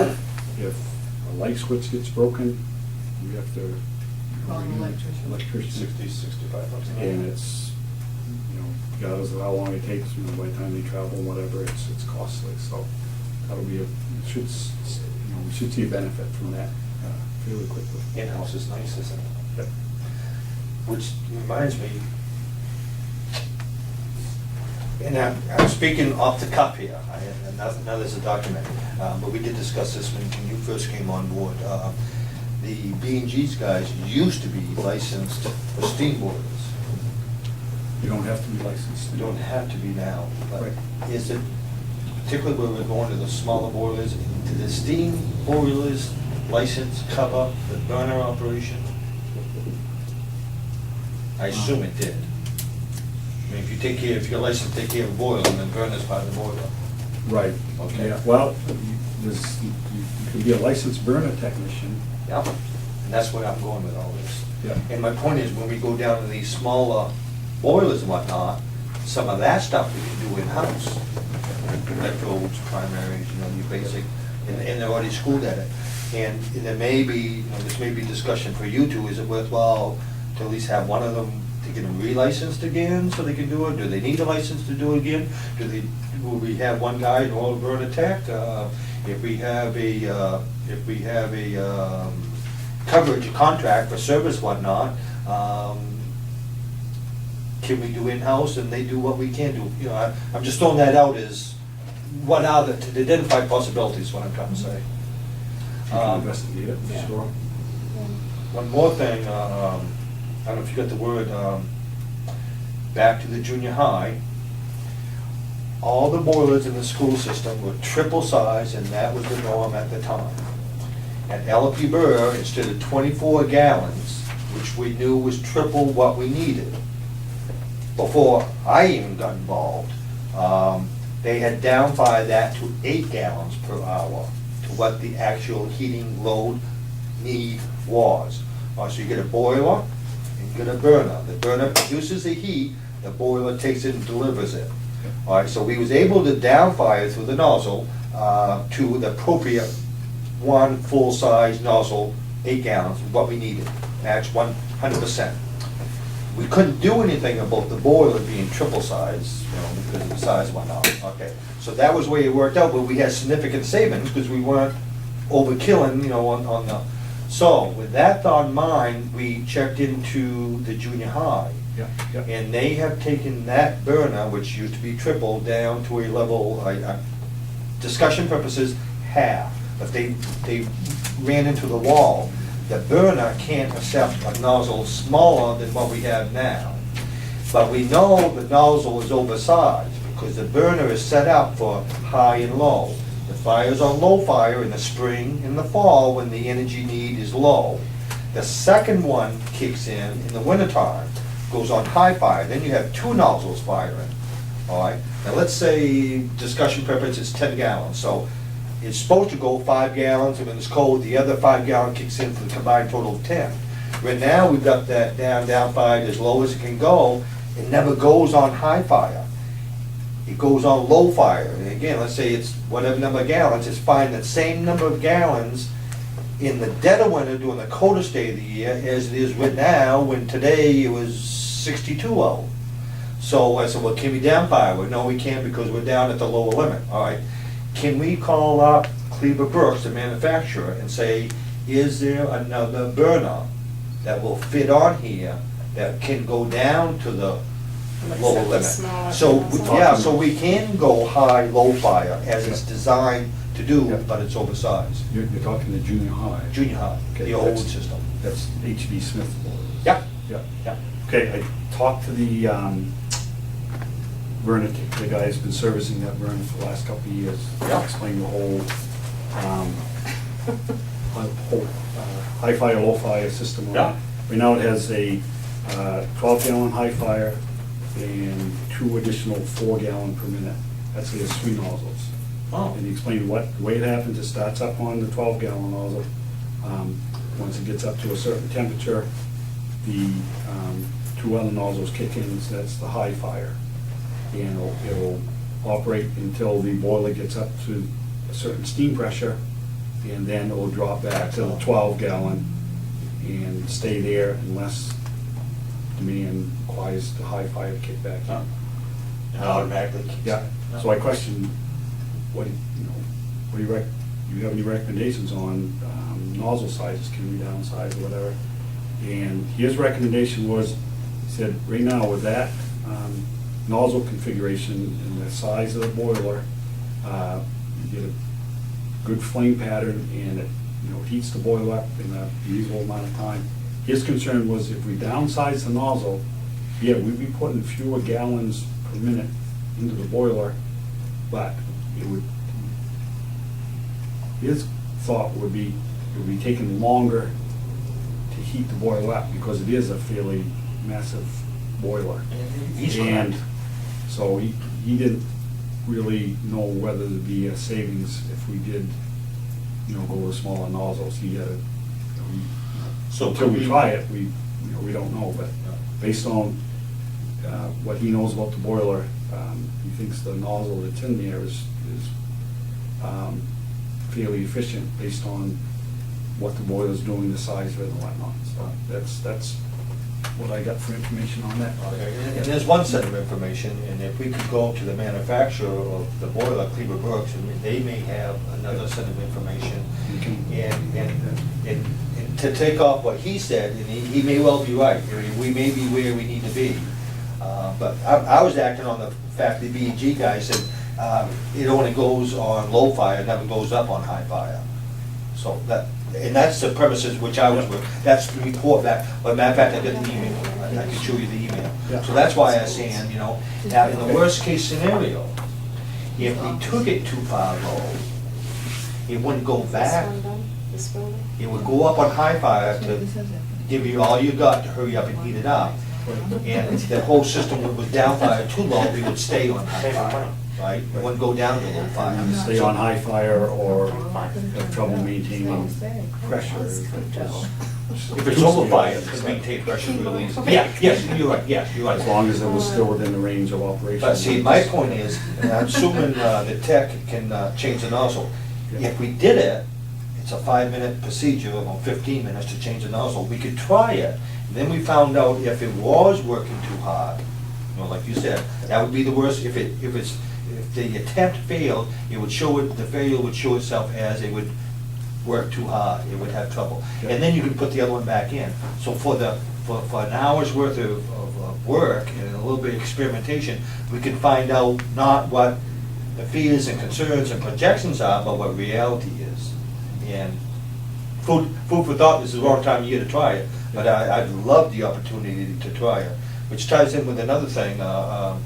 if a light switch gets broken, we have to Call an electrician. electrician. 65 bucks. And it's, regardless of how long it takes, by the time they travel and whatever, it's costly. So that'll be we should see a benefit from that fairly quickly. In-house is nice, isn't it? Yep. Which reminds me, and I'm speaking off the cuff here, and now there's a document, but we did discuss this when you first came on board. The B&G's guys used to be licensed for steam boilers. You don't have to be licensed. You don't have to be now, but Right. is it, particularly where we're going to the smaller boilers, do the steam boilers license cover the burner operation? I assume it did. I mean, if your license take care of a boiler, then burner's part of the boiler. Right. Okay. Yeah, well, you could be a licensed burner technician. Yeah, and that's where I'm going with all this. Yeah. And my point is, when we go down to these smaller boilers and whatnot, some of that stuff we can do in-house. Electrodes, primaries, your basic, and they're already schooled at it. And there may be, this may be discussion for you two, is it worthwhile to at least have one of them to get them re-licensed again so they can do it? Do they need a license to do it again? Will we have one guy in oil burner tech? If we have a coverage contract for service whatnot, can we do in-house and they do what we can do? I'm just throwing that out as what are to identify possibilities, what I'm trying to say. You can investigate it, yeah. for sure. One more thing, I don't know if you got the word, back to the junior high. All the boilers in the school system were triple size, and that was the norm at the time. At LP Burr, instead of 24 gallons, which we knew was triple what we needed, before I even got involved, they had downfired that to 8 gallons per hour to what the actual heating load need was. So you get a boiler and you get a burner. The burner produces the heat, the boiler takes it and delivers it. All right, so we was able to downfire through the nozzle to the appropriate one full-size nozzle, 8 gallons, what we needed, match 100%. We couldn't do anything about the boiler being triple size, because of the size and whatnot. Okay, so that was the way it worked out, but we had significant savings because we weren't overkilling, on the. So with that thought in mind, we checked into the junior high. Yeah, yeah. And they have taken that burner, which used to be triple, down to a level, discussion purposes, half. If they ran into the wall, the burner can't accept a nozzle smaller than what we have now. But we know the nozzle is oversized because the burner is set up for high and low. The fire's on low fire in the spring and the fall when the energy need is low. The second one kicks in the wintertime, goes on high fire, then you have 2 nozzles firing. All right, now let's say, discussion purpose, it's 10 gallons, so it's supposed to go 5 gallons, and when it's cold, the other 5 gallon kicks in for the combined total of 10. Right now, we've got that down fired as low as it can go. It never goes on high fire. It goes on low fire. And again, let's say it's whatever number of gallons, it's fine that same number of gallons in the dead of winter during the coldest day of the year as it is right now, when today it was 62 out. So I said, well, can we down fire? Well, no, we can't because we're down at the lower limit. All right. Can we call up Cleaver Brooks, the manufacturer, and say, is there another burner that will fit on here that can go down to the lower limit? So, so we can go high, low fire as it's designed to do, Yeah. but it's oversized. You're talking the junior high. Junior high, Okay, the old that's- system. That's H.B. Smith boilers. Yeah, Yeah. yeah. Okay, I talked to the burner, the guy who's been servicing that burner for the last couple of years. Yeah. Explained the whole high fire, low fire system on it. Yeah. Right now it has a 12 gallon high fire and 2 additional 4 gallon per minute actually has 3 nozzles. Oh. And he explained the way it happens, it starts up on the 12-gallon nozzle. Once it gets up to a certain temperature, the 2 other nozzles kick in, so that's the high fire. And it'll operate until the boiler gets up to a certain steam pressure, and then it will drop back to the 12-gallon and stay there unless demand requires the high fire to kick back in. It automatically kicks in. Yeah, so I questioned, what do you have any recommendations on nozzle sizes, can we downsize or whatever? And his recommendation was, he said, right now with that nozzle configuration and the size of the boiler, you get a good flame pattern and it, heats the boiler up in a reasonable amount of time. His concern was if we downsize the nozzle, yeah, we'd be putting fewer gallons per minute into the boiler, but it would, his thought would be, it would be taking longer to heat the boiler up because it is a fairly massive boiler. He's And correct. so he didn't really know whether there'd be a savings if we did, go with smaller nozzles. He had So until could we we- try it, we don't know, but based on what he knows about the boiler, he thinks the nozzle that's in there is fairly efficient based on what the boiler's doing, the size of it and whatnot. So that's what I got for information on that. Okay, and there's one set of information, and if we could go to the manufacturer of the boiler, Cleaver Brooks, and they may have another set of information. And to take off what he said, and he may well be right, we may be where we need to be. But I was acting on the fact the BEG guy said, it only goes on low fire, never goes up on high fire. So and that's the premises which I was with, that's the report back, but matter of fact, I got the email, I can show you the email. Yeah. So that's why I was saying, now in the worst case scenario, if we took it too far low, it wouldn't go This back, one done? This building? it would go up on high fire to give you all you got to hurry up and heat it up. And if the whole system was down fire too low, we would stay on high fire, right? It wouldn't go down to low fire. Stay on high fire or have trouble maintaining pressure. If it's over fire, it maintain pressure really easy. Yeah, yes, you're right, As long as it was still within the range of operation. But see, my point is, and I'm assuming the tech can change the nozzle. If we did it, it's a 5-minute procedure, about 15 minutes to change the nozzle. We could try it, and then we found out if it was working too hard, like you said, that would be the worst. If the attempt failed, it would show it, the failure would show itself as it would work too hard, it would have trouble. And then you could put the other one back in. So for an hour's worth of work and a little bit of experimentation, we could find out not what the fears and concerns and projections are, but what reality is. And food for thought, this is the wrong time of year to try it, but I'd love the opportunity to try it. Which ties in with another thing, on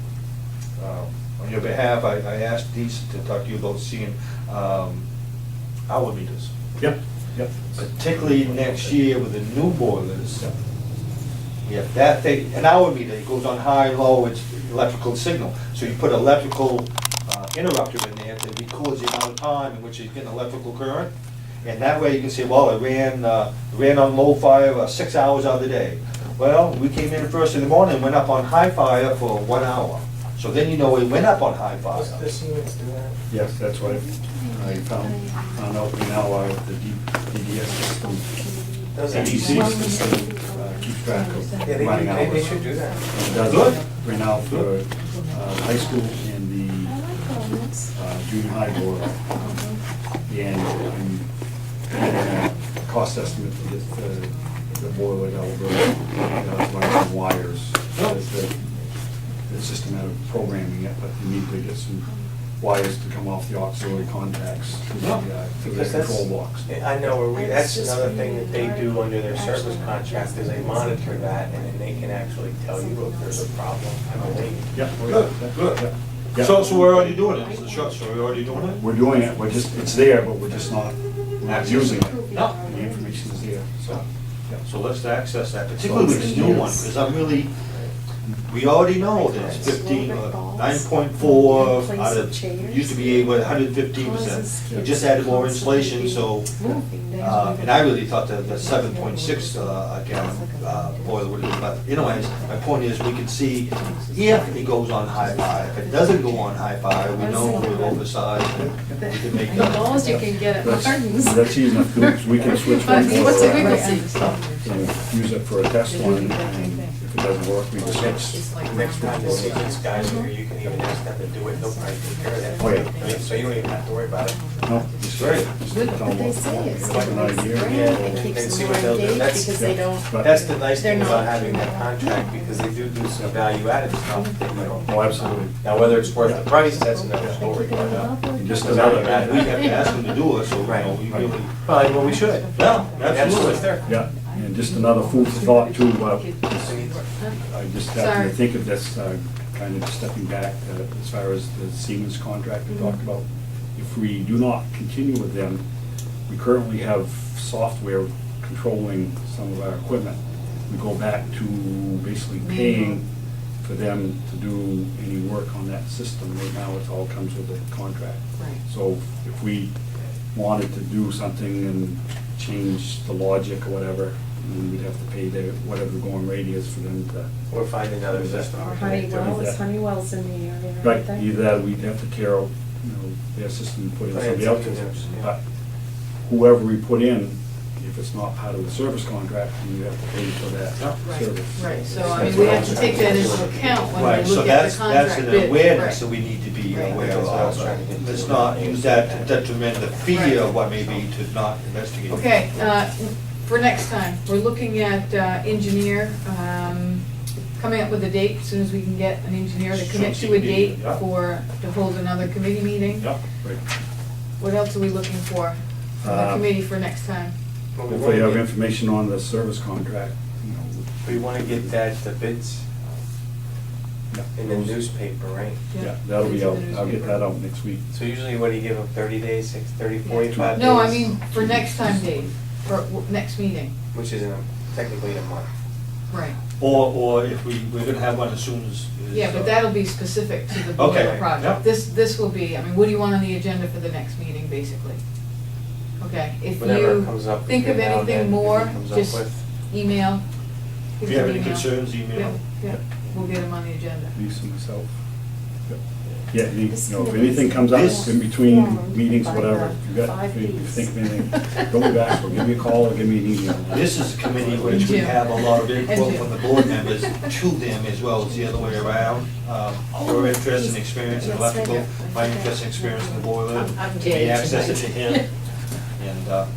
your behalf, I asked Dees to talk to you about seeing hour meters. Yep. Particularly next year with the new boilers. If that thing, an hour meter, it goes on high, low, it's electrical signal. So you put electrical interrupter in there that records the amount of time in which you get an electrical current. And that way you can say, well, it ran on low fire 6 hours out of the day. Well, we came in first in the morning and went up on high fire for 1 hour. So then you know it went up on high fire. This unit's do that? Yes, that's what I found out now, the DDS system, Does the it? DC system keeps track of Yeah, running hours. they should do that. And it does Good. it right now for high school and the junior high boiler. And I'm getting a cost estimate to get the boiler eligible, running some wires. The system out of programming it, but you need to get some wires to come off the auxiliary contacts to the Because control box. I know, that's another thing that they do under their service contract, is they monitor that, and then they can actually tell you if there's a problem, I believe. Yep. Good. Yep. So we're already doing it, so we're already doing it? We're doing it, it's there, but we're just not using it. No. The information is there, so. So let's access that, particularly with this new one, because I'm really, we already know that it's 15, 9.4 out of, used to be 115%. We just added more insulation, so, and I really thought that the 7.6 gallon boiler would have, but anyways, my point is, we can see if it goes on high-fi. If it doesn't go on high-fi, we know we're oversized, and we can make The that. balls you can get at Martin's. That's easy enough, because we can switch one What's boiler the around frequency? and use it for a test one, and if it doesn't work, we just switch. Next time you see these guys here, you can even ask them to do it, they'll probably take care of that. Oh, yeah. I mean, so you don't even have to worry about it. No, just Great. just tell them But they what- say it's like an really idea. spring, Yeah, it and keeps see them what they'll do. engaged That's- because they don't. But- That's the nice thing They're about not- having that contract, because they do some value added stuff that you don't. Oh, absolutely. Now, whether it's worth the price, that's another story, but, And just Because another, We have to ask them to do it, so, you know, we really. well, we should. Yeah, That's absolutely. what's there. yeah, and just another food for thought too, I just happened Sorry. to think of this, kind of stepping back, as far as the Siemens contract we talked about. If we do not continue with them, we currently have software controlling some of our equipment. We go back to basically paying for them to do any work on that system. Right now, it all comes with a contract. Right. So if we wanted to do something and change the logic or whatever, then we'd have to pay whatever the going rate is for them to. Or find another system. Or Honeywell, is Honeywell's in the area, Right, aren't they? either that, or we'd have to tear out, their system and put in Put in somebody else's. something else, yeah. But whoever we put in, if it's not part of the service contract, then you have to pay for that Right, service. right, so I mean, we have to take that into account when Right, we so look at that's the contract an bid. awareness that Right. we need to be Right. aware That's what I was of. trying to get to. Let's not use that to detriment the fee of what may be to not investigate. Okay, for next time, we're looking at engineer, coming up with a date, as soon as we can get an engineer to commit to a date Yeah. to hold another committee meeting. Yeah. Right. What else are we looking for from the committee for next time? Well, we Hopefully you have wanna get- information on the service contract, We want to get that, the bids in the newspaper, right? Yeah, that'll be out, I'll get that out next week. So usually what do you give them, 30 days, 30, 45 days? No, I mean, for next time, Dave, for next meeting, Which is technically in a month. right. Or if we're gonna have one as soon as. Yeah, but that'll be specific to the Okay, boiler yep. project. This will be, I mean, what do you want on the agenda for the next meeting, basically? Okay, if Whatever you comes up think of between now and anything then, more, if he comes up just with. email. If Give you us have an any email. concerns, Yeah, email. yeah, we'll get them on the agenda. Lisa, myself. Yep. Yeah, if anything comes up This- in between meetings, whatever, if you think of anything, don't be bashful, give me a call or give me an email. This is a committee which we Jim. have a lot of input And Jim. from the board members to them as well as the other way around. Our interest and experience in electrical, my interest and experience in the boiler, I'm may Jay access it to tonight. him. And,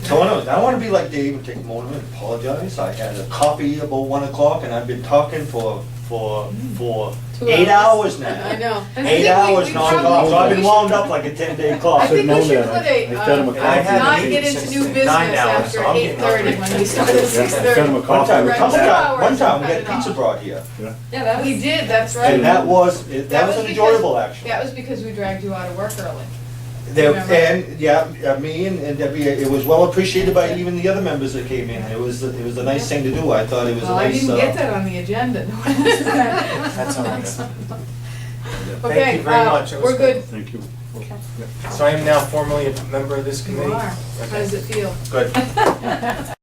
so I want to be like Dave and take a moment and apologize. I had a coffee about 1 o'clock and I've been talking for 8 hours now. I know. I 8 think hours we non-stop, probably- so I've we been should- wound up like a 10-day clock. I think we known should that. put a, I fed him a And I haven't not eaten get into since new 9 business hours, after so I'm getting 8:30 hungry. when we started at Yeah, I fed him a 6:30. coffee. One Right, time, 2 hours we got cut it pizza off. brought here. Yeah. Yeah, that We was, did, that's right. And that was an because- enjoyable action. That was because we dragged you out of work early. There, Remember? and, yeah, me and Debbie, it was well appreciated by even the other members that came in. It was a nice thing to do. I thought it was a Well, I nice. didn't get that on the agenda. That's all right. Okay, Thank you very much. It was we're good. Thank you. So I am now formally a member of this You committee? are. How does it feel? Good.